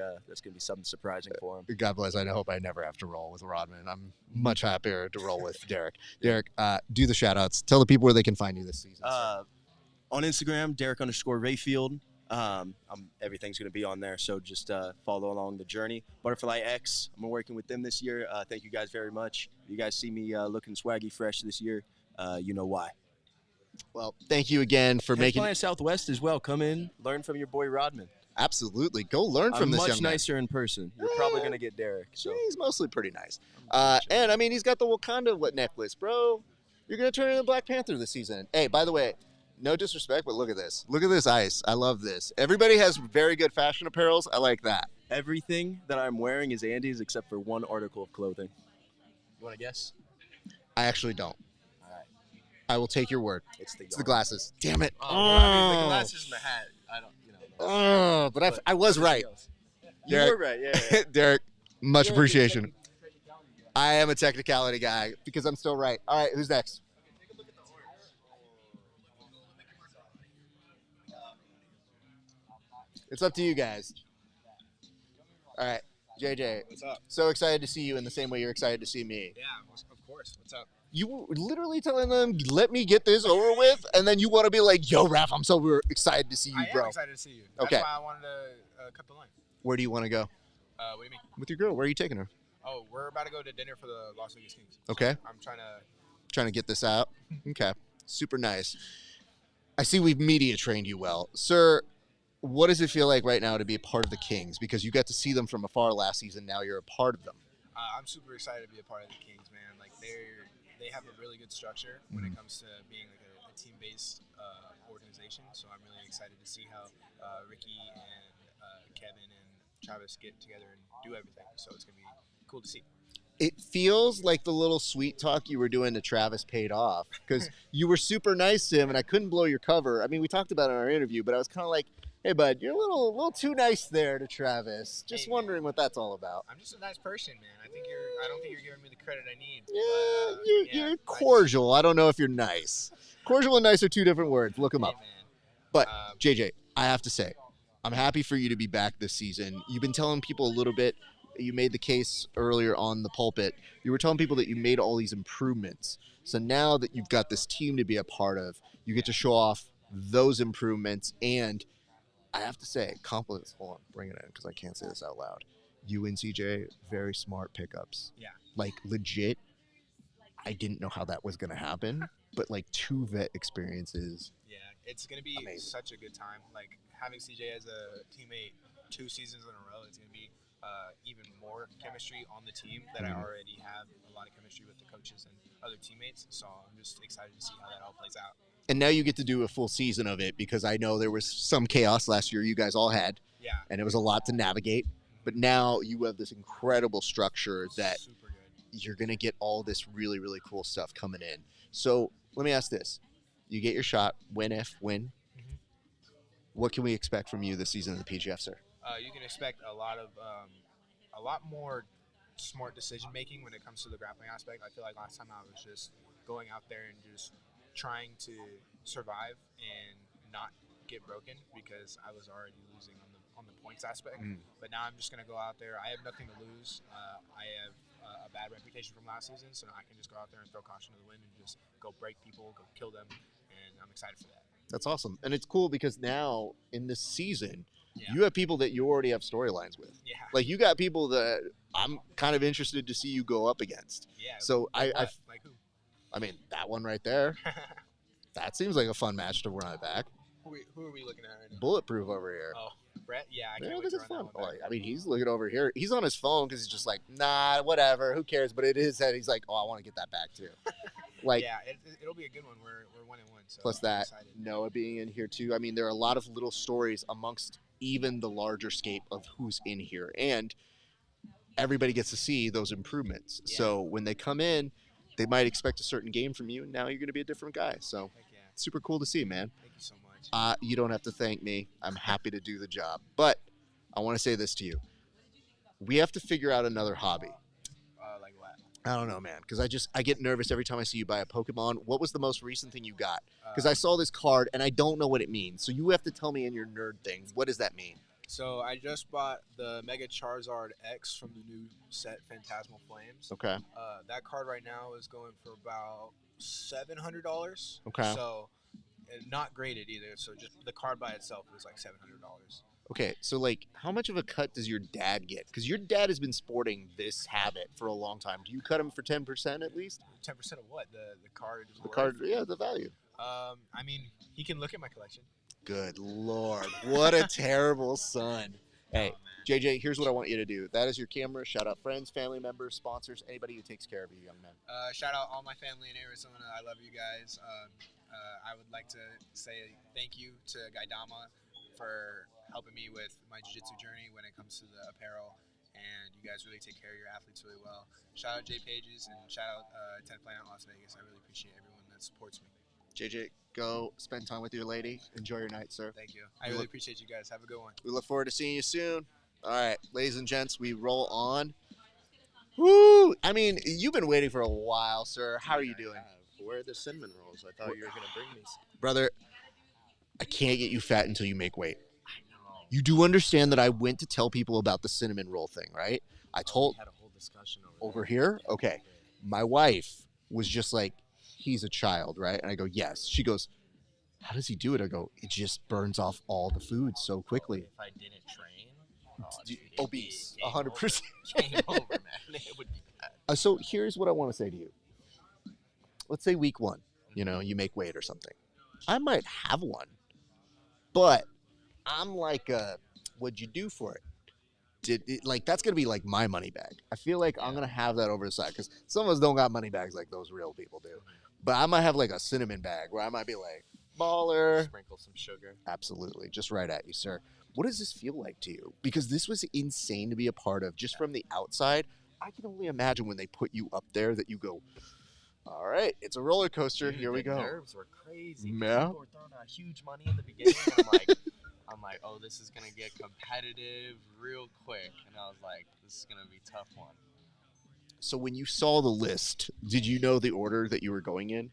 M: something surprising for him.
A: God bless. I hope I never have to roll with Rodman. I'm much happier to roll with Derek. Derek, do the shout-outs. Tell the people where they can find you this season.
M: On Instagram, Derek_Rayfield. Everything's going to be on there, so just follow along the journey. Butterfly X, I'm working with them this year. Thank you guys very much. If you guys see me looking swaggy fresh this year, you know why.
A: Well, thank you again for making
M: Planet Southwest as well. Come in, learn from your boy Rodman.
A: Absolutely. Go learn from
M: I'm
A: this
M: much
A: young man.
M: nicer in person. You're probably going to get Derek. So.
A: He's mostly pretty nice. And, I mean, he's got the Wakanda necklace, bro. You're going to turn into Black Panther this season. Hey, by the way, no disrespect, but look at this. Look at this ice. I love this. Everybody has very good fashion apparels. I like that.
M: Everything that I'm wearing is Andy's except for one article of clothing. You want to guess?
A: I actually don't.
M: All right.
A: I will take your word.
M: It's
A: the glasses. Damn it.
M: Oh, well, I mean, the glasses and the hat. I don't, you know.
A: But I was right.
M: You were right, yeah.
A: Derek, much appreciation. I am a technicality guy because I'm still right. All right, who's next? It's up to you guys. All right, JJ.
N: What's up?
A: So excited to see you in the same way you're excited to see me.
N: Yeah, of course. What's up?
A: You were literally telling them, let me get this over with, and then you want to be like, yo, Raph, I'm so excited to see you, bro.
N: I am excited to see you. That's
A: Okay.
N: why I wanted to cut the line.
A: Where do you want to go?
N: What do you mean?
A: With your girl. Where are you taking her?
N: Oh, we're about to go to dinner for the Las Vegas Kings.
A: Okay.
N: I'm
A: Trying to get this out. Okay. Super nice. I see we've media trained you well. Sir, what does it feel like right now to be a part of the Kings? Because you got to see them from afar last season. Now you're a part of them.
N: I'm super excited to be a part of the Kings, man. Like they have a really good structure when it comes to being like a team-based organization. So I'm really excited to see how Ricky and Kevin and Travis get together and do everything. So it's gonna be cool to see.
A: It feels like the little sweet talk you were doing to Travis paid off because you were super nice to him, and I couldn't blow your cover. I mean, we talked about it in our interview, but I was kind of like, hey, bud, you're a little too nice there to Travis. Just wondering what that's all about.
N: I'm just a nice person, man. I don't think you're giving me the credit I need.
A: Yeah, you're cordial. I don't know if you're nice. Cordial and nice are two different words. Look them up. But, JJ, I have to say, I'm happy for you to be back this season. You've been telling people a little bit. You made the case earlier on the pulpit. You were telling people that you made all these improvements. So now that you've got this team to be a part of, you get to show off those improvements. And I have to say, compliments. Hold on, bring it in because I can't say this out loud. You and CJ, very smart pickups.
N: Yeah.
A: Like legit, I didn't know how that was going to happen, but like 2 vet experiences.
N: Yeah, it's gonna be such a good time. Like having CJ as a teammate 2 seasons in a row, it's gonna be even more chemistry on the team that I already have a lot of chemistry with the coaches and other teammates. So I'm just excited to see how that all plays out.
A: And now you get to do a full season of it because I know there was some chaos last year you guys all had.
N: Yeah.
A: And it was a lot to navigate. But now you have this incredible structure that you're going to get all this really, really cool stuff coming in. So let me ask this. You get your shot, win. What can we expect from you this season in the PGF, sir?
N: You can expect a lot more smart decision making when it comes to the grappling aspect. I feel like last time I was just going out there and just trying to survive and not get broken because I was already losing on the points aspect. But now I'm just gonna go out there. I have nothing to lose. I have a bad reputation from last season, so I can just go out there and throw caution to the wind and just go break people, go kill them, and I'm excited for that.
A: That's awesome. And it's cool because now in this season, you have people that you already have storylines with.
N: Yeah.
A: Like you got people that I'm kind of interested to see you go up against.
N: Yeah.
A: So
N: like who?
A: I mean, that one right there, that seems like a fun match to run it back.
N: Who are we looking at right now?
A: Bulletproof over here.
N: Oh, Brett? Yeah, I
A: Yeah,
N: can't wait
A: this
N: to
A: is
N: run
A: fun.
N: that one back.
A: I mean, he's looking over here. He's on his phone because he's just like, nah, whatever. Who cares? But in his head, he's like, oh, I want to get that back too. Like,
N: yeah, it'll be a good one. We're 1-1. So
A: plus
N: I'm
A: that
N: excited.
A: Noah being in here too. I mean, there are a lot of little stories amongst even the larger scape of who's in here, and everybody gets to see those improvements.
N: Yeah.
A: So when they come in, they might expect a certain game from you, and now you're going to be a different guy. So
N: Heck yeah.
A: super cool to see, man.
N: Thank you so much.
A: You don't have to thank me. I'm happy to do the job. But I want to say this to you. We have to figure out another hobby.
N: Like what?
A: I don't know, man, because I get nervous every time I see you buy a Pokemon. What was the most recent thing you got? Because I saw this card, and I don't know what it means. So you have to tell me in your nerd thing, what does that mean?
N: So I just bought the Mega Charizard X from the new set Phantasmal Flames.
A: Okay.
N: That card right now is going for about $700.
A: Okay.
N: So not graded either. So just the card by itself is like $700.
A: Okay, so like, how much of a cut does your dad get? Because your dad has been sporting this habit for a long time. Do you cut him for 10% at least?
N: 10% of what? The card?
A: The card, yeah, the value.
N: I mean, he can look at my collection.
A: Good Lord, what a terrible son. Hey, JJ, here's what I want you to do. That is your camera. Shout out friends, family members, sponsors, anybody who takes care of you, young man.
N: Shout out all my family in Arizona. I love you guys. I would like to say thank you to Gaidama for helping me with my jiu-jitsu journey when it comes to the apparel, and you guys really take care of your athletes really well. Shout out Jay Pages and shout out 10th Planet Las Vegas. I really appreciate everyone that supports me.
A: JJ, go spend time with your lady. Enjoy your night, sir.
N: Thank you. I really appreciate you guys. Have a good one.
A: We look forward to seeing you soon. All right, ladies and gents, we roll on. Woo! I mean, you've been waiting for a while, sir. How are you doing?
O: Where are the cinnamon rolls? I thought you were going to bring these.
A: Brother, I can't get you fat until you make weight. You do understand that I went to tell people about the cinnamon roll thing, right? I told
O: We had a whole discussion
A: over here. Okay. My wife was just like, he's a child, right? And I go, yes. She goes, how does he do it? I go, it just burns off all the food so quickly.
O: If I didn't train,
A: Obese, 100%.
O: Game over, man. It would be bad.
A: So here's what I want to say to you. Let's say week 1, you make weight or something. I might have one, but I'm like, what'd you do for it? That's going to be like my money bag. I feel like I'm going to have that over the side because some of us don't got money bags like those real people do. But I might have like a cinnamon bag where I might be like, baller.
O: Sprinkle some sugar.
A: Absolutely. Just right at you, sir. What does this feel like to you? Because this was insane to be a part of just from the outside. I can only imagine when they put you up there that you go, all right, it's a roller coaster.
O: Dude,
A: Here we
O: the
A: go.
O: Nerves were crazy.
A: Yeah.
O: People were throwing out huge money in the beginning. I'm like, oh, this is gonna get competitive real quick, and I was like, this is gonna be a tough one.
A: So when you saw the list, did you know the order that you were going in?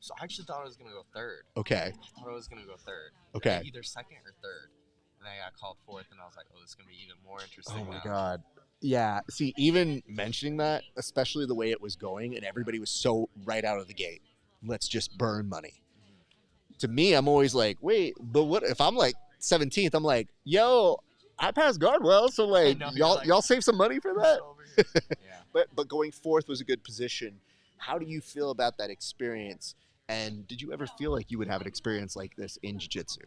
O: So I actually thought I was gonna go third.
A: Okay.
O: I thought I was gonna go third.
A: Okay.
O: Either second or third. And and I got called fourth, and I was like, oh, this is gonna be even more interesting.
A: Oh my
O: now.
A: God. Yeah. See, even mentioning that, especially the way it was going, and everybody was so right out of the gate. Let's just burn money. To me, I'm always like, wait, but what if I'm like 17th? I'm like, yo, I passed guard well, so like
O: know,
A: y'all
O: like-
A: y'all save some money for that.
O: Yeah.
A: But going fourth was a good position. How do you feel about that experience? And did you ever feel like you would have an experience like this in jiu-jitsu?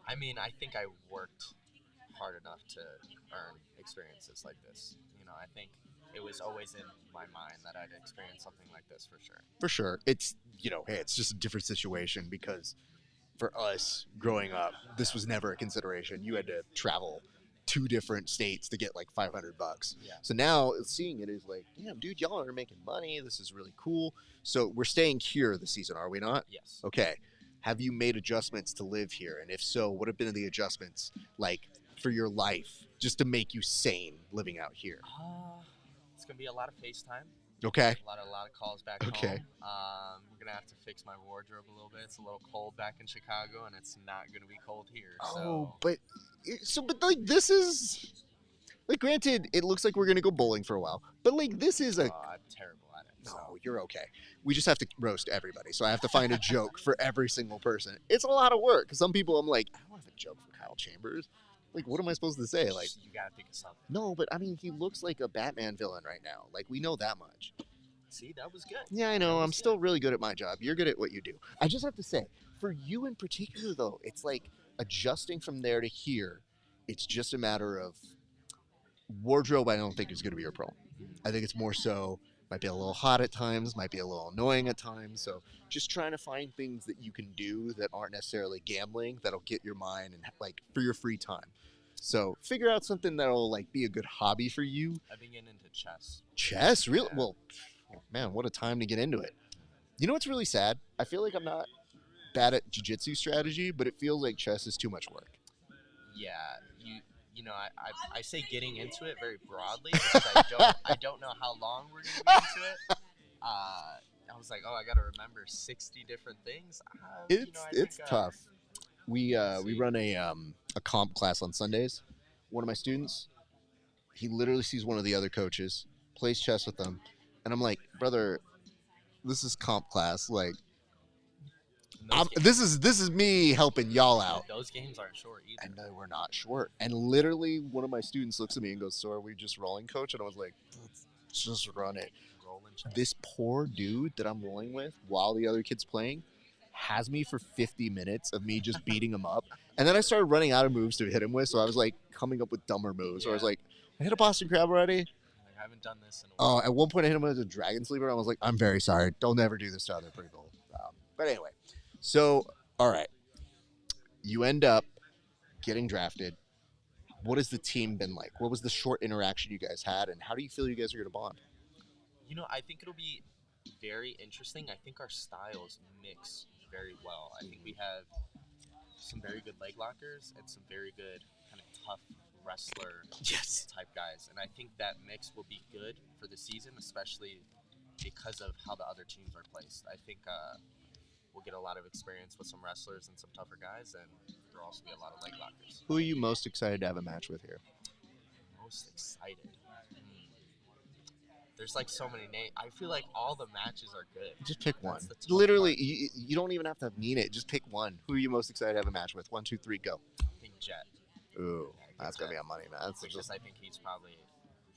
O: I mean, I think I worked hard enough to earn experiences like this. You know, I think it was always in my mind that I'd experience something like this for sure.
A: For sure. It's, hey, it's just a different situation because for us growing up, this was never a consideration. You had to travel 2 different states to get like $500.
O: Yeah.
A: So now seeing it is like, damn, dude, y'all are making money. This is really cool. So we're staying here this season, are we not?
O: Yes.
A: Okay. Have you made adjustments to live here? And if so, what have been the adjustments like for your life just to make you sane living out here?
O: It's gonna be a lot of FaceTime.
A: Okay.
O: A lot of calls back
A: Okay.
O: home. We're gonna have to fix my wardrobe a little bit. It's a little cold back in Chicago, and it's not gonna be cold here.
A: Oh, but like this is like granted, it looks like we're gonna go bowling for a while, but like this is a
O: I'm terrible at it.
A: no, you're okay. We just have to roast everybody, so I have to find a joke for every single person. It's a lot of work. Some people, I'm like, I don't have a joke for Kyle Chambers. Like, what am I supposed to say? Like,
O: You gotta think of something.
A: no, but I mean, he looks like a Batman villain right now. Like, we know that much.
O: See, that was good.
A: Yeah, I know. I'm still really good at my job. You're good at what you do. I just have to say, for you in particular, though, it's like adjusting from there to here. It's just a matter of wardrobe. I don't think is going to be your problem. I think it's more so might be a little hot at times, might be a little annoying at times. So just trying to find things that you can do that aren't necessarily gambling that'll get your mind and like for your free time. So figure out something that'll like be a good hobby for you.
O: I've been getting into chess.
A: Chess, really? Well, man, what a time to get into it. You know what's really sad? I feel like I'm not bad at jiu-jitsu strategy, but it feels like chess is too much work.
O: Yeah, you know, I say getting into it very broadly because I don't know how long we're gonna be into it. I was like, oh, I gotta remember 60 different things.
A: It's tough. We run a comp class on Sundays. One of my students, he literally sees one of the other coaches, plays chess with them, and I'm like, brother, this is comp class. Like, this is me helping y'all out.
O: Those games aren't short either.
A: And no, we're not short. And literally, one of my students looks at me and goes, "So are we just rolling, coach?" And I was like, "Let's just run it." This poor dude that I'm rolling with while the other kid's playing has me for 50 minutes of me just beating him up. And then I started running out of moves to hit him with, so I was like coming up with dumber moves. Or I was like, I hit a Boston Crab already.
O: Like, I haven't done this in a while.
A: Oh, at one point I hit him with a Dragon Sleeper. I was like, I'm very sorry. Don't ever do this to other people. But anyway, so, all right. You end up getting drafted. What has the team been like? What was the short interaction you guys had, and how do you feel you guys are going to bond?
O: You know, I think it'll be very interesting. I think our styles mix very well. I think we have some very good leg lockers and some very good kind of tough wrestler type guys. And I think that mix will be good for the season, especially because of how the other teams are placed. I think we'll get a lot of experience with some wrestlers and some tougher guys, and there'll also be a lot of leg lockers.
A: Who are you most excited to have a match with here?
O: Most excited? There's like so many names. I feel like all the matches are good.
A: Just pick one.
O: That's the tough
A: Literally,
O: part.
A: you don't even have to mean it. Just pick one. Who are you most excited to have a match with? 1, 2, 3, go.
O: I think Jet.
A: Ooh, that's going to be on money, man. That's
O: Because I think he's probably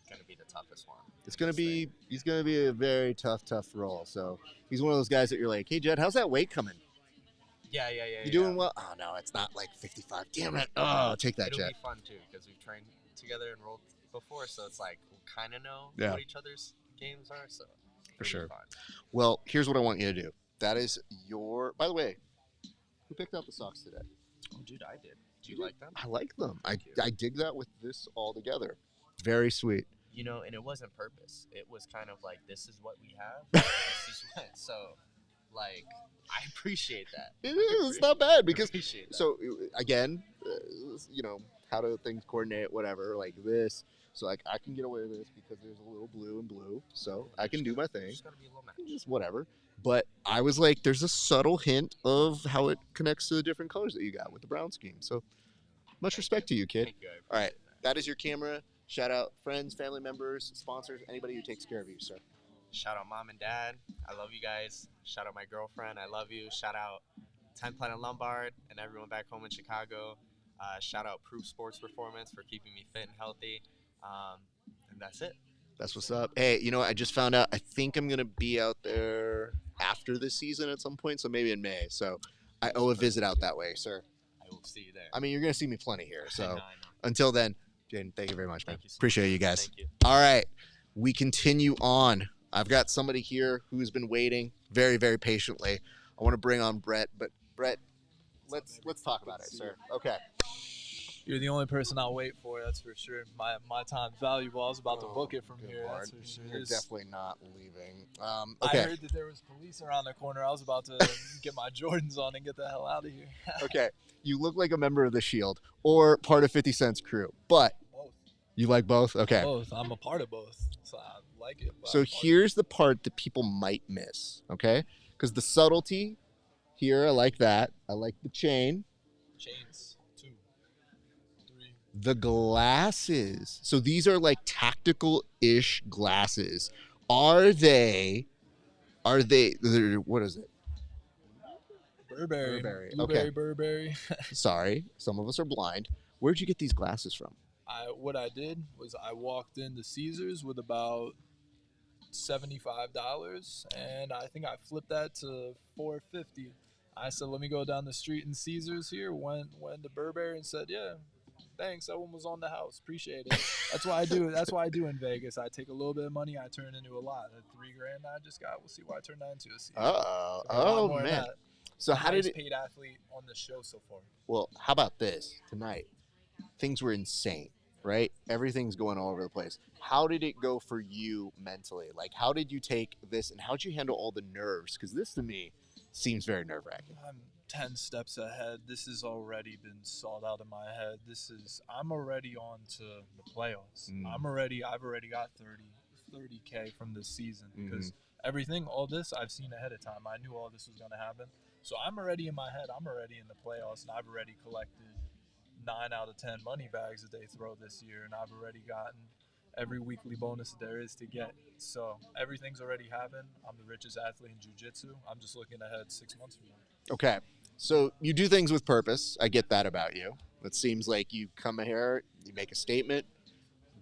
O: going to be the toughest one.
A: It's gonna be he's gonna be a very tough role. So he's one of those guys that you're like, hey Jed, how's that weight coming?
O: Yeah.
A: You doing well? Oh no, it's not like 55. Damn it! Oh, take that,
O: It'll
A: Jed.
O: be fun too because we've trained together and rolled before, so it's like we'll kind of know
A: Yeah.
O: what each other's games are. So
A: For
O: it'll be
A: sure.
O: fun.
A: Well, here's what I want you to do. That is your. By the way, who picked out the socks today?
O: Oh, dude, I did. Do you like them?
A: I like them. I dig that with this all together. Very sweet.
O: You know, and it wasn't purpose. It was kind of like this is what we have. This is what. So, like, I appreciate that.
A: It is. It's not bad because
O: Appreciate that.
A: so again, you know how do things coordinate? Whatever, like this. So like I can get away with this because there's a little blue and blue, so I can do my thing.
O: Just gotta be a little match.
A: Just whatever. But I was like, there's a subtle hint of how it connects to the different colors that you got with the brown scheme. So Much respect to you, kid.
O: Thank you. I
A: All right,
O: appreciate
A: that is your camera. Shout out friends, family members, sponsors, anybody who takes care of you, sir.
O: Shout out mom and dad. I love you guys. Shout out my girlfriend. I love you. Shout out 10 Planet Lombard and everyone back home in Chicago. Shout out Proof Sports Performance for keeping me fit and healthy. And that's it.
A: That's what's up. Hey, you know what? I just found out. I think I'm gonna be out there after this season at some point, so maybe in May. So I owe a visit out that way, sir.
O: I will see you there.
A: I mean, you're gonna see me plenty here. So
O: I know.
A: until then, Jaden, thank you very much, man.
O: Thank you so
A: Appreciate
O: much.
A: you guys.
O: Thank you.
A: All right, we continue on. I've got somebody here who's been waiting very, very patiently. I want to bring on Brett, but Brett, let's talk about it, sir. Okay.
P: You're the only person I'll wait for, that's for sure. My time's valuable. I was about to book it from here, that's for sure.
A: You're definitely not leaving.
P: I
A: Okay.
P: heard that there was police around the corner. I was about to get my Jordans on and get the hell out of here.
A: Okay. You look like a member of the Shield or part of 50 Cent's crew, but
P: Both.
A: you like both? Okay.
P: Both. I'm a part of both, so I like it. but
A: So
P: I'm part of
A: here's the part that people might miss, okay? Because the subtlety here, I like that. I like the chain.
P: chains. 2, 3.
A: The glasses. So these are like tactical-ish glasses. Are they, what is it?
P: Burberry.
A: Burberry,
P: Blueberry,
A: okay.
P: Burberry.
A: Sorry, some of us are blind. Where'd you get these glasses from?
P: What I did was I walked into Caesars with about $75, and I think I flipped that to $4.50. I said, let me go down the street in Caesars here. Went to Burberry and said, yeah, thanks. That one was on the house. Appreciate it. That's why I do. That's why I do in Vegas. I take a little bit of money, I turn into a lot. That $3,000 I just got, we'll see what I turn that into.
A: Oh man. So how did it?
P: Paid athlete on the show so far.
A: Well, how about this tonight? Things were insane, right? Everything's going all over the place. How did it go for you mentally? Like, how did you take this, and how did you handle all the nerves? Because this, to me, seems very nerve-wracking.
P: I'm 10 steps ahead. This has already been sought out of my head. I'm already on to the playoffs. I've already got 30K from this season because everything, all this, I've seen ahead of time. I knew all this was going to happen. So I'm already in my head. I'm already in the playoffs, and I've already collected 9 out of 10 money bags that they throw this year, and I've already gotten every weekly bonus that there is to get. So everything's already happened. I'm the richest athlete in jiu-jitsu. I'm just looking ahead 6 months from now.
A: Okay. So you do things with purpose. I get that about you. It seems like you come here, you make a statement.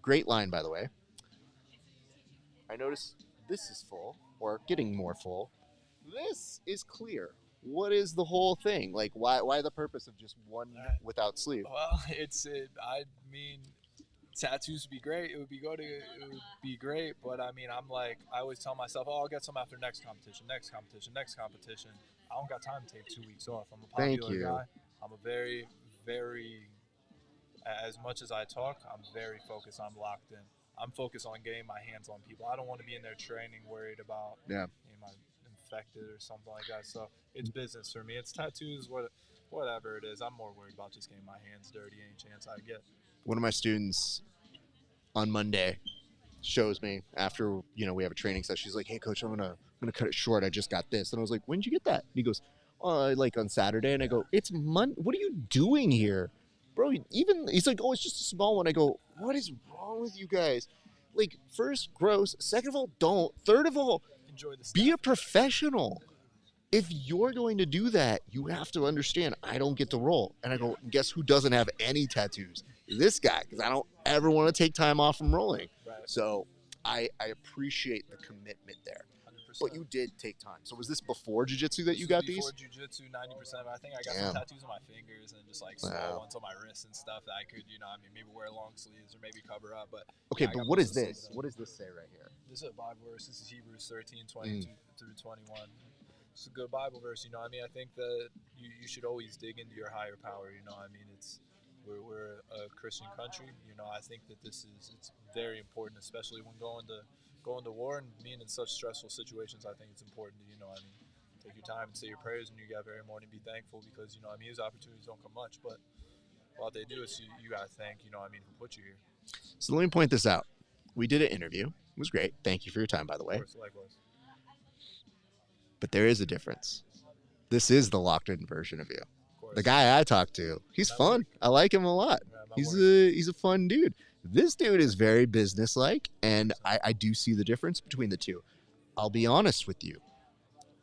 A: Great line, by the way. I notice this is full, or getting more full. This is clear. What is the whole thing? Like, why the purpose of just one without sleeve?
P: Well, I mean, tattoos would be great. It would be good. It would be great. But I mean, I always tell myself, oh, I'll get some after next competition. I don't got time to take 2 weeks off. I'm a popular guy. I'm a very, very, as much as I talk, I'm very focused. I'm locked in. I'm focused on getting my hands on people. I don't want to be in there training, worried about, am I infected or something like that. So it's business for me. It's tattoos, whatever it is. I'm more worried about just getting my hands dirty any chance I get.
A: One of my students on Monday shows me after, we have a training session. She's like, hey coach, I'm gonna cut it short. I just got this. And I was like, when did you get that? And he goes, like on Saturday. And I go, it's Monday. What are you doing here? Bro, he's like, oh, it's just a small one. I go, what is wrong with you guys? Like, first, gross. Second of all, don't. Third of all,
P: enjoy the
A: be a professional. If you're going to do that, you have to understand I don't get to roll. And I go, guess who doesn't have any tattoos? This guy, because I don't ever want to take time off from rolling.
P: Right.
A: So I appreciate the commitment there.
P: 100%.
A: But you did take time. So was this before jiu-jitsu that you
P: This
A: got
P: was
A: these?
P: before jiu-jitsu, 90%. I think I got
A: Damn.
P: some tattoos on my fingers and just like small
A: Wow.
P: ones on my wrists and stuff that I could, maybe wear long sleeves or maybe cover up. But
A: Okay,
P: yeah, I
A: but
P: got
A: what
P: most
A: is
P: of the
A: this?
P: sleeves done.
A: What does this say right here?
P: This is a Bible verse. This is Hebrews 13, 22 through 21. It's a good Bible verse. I think that you should always dig into your higher power. We're a Christian country. I think that it's very important, especially when going to war and being in such stressful situations. I think it's important to, take your time and say your prayers when you get up every morning. Be thankful because, these opportunities don't come much. But what they do is you got to thank, who put you here.
A: So let me point this out. We did an interview. It was great. Thank you for your time, by the way.
P: Of course, likewise.
A: But there is a difference. This is the locked-in version of you. the guy I talked to, he's fun. I like him a lot. He's a fun dude. This dude is very businesslike, and I do see the difference between the two. I'll be honest with you.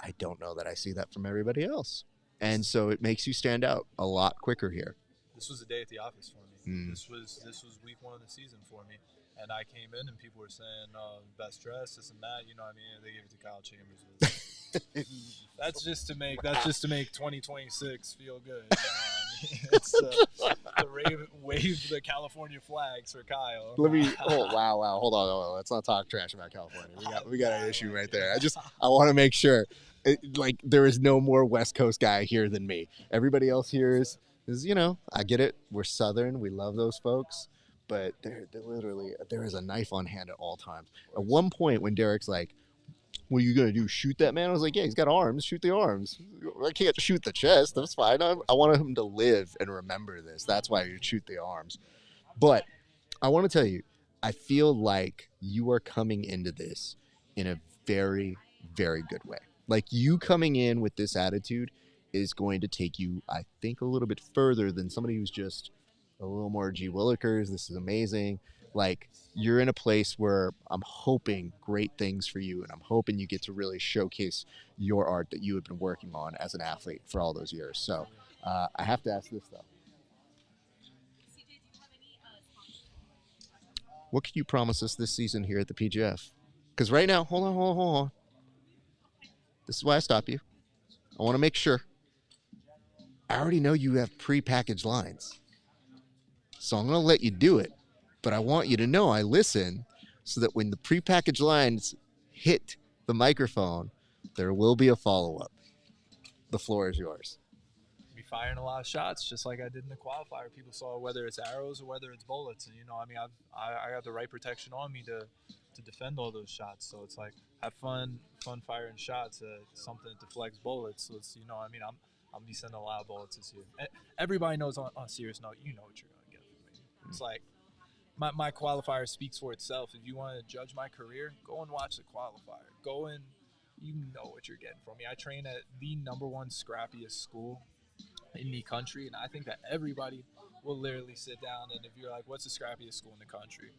A: I don't know that I see that from everybody else. And so it makes you stand out a lot quicker here.
P: This was a day at the office for me. This was week 1 of the season for me. And I came in and people were saying, best dress, this and that. You know what I mean? They gave it to Kyle Chambers. That's just to make 2026 feel good. You know what I mean? It's to wave the California flags for Kyle.
A: Wow. Hold on. Let's not talk trash about California. We got an issue right there. I want to make sure, there is no more West Coast guy here than me. Everybody else here is I get it. We're Southern. We love those folks. But they're literally, there is a knife on hand at all times. At one point when Derek's like, what are you going to do, shoot that man? I was like, yeah, he's got arms. Shoot the arms. I can't shoot the chest. That's fine. I want him to live and remember this. That's why you shoot the arms. But I want to tell you, I feel like you are coming into this in a very, very good way. Like, you coming in with this attitude is going to take you, I think, a little bit further than somebody who's just a little more G Willikers. This is amazing. Like, you're in a place where I'm hoping great things for you, and I'm hoping you get to really showcase your art that you have been working on as an athlete for all those years. So I have to ask this, though. What can you promise us this season here at the PGF? Because right now, hold on. This is why I stop you. I want to make sure. I already know you have pre-packaged lines. So I'm going to let you do it. But I want you to know I listen so that when the prepackaged lines hit the microphone, there will be a follow-up. The floor is yours.
P: Be firing a lot of shots, just like I did in the qualifier. People saw whether it's arrows or whether it's bullets. And, I got the right protection on me to defend all those shots. So it's like, have fun firing shots. Something that deflects bullets. So it's, I'm be sending a lot of bullets this year. Everybody knows on a serious note, you know what you're going to get from me. It's like, my qualifier speaks for itself. If you want to judge my career, go and watch the qualifier. Go and you know what you're getting from me. I train at the #1 scrappiest school in the country, and I think that everybody will literally sit down, and if you're like, what's the scrappiest school in the country?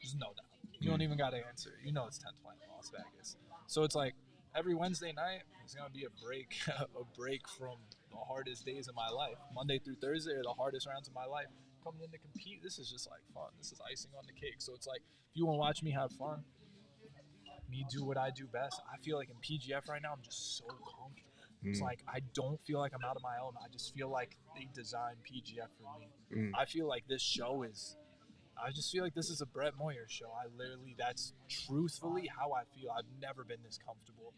P: There's no doubt. You don't even got to answer. You know it's 10th Planet Las Vegas. So it's like every Wednesday night, it's going to be a break from the hardest days of my life. Monday through Thursday are the hardest rounds of my life. Coming in to compete, this is just like fun. This is icing on the cake. So it's like, if you want to watch me have fun, me do what I do best. I feel like in PGF right now, I'm just so comfortable. It's like, I don't feel like I'm out of my element. I just feel like they designed PGF for me. I feel like this show I just feel like this is a Brett Moyer show. That's truthfully how I feel. I've never been this comfortable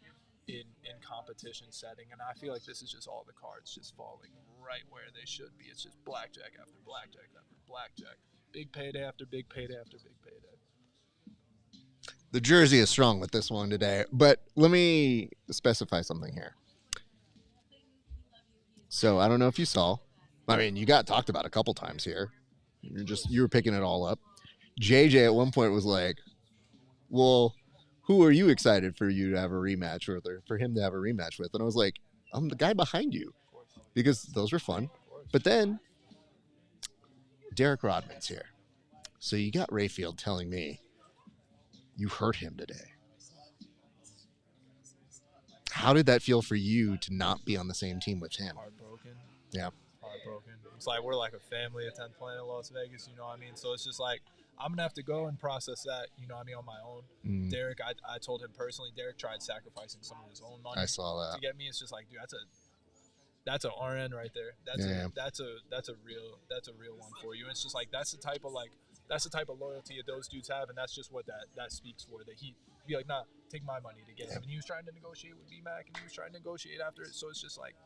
P: in competition setting, and I feel like this is just all the cards just falling right where they should be. It's just blackjack after blackjack after blackjack, big payday after big payday after big payday.
A: The jersey is strong with this one today, but let me specify something here. So I don't know if you saw, I mean, you got talked about a couple times here. You were picking it all up. JJ at one point was like, well, who are you excited for you to have a rematch with, or for him to have a rematch with? And I was like, I'm the guy behind you, because those were fun. But then Derek Rodman's here. So you got Rayfield telling me you hurt him today. How did that feel for you to not be on the same team with him?
P: Heartbroken.
A: Yeah.
P: Heartbroken. It's like we're like a family at 10th Planet Las Vegas, you know what I mean? So it's just like, I'm going to have to go and process that, you know what I mean, on my own. Derek, I told him personally, Derek tried sacrificing some of his own money.
A: I saw that.
P: To get me. It's just like, dude, that's an RN right there. That's a real one for you. And it's just like, that's the type of loyalty that those dudes have, and that's just what that speaks for. That he'd be like, nah, take my money to get him. And he was trying to negotiate with BMAC, and he was trying to negotiate after it. So it's just like,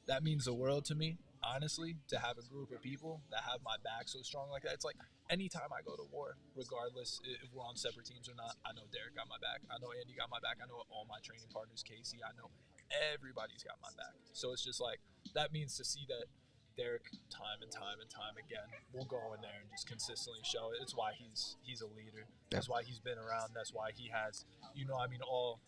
P: that means the world to me, honestly, to have a group of people that have my back so strong like that. It's like, anytime I go to war, regardless if we're on separate teams or not, I know Derek got my back. I know Andy got my back. I know all my training partners, Casey. I know everybody's got my back. So it's just like, that means to see that Derek time and time again will go in there and just consistently show it. It's why he's a leader. That's why he's been around. That's why he has, you know, I mean, all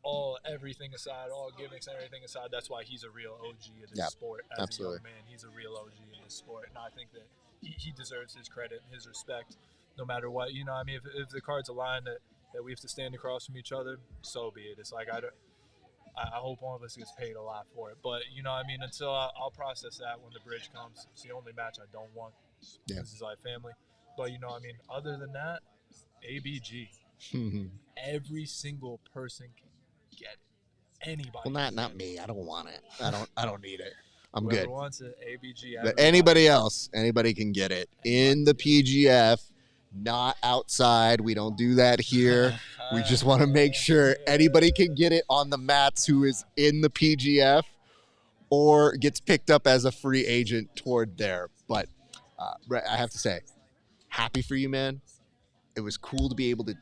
P: all everything aside, all gimmicks and everything aside, that's why he's a real OG of this
A: Yeah,
P: sport. As
A: absolutely.
P: a young man, he's a real OG in this sport, and I think that he deserves his credit and his respect, no matter what. You know, I mean, if the cards align that we have to stand across from each other, so be it. It's like I hope one of us gets paid a lot for it, but you know, I mean, until I'll process that when the bridge comes. It's the only match I don't want.
A: Yeah.
P: This is like family, but you know, I mean, other than that, ABG.
A: Mhm.
P: Every single person can get it. Anybody.
A: Well, not me. I don't want it. I don't need it. I'm
P: Whoever
A: good.
P: wants it, ABG.
A: But anybody else, anybody can get it in the PGF, not outside. We don't do that here. We just want to make sure anybody can get it on the mats who is in the PGF or gets picked up as a free agent toward there. But I have to say, happy for you, man. It was cool to be able to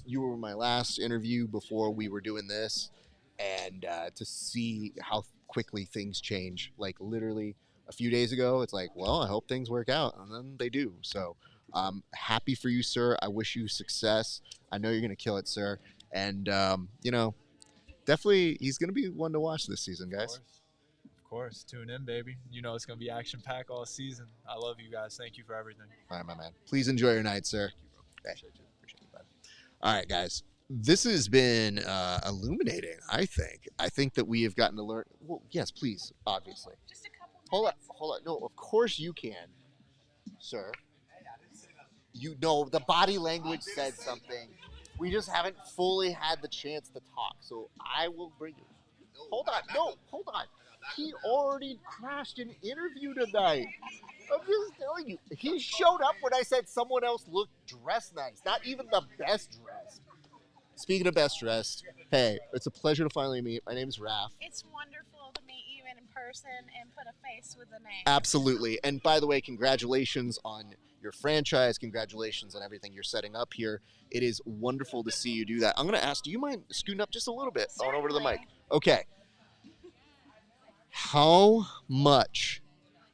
A: you were my last interview before we were doing this, and to see how quickly things change. Like literally a few days ago, it's like, well, I hope things work out, and then they do. So happy for you, sir. I wish you success. I know you're gonna kill it, sir. And you know, definitely he's gonna be one to watch this season, guys.
P: Of course, tune in, baby. You know it's gonna be action packed all season. I love you guys. Thank you for everything.
A: All right, my man. Please enjoy your night, sir. Appreciate you, bud. All right, guys. This has been illuminating, I think. I think that we have gotten to learn. Well, yes, please, obviously. Just a couple minutes. Hold on. No, of course you can, sir. You know, the body language said something. We just haven't fully had the chance to talk, so I will bring you. Hold on. No, hold on. He already crashed an interview tonight. I'm just telling you. He showed up when I said someone else looked dressed nice. Not even the best dressed. Speaking of best dressed, hey, it's a pleasure to finally meet. My name's Raph.
Q: It's wonderful to meet you in person and put a face with a name.
A: Absolutely. And by the way, congratulations on your franchise. Congratulations on everything you're setting up here. It is wonderful to see you do that. I'm going to ask, do you mind scooting up just a little bit? On over to the mic. Okay. How much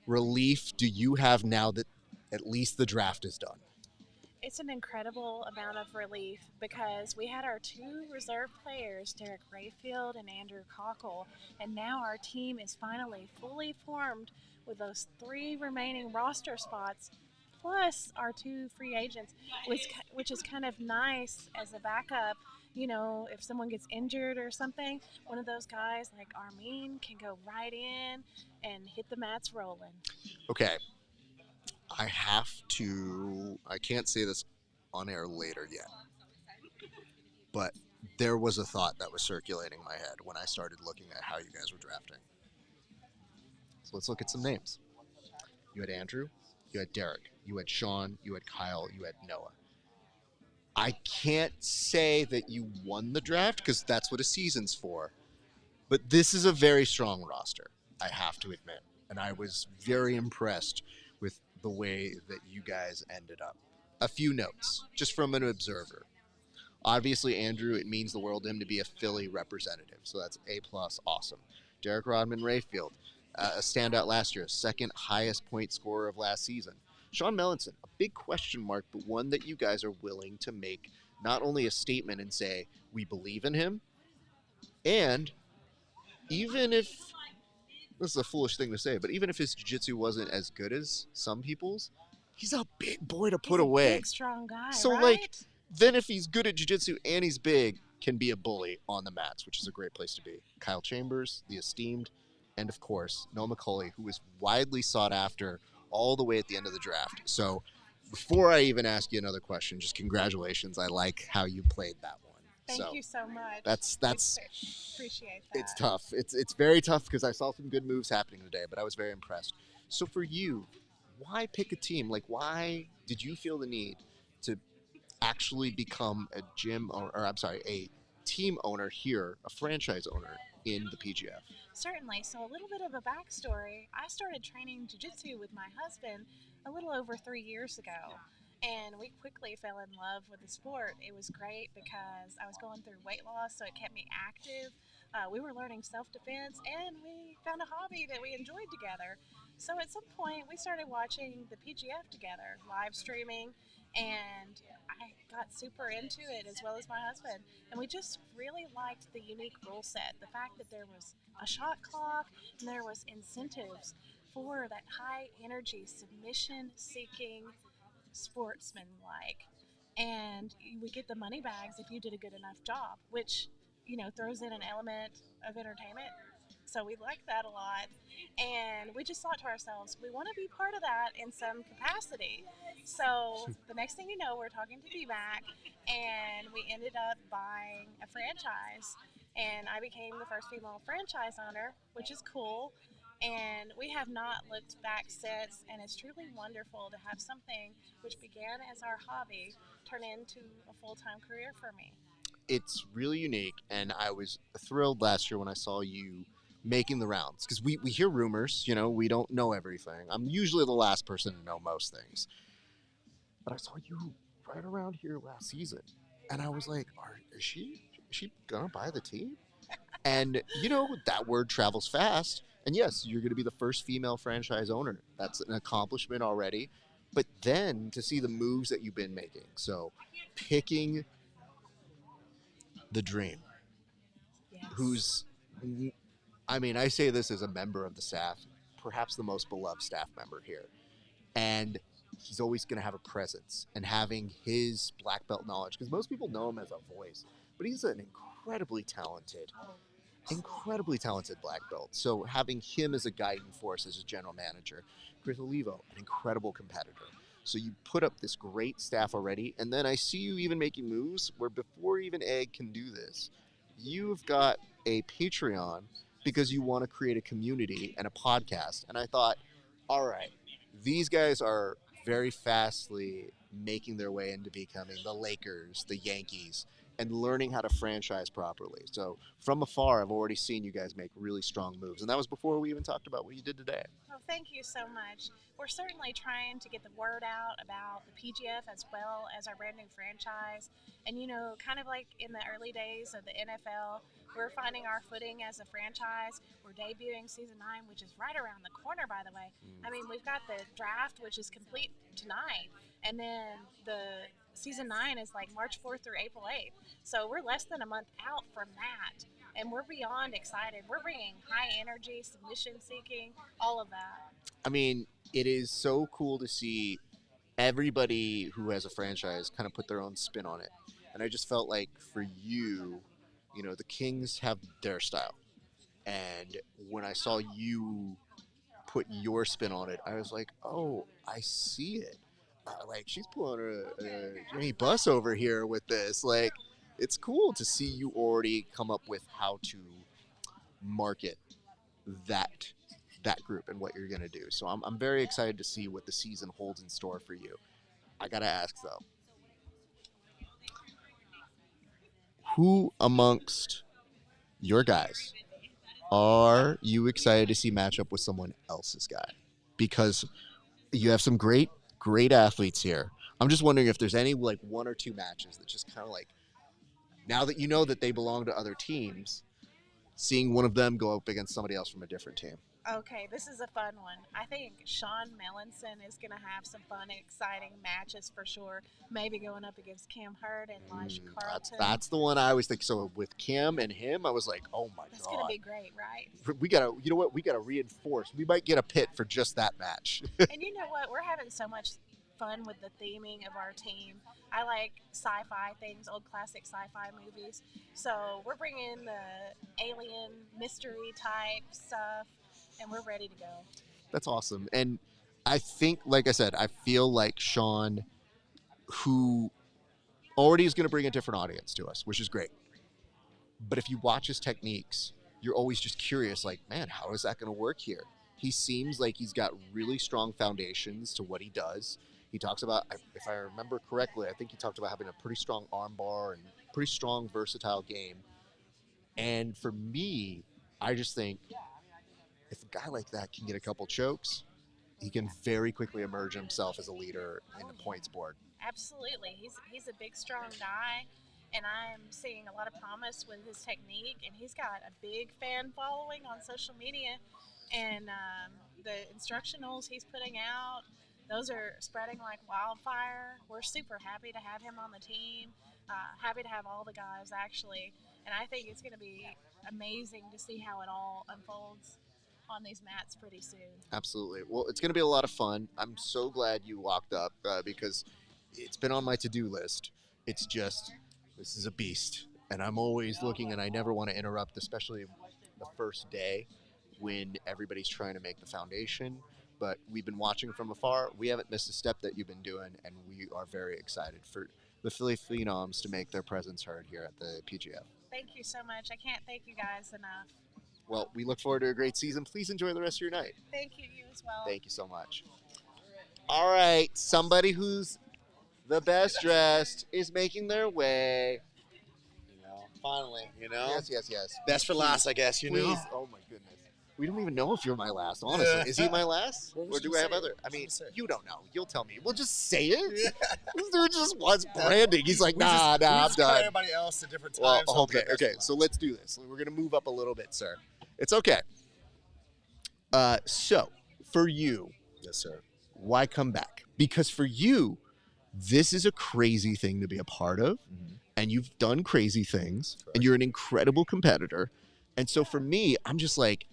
A: relief do you have now that at least the draft is done?
Q: It's an incredible amount of relief because we had our two reserve players, Derek Rayfield and Andrew Cockle, and now our team is finally fully formed with those 3 remaining roster spots, plus our 2 free agents, which is kind of nice as a backup. You know, if someone gets injured or something, one of those guys like Armin can go right in and hit the mats rolling.
A: Okay. I can't say this on air later yet, but there was a thought that was circulating my head when I started looking at how you guys were drafting. So let's look at some names. You had Andrew, you had Derek, you had Sean, you had Kyle, you had Noah. I can't say that you won the draft because that's what a season's for, but this is a very strong roster, I have to admit, and I was very impressed with the way that you guys ended up. A few notes, just from an observer. Obviously, Andrew, it means the world to him to be a Philly representative, so that's A+, awesome. Derek Rodman Rayfield, a standout last year, second highest point scorer of last season. Sean Melanson, a big question mark, but one that you guys are willing to make not only a statement and say, we believe in him, and even if, this is a foolish thing to say, but even if his jiu-jitsu wasn't as good as some people's, he's a big boy to put away.
Q: Big, strong guy,
A: So,
Q: right?
A: like, then if he's good at jiu-jitsu and he's big, can be a bully on the mats, which is a great place to be. Kyle Chambers, the esteemed, and of course, Noah McCauley, who was widely sought after all the way at the end of the draft. So before I even ask you another question, just congratulations. I like how you played that one.
Q: Thank you so much.
A: That's
Q: appreciate that.
A: it's tough. It's very tough because I saw some good moves happening today, but I was very impressed. So for you, why pick a team? Like, why did you feel the need to actually become a a team owner here, a franchise owner in the PGF?
Q: Certainly. So a little bit of a backstory. I started training jiu-jitsu with my husband a little over 3 years ago. And we quickly fell in love with the sport. It was great because I was going through weight loss, so it kept me active. We were learning self-defense, and we found a hobby that we enjoyed together. So at some point, we started watching the PGF together, live streaming, and I got super into it as well as my husband. And we just really liked the unique rule set. The fact that there was a shot clock and there was incentives for that high energy, submission seeking sportsman like. And we get the money bags if you did a good enough job, which, throws in an element of entertainment. So we like that a lot. And we just thought to ourselves, we want to be part of that in some capacity. So the next thing you know, we're talking to BMAC, and we ended up buying a franchise. And I became the first female franchise owner, which is cool. And we have not looked back since, and it's truly wonderful to have something which began as our hobby turn into a full-time career for me.
A: It's really unique, and I was thrilled last year when I saw you making the rounds, because we hear rumors, we don't know everything. I'm usually the last person to know most things. But I saw you right around here last season, and I was like, is she gonna buy the team? And, that word travels fast. And yes, you're going to be the first female franchise owner. That's an accomplishment already. But then to see the moves that you've been making. So picking the Dream, who's, I say this as a member of the staff, perhaps the most beloved staff member here. And he's always going to have a presence, and having his black belt knowledge, because most people know him as a voice, but he's an incredibly talented black belt. So having him as a guiding force as a general manager, Chris Olivo, an incredible competitor. So you put up this great staff already, and then I see you even making moves where before even Egg can do this, you've got a Patreon because you want to create a community and a podcast. And I thought, all right, these guys are very fastly making their way into becoming the Lakers, the Yankees, and learning how to franchise properly. So from afar, I've already seen you guys make really strong moves. And that was before we even talked about what you did today.
Q: Well, thank you so much. We're certainly trying to get the word out about the PGF as well as our brand new franchise. And, kind of like in the early days of the NFL, we're finding our footing as a franchise. We're debuting season 9, which is right around the corner, by the way. We've got the draft, which is complete tonight. And then the season 9 is like March 4th through April 8th. So we're less than a month out from that. And we're beyond excited. We're bringing high energy, submission seeking, all of that.
A: It is so cool to see everybody who has a franchise kind of put their own spin on it. And I just felt like for you, the Kings have their style. And when I saw you put your spin on it, I was like, oh, I see it. She's pulling a Jimmy Bus over here with this. It's cool to see you already come up with how to market that group and what you're going to do. So I'm very excited to see what the season holds in store for you. I got to ask, though, who amongst your guys are you excited to see match up with someone else's guy? Because you have some great athletes here. I'm just wondering if there's any one or two matches that just kind of now that you know that they belong to other teams, seeing one of them go up against somebody else from a different team.
Q: Okay, this is a fun one. I think Sean Melanson is going to have some fun, exciting matches for sure. Maybe going up against Cam Hurd and Elijah Carlton.
A: That's the one I always think. So with Cam and him, I was like, oh my God.
Q: It's going to be great, right?
A: We got to, we got to reinforce. We might get a pit for just that match.
Q: And you know what? We're having so much fun with the theming of our team. I like sci-fi things, old classic sci-fi movies. So we're bringing the alien mystery type stuff, and we're ready to go.
A: That's awesome. And I think, like I said, I feel like Sean, who already is going to bring a different audience to us, which is great. But if you watch his techniques, you're always just curious, man, how is that going to work here? He seems like he's got really strong foundations to what he does. He talks about, if I remember correctly, I think he talked about having a pretty strong arm bar and pretty strong, versatile game. And for me, I just think if a guy like that can get a couple chokes, he can very quickly emerge himself as a leader in the points board.
Q: Absolutely. He's a big, strong guy, and I'm seeing a lot of promise with his technique, and he's got a big fan following on social media, and the instructionals he's putting out, those are spreading like wildfire. We're super happy to have him on the team. Happy to have all the guys actually, and I think it's going to be amazing to see how it all unfolds on these mats pretty soon.
A: Absolutely. Well, it's going to be a lot of fun. I'm so glad you walked up because it's been on my to-do list. It's just, this is a beast. And I'm always looking, and I never want to interrupt, especially the first day when everybody's trying to make the foundation. But we've been watching from afar. We haven't missed a step that you've been doing, and we are very excited for the Philly Phenoms to make their presence heard here at the PGF.
Q: Thank you so much. I can't thank you guys enough.
A: Well, we look forward to a great season. Please enjoy the rest of your night.
Q: Thank you, you as well.
A: Thank you so much. All right, somebody who's the best dressed is making their way.
R: Finally,
A: Yes.
R: Best for last, I guess, you know?
A: Please. Oh, my goodness. We don't even know if you're my last, honestly.
R: Yeah.
A: Is he my last?
R: What
A: Or
R: was
A: do
R: you
A: I have
R: saying?
A: other? I
R: What
A: mean,
R: was you saying?
A: you don't know. You'll tell me. We'll just say it. This dude just wants branding. He's like,
R: We
A: nah, I'm
R: just cut
A: done.
R: everybody else at different
A: Well,
R: times. so
A: okay.
R: best for
A: So let's do this. We're going to move up a little bit, sir. It's okay. So, for you.
R: Yes, sir.
A: Why come back? Because for you, this is a crazy thing to be a part of. And you've done crazy things. And you're an incredible competitor. And so for me, I'm just like,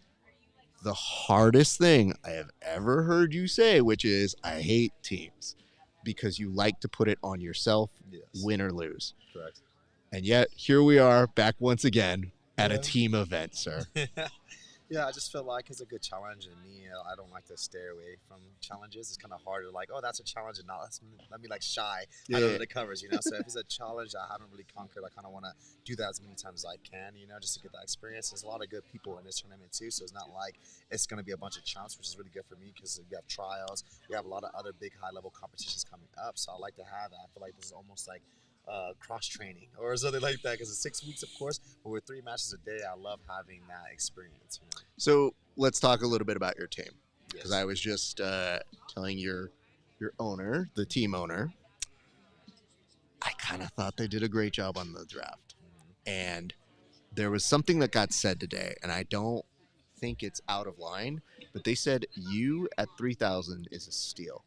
A: the hardest thing I have ever heard you say, which is, I hate teams. Because you like to put it on yourself, win or lose.
R: Correct.
A: And yet, here we are, back once again at a
R: Yeah.
A: team event, sir.
R: Yeah, I just feel like it's a good challenge, and me, I don't like to stay away from challenges. It's kind of hard to like, oh, that's a challenge, and not let me like shy.
A: Yeah.
R: I don't know the covers, you know. So if it's a challenge I haven't really conquered, I kind of want to do that as many times as I can, you know, just to get that experience. There's a lot of good people in this tournament too, so it's not like it's going to be a bunch of chumps, which is really good for me because we have trials, we have a lot of other big high-level competitions coming up. So I like to have that. I feel like this is almost like cross training or something like that because it's 6 weeks, of course, but with 3 matches a day, I love having that experience. You know?
A: So let's talk a little bit about your team. Because
R: Yes.
A: I was just telling your owner, the team owner, I kind of thought they did a great job on the draft. And there was something that got said today, and I don't think it's out of line, but they said you at 3,000 is a steal.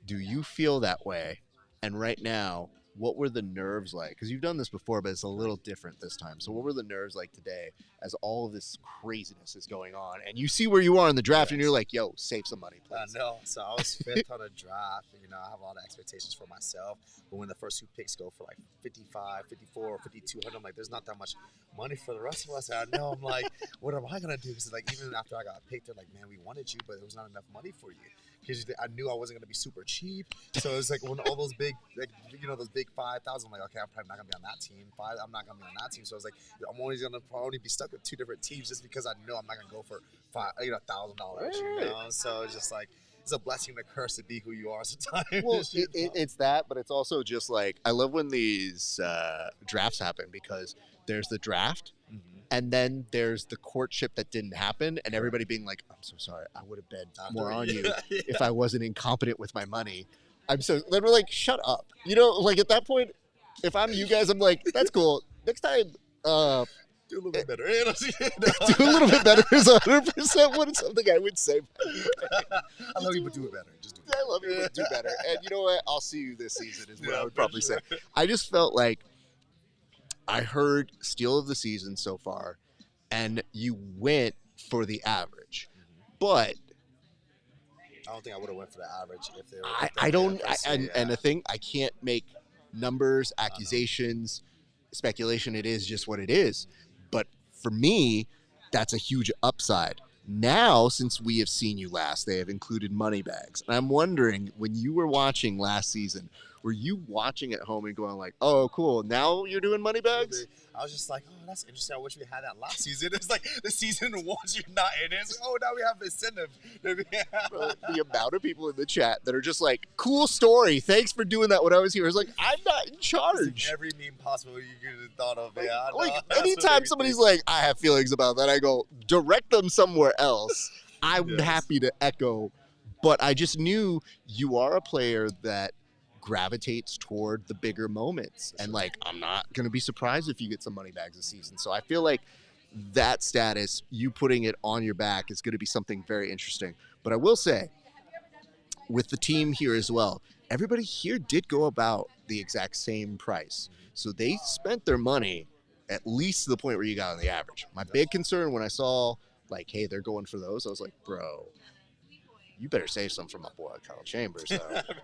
A: Do you feel that way? And right now, what were the nerves like? Because you've done this before, but it's a little different this time. So what were the nerves like today as all of this craziness is going on? And you see where you are in the draft, and you're like, yo, save some money, please.
R: No, so I was 5th on the draft. You know, I have a lot of expectations for myself. But when the first 2 picks go for like 55, 54, or 5,200, I'm like, there's not that much money for the rest of us. And I know, I'm like, what am I going to do? Because like, even after I got picked, they're like, man, we wanted you, but there was not enough money for you. Because I knew I wasn't going to be super cheap. So it was like when all those big, like, you know, those big 5,000, I'm like, okay, I'm probably not going to be on that team. I'm not going to be on that team. So I was like, I'm always going to probably be stuck with 2 different teams just because I know I'm not going to go for $1,000, you know? So it's just like, it's a blessing and a curse to be who you are sometimes.
A: Well, it's that, but it's also just like, I love when these drafts happen because there's the draft and then there's the courtship that didn't happen and everybody being like, I'm so sorry. I would have bet more on you if I wasn't incompetent with my money. Then we're like, shut up. You know, like at that point, if I'm you guys, I'm like, that's cool. Next time,
R: do a little bit better.
A: do a little bit better is 100% what something I would say.
R: I love you, but do it better. Just do it.
A: I love you, but do better. And you know what? I'll see you this season is what I would probably say. I just felt like I heard steal of the season so far, and you went for the average. But
R: I don't think I would have went for the average if they were.
A: and the thing, I can't make numbers, accusations, speculation. It is just what it is. But for me, that's a huge upside. Now, since we have seen you last, they have included money bags. And I'm wondering, when you were watching last season, were you watching at home and going like, oh, cool, now you're doing money bags?
R: I was just like, oh, that's interesting. I wish we had that last season. It's like the season once you're not in it. It's like, oh, now we have incentive.
A: The amount of people in the chat that are just like, cool story. Thanks for doing that when I was here. It's like, I'm not in charge.
R: Every meme possible you could have thought of. Yeah,
A: Like, anytime somebody's like, I have feelings about that, I go, direct them somewhere else. I'm happy to echo. But I just knew you are a player that gravitates toward the bigger moments. And like, I'm not going to be surprised if you get some money bags this season. So I feel like that status, you putting it on your back, is going to be something very interesting. But I will say, with the team here as well, everybody here did go about the exact same price. So they spent their money at least to the point where you got on the average. My big concern when I saw, like, hey, they're going for those, I was like, bro, you better save some for my boy Kyle Chambers.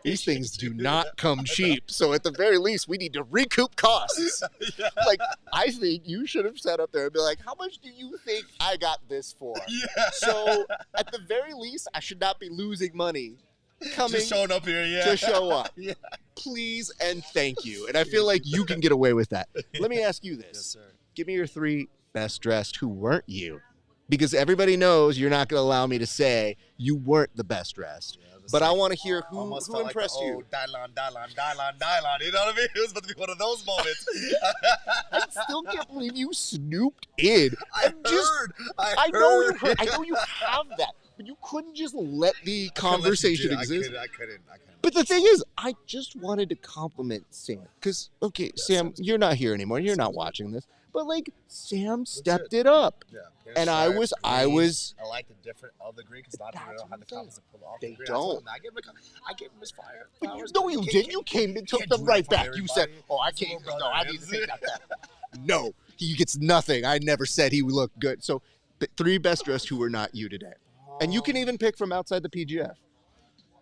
A: These things do not come cheap. So at the very least, we need to recoup costs. Like, I think you should have sat up there and be like, how much do you think I got this for? So at the very least, I should not be losing money coming
R: Just showing up here,
A: to show up. Please and thank you. And I feel like you can get away with that. Let me ask you this.
R: Yes, sir.
A: Give me your 3 best dressed who weren't you. Because everybody knows you're not going to allow me to say you weren't the best dressed. But I want to hear who impressed you.
R: Dylon. You know what I mean? It was about to be one of those moments.
A: I still can't believe you snooped in.
R: I
A: know you heard. I know you have that. But you couldn't just let the conversation exist.
R: I couldn't.
A: But the thing is, I just wanted to compliment Sam. Because, okay, Sam, you're not here anymore. You're not watching this. But, like, Sam stepped it up.
R: Yeah.
A: And I was.
R: I like the different of the green because a lot of people don't have the confidence to pull off.
A: They
R: the green.
A: don't.
R: I gave him his fire.
A: But you didn't. You came and took them right back. You said, I can't. No, I need to take that back. No, he gets nothing. I never said he would look good. So, 3 best dressed who were not you today. And you can even pick from outside the PGF.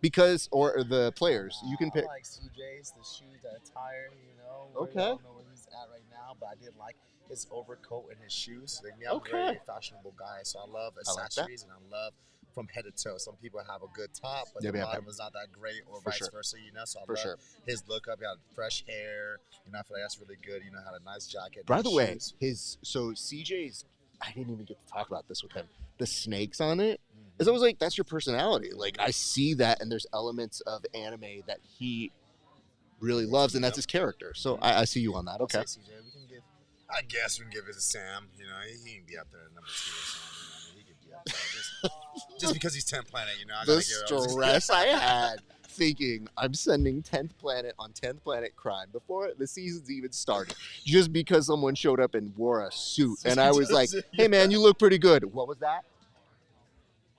A: Because, or the players, you can pick.
R: I like CJ's, the shoes, the attire, you know.
A: Okay.
R: I don't know where he's at right now, but I did like his overcoat and his shoes. Like, I'm a very fashionable guy, so I love accessories and I love from head to toe. Some people have a good top, but the bottom is not that great, or vice versa, you know. So I love his look up. He got fresh hair, you know. I feel like that's really good. You know, had a nice jacket.
A: By the way, CJ's. I didn't even get to talk about this with him. The snakes on it. Is I was like, that's your personality. Like, I see that, and there's elements of anime that he really loves, and that's his character. So I see you on that. Okay.
R: I guess we can give it to Sam. You know, he can be up there at number 2 or something. You know, he could be up there just because he's 10th Planet. You know, I
A: the stress I had thinking I'm sending 10th Planet on 10th Planet Crime before the season's even started, just because someone showed up and wore a suit, and I was like, "Hey, man, you look pretty good." What was that?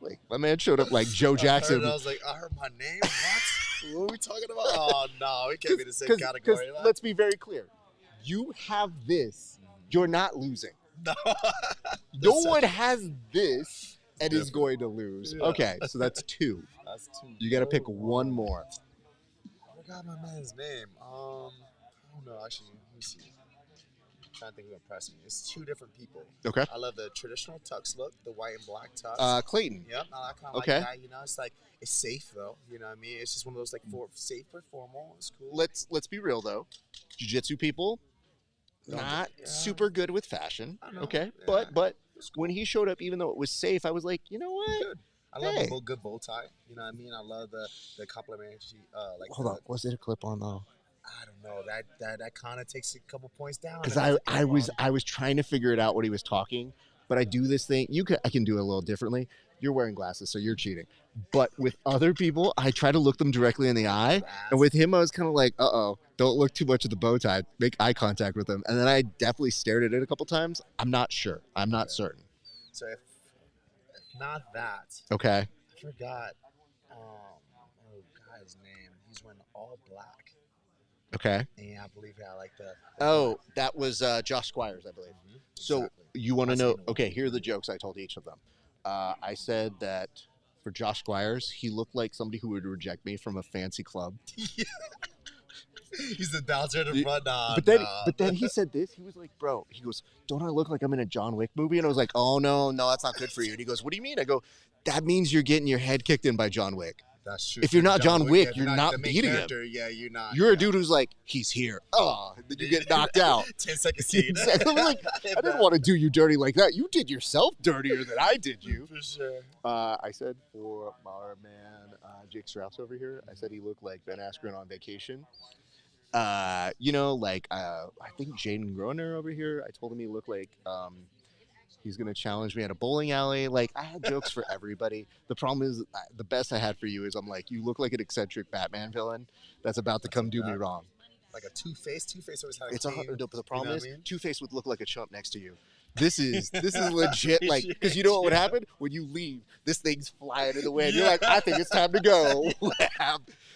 A: Like, my man showed up like Joe Jackson.
R: I was like, I heard my name. What? What are we talking about? Oh no, we can't be the same category.
A: Let's be very clear. You have this. You're not losing. No one has this and is going to lose. Yeah. Okay, so that's 2.
R: That's 2.
A: You got to pick one more.
R: I forgot my man's name. I don't know. Actually, let me see. I'm trying to think who impressed me. It's 2 different people.
A: Okay.
R: I love the traditional tux look, the white and black tux.
A: Clayton.
R: Yep. I kind of like that. You know, it's like it's safe though. You know what I mean? It's just one of those like safe but formal. It's cool.
A: Let's be real though. Jiu-jitsu people, not super good with fashion. Okay. Yeah. But when he showed up, even though it was safe, I was like, you know what?
R: Good. I love a good bow tie. You know what I mean? I love the complimentary. Like
A: hold on. Was it a clip on though?
R: I don't know. That kind of takes a couple points down.
A: Because I was trying to figure it out what he was talking, but I do this thing. I can do it a little differently. You're wearing glasses, so you're cheating. But with other people, I try to look them directly in the eye. And with him, I was kind of like, don't look too much at the bow tie. Make eye contact with him. And then I definitely stared at it a couple times. I'm not sure. I'm not certain.
R: So if not that.
A: Okay.
R: I forgot. Guy's name. He's wearing all black.
A: Okay.
R: And I believe like the
A: that was Josh Squires, I believe. Mm-hmm. So you want to know? Okay, here are the jokes I told each of them. I said that for Josh Squires, he looked like somebody who would reject me from a fancy club.
R: He's the bouncer in the front.
A: But then he said this. He was like, "Bro," he goes, "Don't I look like I'm in a John Wick movie?" And I was like, "Oh no, that's not good for you." And he goes, "What do you mean?" I go, "That means you're getting your head kicked in by John Wick."
R: That's true.
A: If you're not John Wick, you're not beating him.
R: Yeah, you're not.
A: You're a dude who's like, he's here. Then you get knocked out.
R: 10-second scene.
A: I'm like, I didn't want to do you dirty like that. You did yourself dirtier than I did you.
R: For sure.
A: I said for our man Jake Strauss over here, I said he looked like Ben Askren on vacation. I think Jaden Groner over here, I told him he looked like he's going to challenge me at a bowling alley. Like, I had jokes for everybody. The problem is, the best I had for you is I'm like, you look like an eccentric Batman villain that's about to come do me wrong.
R: Like a Two-Face? Two-Face always had
A: the problem is, Two-Face would look like a chump next to you. This is legit, like, because you know what would happen when you leave. This thing's flying in the wind. You're like, I think it's time to go.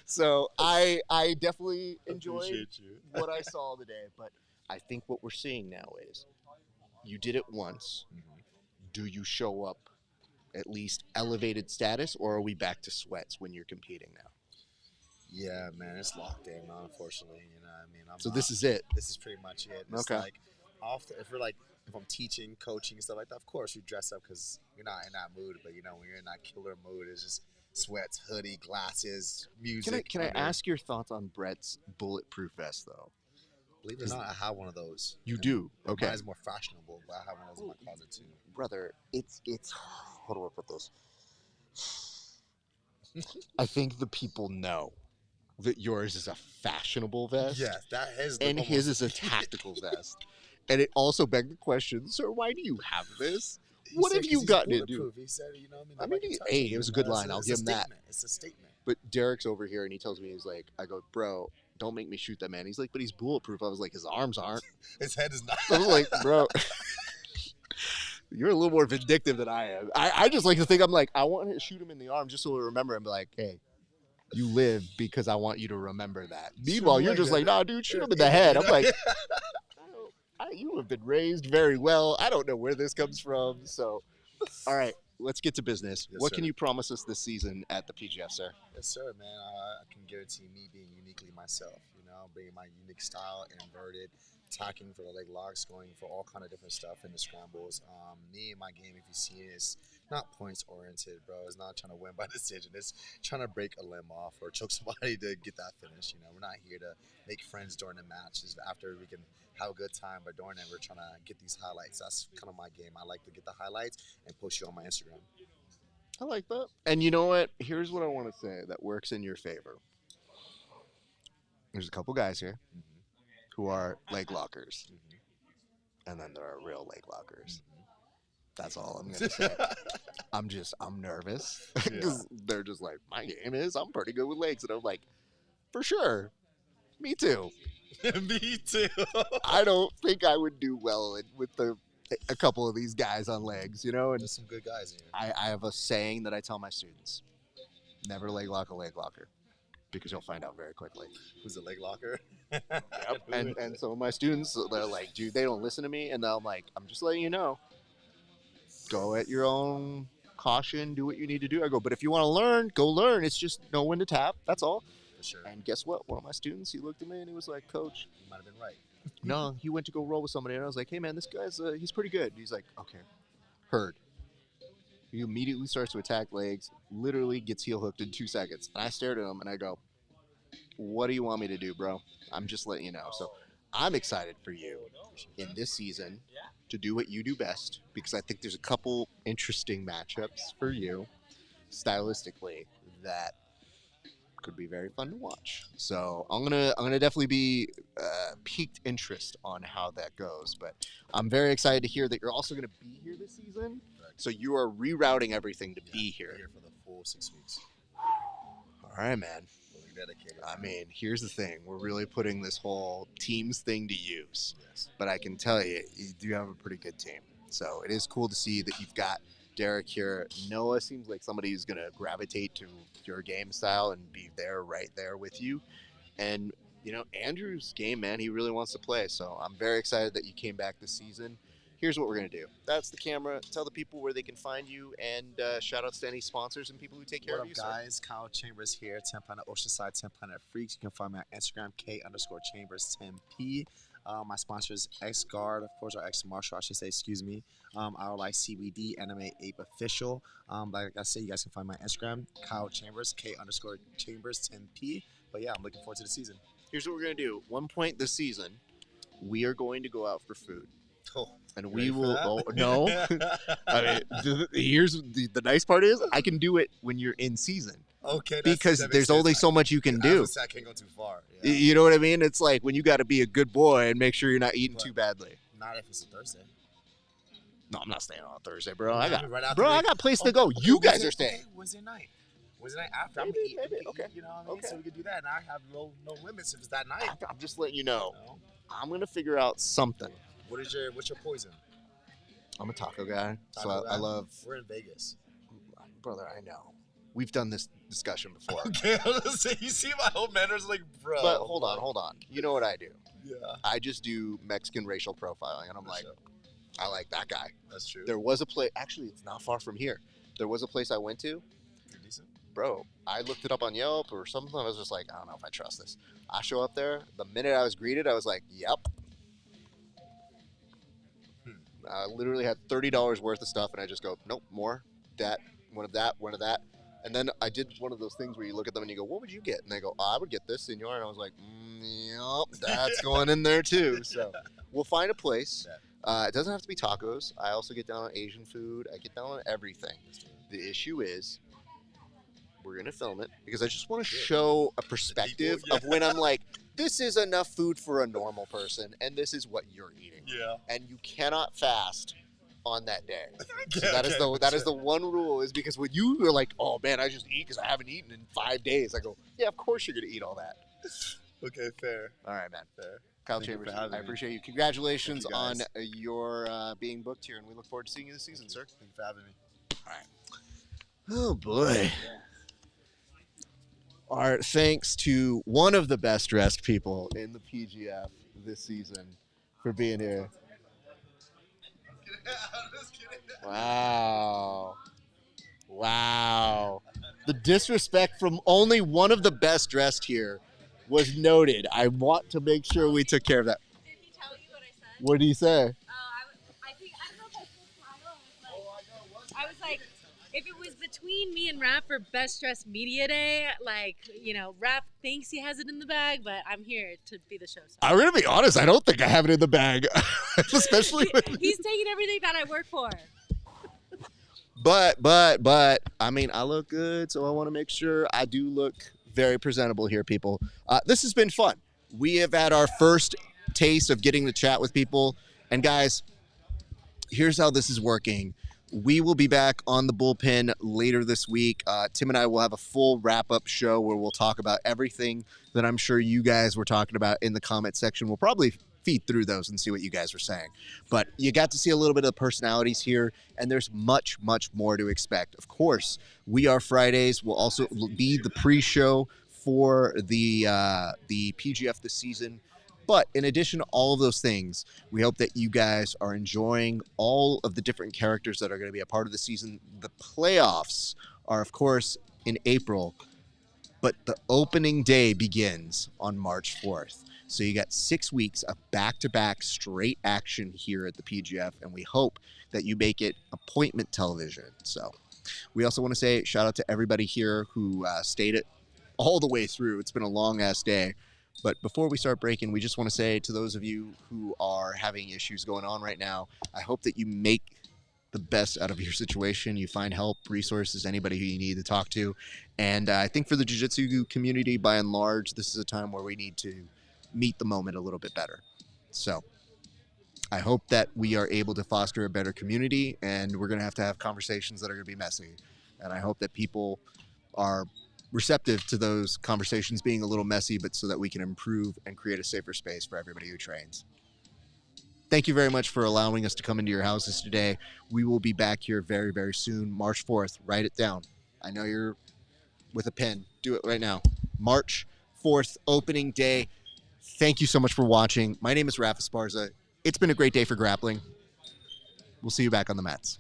A: So I definitely enjoyed what I saw today, but I think what we're seeing now is you did it once. Do you show up at least elevated status, or are we back to sweats when you're competing now?
R: Yeah, man, it's locked in, unfortunately. You know what I mean?
A: So this is it.
R: This is pretty much it. It's
A: Okay.
R: like, if I'm teaching, coaching, and stuff like that, of course, you dress up because you're not in that mood. But, you know, when you're in that killer mood, it's just sweats, hoodie, glasses, music.
A: Can I ask your thoughts on Brett's bulletproof vest, though?
R: Believe it or not, I have one of those.
A: You do? Okay.
R: Mine's more fashionable, but I have one of those in my closet, too.
A: Brother, it's how do I put this? I think the people know that yours is a fashionable vest.
R: Yeah, that is.
A: And his is a tactical vest. And it also begged the question, sir, why do you have this? What have you gotten into?
R: He said, you know what
A: I mean, hey, it was a good line. I'll give him that.
R: It's a statement.
A: But Derek's over here, and he tells me, he's like, I go, bro, don't make me shoot that man. He's like, but he's bulletproof. I was like, his arms aren't.
R: His head is not.
A: I was like, bro, you're a little more vindictive than I am. I just like to think, I'm like, I want to shoot him in the arm just so he'll remember and be like, hey, you live because I want you to remember that. Meanwhile, you're just like, nah, dude, shoot him in the head. I'm like, you have been raised very well. I don't know where this comes from. So, all right, let's get to business.
R: Yes,
A: What
R: sir.
A: can you promise us this season at the PGF, sir?
R: Yes, sir, man. I can guarantee me being uniquely myself. You know, bringing my unique style, inverted, attacking for the leg locks, going for all kind of different stuff in the scrambles. Me and my game, if you see it, is not points oriented, bro. It's not trying to win by decision. It's trying to break a limb off or choke somebody to get that finish. You know, we're not here to make friends during the matches. After we can have a good time, but during it, we're trying to get these highlights. That's kind of my game. I like to get the highlights and post you on my Instagram.
A: I like that. And you know what? Here's what I want to say that works in your favor. There's a couple guys here who are leg lockers. And then there are real leg lockers. That's all I'm going to say. I'm nervous. Because they're just like, my game is, I'm pretty good with legs. And I'm like, for sure. Me too.
R: Me too.
A: I don't think I would do well with a couple of these guys on legs, you know? And
R: There's some good guys here.
A: I have a saying that I tell my students. Never leg lock a leg locker. Because you'll find out very quickly.
R: Who's a leg locker?
A: Yep. And some of my students, they're like, dude, they don't listen to me. And I'm like, I'm just letting you know. Go at your own caution. Do what you need to do. I go, but if you want to learn, go learn. It's just know when to tap. That's all.
R: For sure.
A: And guess what? One of my students, he looked at me and he was like, Coach.
R: You might have been right.
A: No, he went to go roll with somebody. And I was like, hey, man, this guy's, he's pretty good. And he's like, okay. Heard. He immediately starts to attack legs, literally gets heel hooked in 2 seconds. And I stared at him and I go, what do you want me to do, bro? I'm just letting you know. So I'm excited for you in this season to do what you do best, because I think there's a couple interesting matchups for you stylistically that could be very fun to watch. So I'm gonna definitely be piqued interest on how that goes. But I'm very excited to hear that you're also gonna be here this season. So you are rerouting everything to be here.
R: Here for the full 6 weeks.
A: All right, man.
R: Really dedicated.
A: I mean, here's the thing. We're really putting this whole teams thing to use.
R: Yes.
A: But I can tell you do have a pretty good team. So it is cool to see that you've got Derek here. Noah seems like somebody who's going to gravitate to your game style and be there, right there with you. And, you know, Andrew's game, man, he really wants to play. So I'm very excited that you came back this season. Here's what we're going to do. That's the camera. Tell the people where they can find you, and shout outs to any sponsors and people who take care
R: What
A: of
R: up,
A: you, sir.
R: guys? Kyle Chambers here, 10 Planet Oceanside, 10 Planet Freaks. You can find me on Instagram, K_Chambers10P. My sponsor is X-Guard, of course, or X-Marshall, I should say, excuse me. RLI CBD, Anime Ape Official. Like I said, you guys can find my Instagram, Kyle Chambers, K_Chambers10P. But yeah, I'm looking forward to the season.
A: Here's what we're going to do. One point this season, we are going to go out for food.
R: Oh,
A: and
R: ready
A: we
R: for
A: will.
R: that?
A: Oh, no. I mean, here's the nice part is I can do it when you're in season.
R: Okay.
A: Because
R: that makes
A: there's
R: sense.
A: only so much you can
R: I was
A: do.
R: gonna say, I can't go too far. Yeah.
A: You know what I mean? It's like when you got to be a good boy and make sure you're not eating too badly.
R: Not if it's a Thursday.
A: No, I'm not staying on Thursday, bro.
R: Right after
A: I got place to go.
R: Okay,
A: You guys
R: Wednesday-
A: are staying.
R: okay, Wednesday night. Wednesday night after. I'm
A: Maybe,
R: gonna eat.
A: maybe, okay.
R: You know what I mean?
A: Okay.
R: So we could do that. And I have no limits if it's that night.
A: I'm just letting you know. I'm gonna figure out something.
R: What's your poison?
A: I'm a taco guy, so
R: Taco
A: I
R: guy?
A: love.
R: We're in Vegas.
A: Brother, I know. We've done this discussion before.
R: Okay, I was gonna say, you see my whole manners, like, bro.
A: But hold on. You know what I do?
R: Yeah.
A: I just do Mexican racial profiling, and I'm like, I like that guy.
R: That's true.
A: There was a place, actually, it's not far from here. There was a place I went to.
R: Pretty decent.
A: Bro, I looked it up on Yelp or something. I was just like, I don't know if I trust this. I show up there. The minute I was greeted, I was like, yep. I literally had $30 worth of stuff, and I just go, nope, more, that, one of that, one of that. And then I did one of those things where you look at them and you go, what would you get? And they go, I would get this, senor. And I was like, yep, that's going in there too. So we'll find a place. It doesn't have to be tacos. I also get down on Asian food. I get down on everything. The issue is we're going to film it because I just want to show a perspective of when I'm like, this is enough food for a normal person, and this is what you're eating.
R: Yeah.
A: And you cannot fast on that day. So that is the one rule, is because when you are like, oh man, I just eat because I haven't eaten in 5 days. I go, yeah, of course you're gonna eat all that.
R: Okay, fair.
A: All right, man.
R: Fair.
A: Kyle
R: Thank you for
A: Chambers,
R: having
A: I
R: me.
A: appreciate you. Congratulations
R: Thank you,
A: on
R: guys.
A: your being booked here, and we look forward to seeing you this season, sir.
R: Thank you for having me.
A: Oh boy. Our thanks to one of the best dressed people in the PGF this season for being here. Wow. Wow. The disrespect from only one of the best dressed here was noted. I want to make sure we took care of that.
S: Did he tell you what I said?
A: What did he say?
S: I think, I don't know if I told Kyle. I was like, if it was between me and Raph for Best Dressed Media Day, like, you know, Raph thinks he has it in the bag, but I'm here to be the show.
A: I'm going to be honest. I don't think I have it in the bag, especially with
S: He's taking everything that I work for.
A: But, I mean, I look good, so I want to make sure I do look very presentable here, people. This has been fun. We have had our first taste of getting to chat with people. And guys, here's how this is working. We will be back on the bullpen later this week. Tim and I will have a full wrap-up show where we'll talk about everything that I'm sure you guys were talking about in the comment section. We'll probably feed through those and see what you guys were saying. But you got to see a little bit of the personalities here, and there's much, much more to expect. Of course, We Are Fridays will also be the pre-show for the PGF this season. But in addition to all of those things, we hope that you guys are enjoying all of the different characters that are going to be a part of the season. The playoffs are, of course, in April, but the opening day begins on March 4th. So you got 6 weeks of back-to-back straight action here at the PGF, and we hope that you make it appointment television. So we also want to say shout out to everybody here who stayed it all the way through. It's been a long-ass day. But before we start breaking, we just want to say to those of you who are having issues going on right now, I hope that you make the best out of your situation. You find help, resources, anybody who you need to talk to. And I think for the jiu-jitsu community, by and large, this is a time where we need to meet the moment a little bit better. So I hope that we are able to foster a better community, and we're going to have conversations that are going to be messy. And I hope that people are receptive to those conversations being a little messy, but so that we can improve and create a safer space for everybody who trains. Thank you very much for allowing us to come into your houses today. We will be back here very, very soon. March 4th, write it down. I know you're with a pen. Do it right now. March 4th, opening day. Thank you so much for watching. My name is Rafa Esparza. It's been a great day for grappling. We'll see you back on the mats.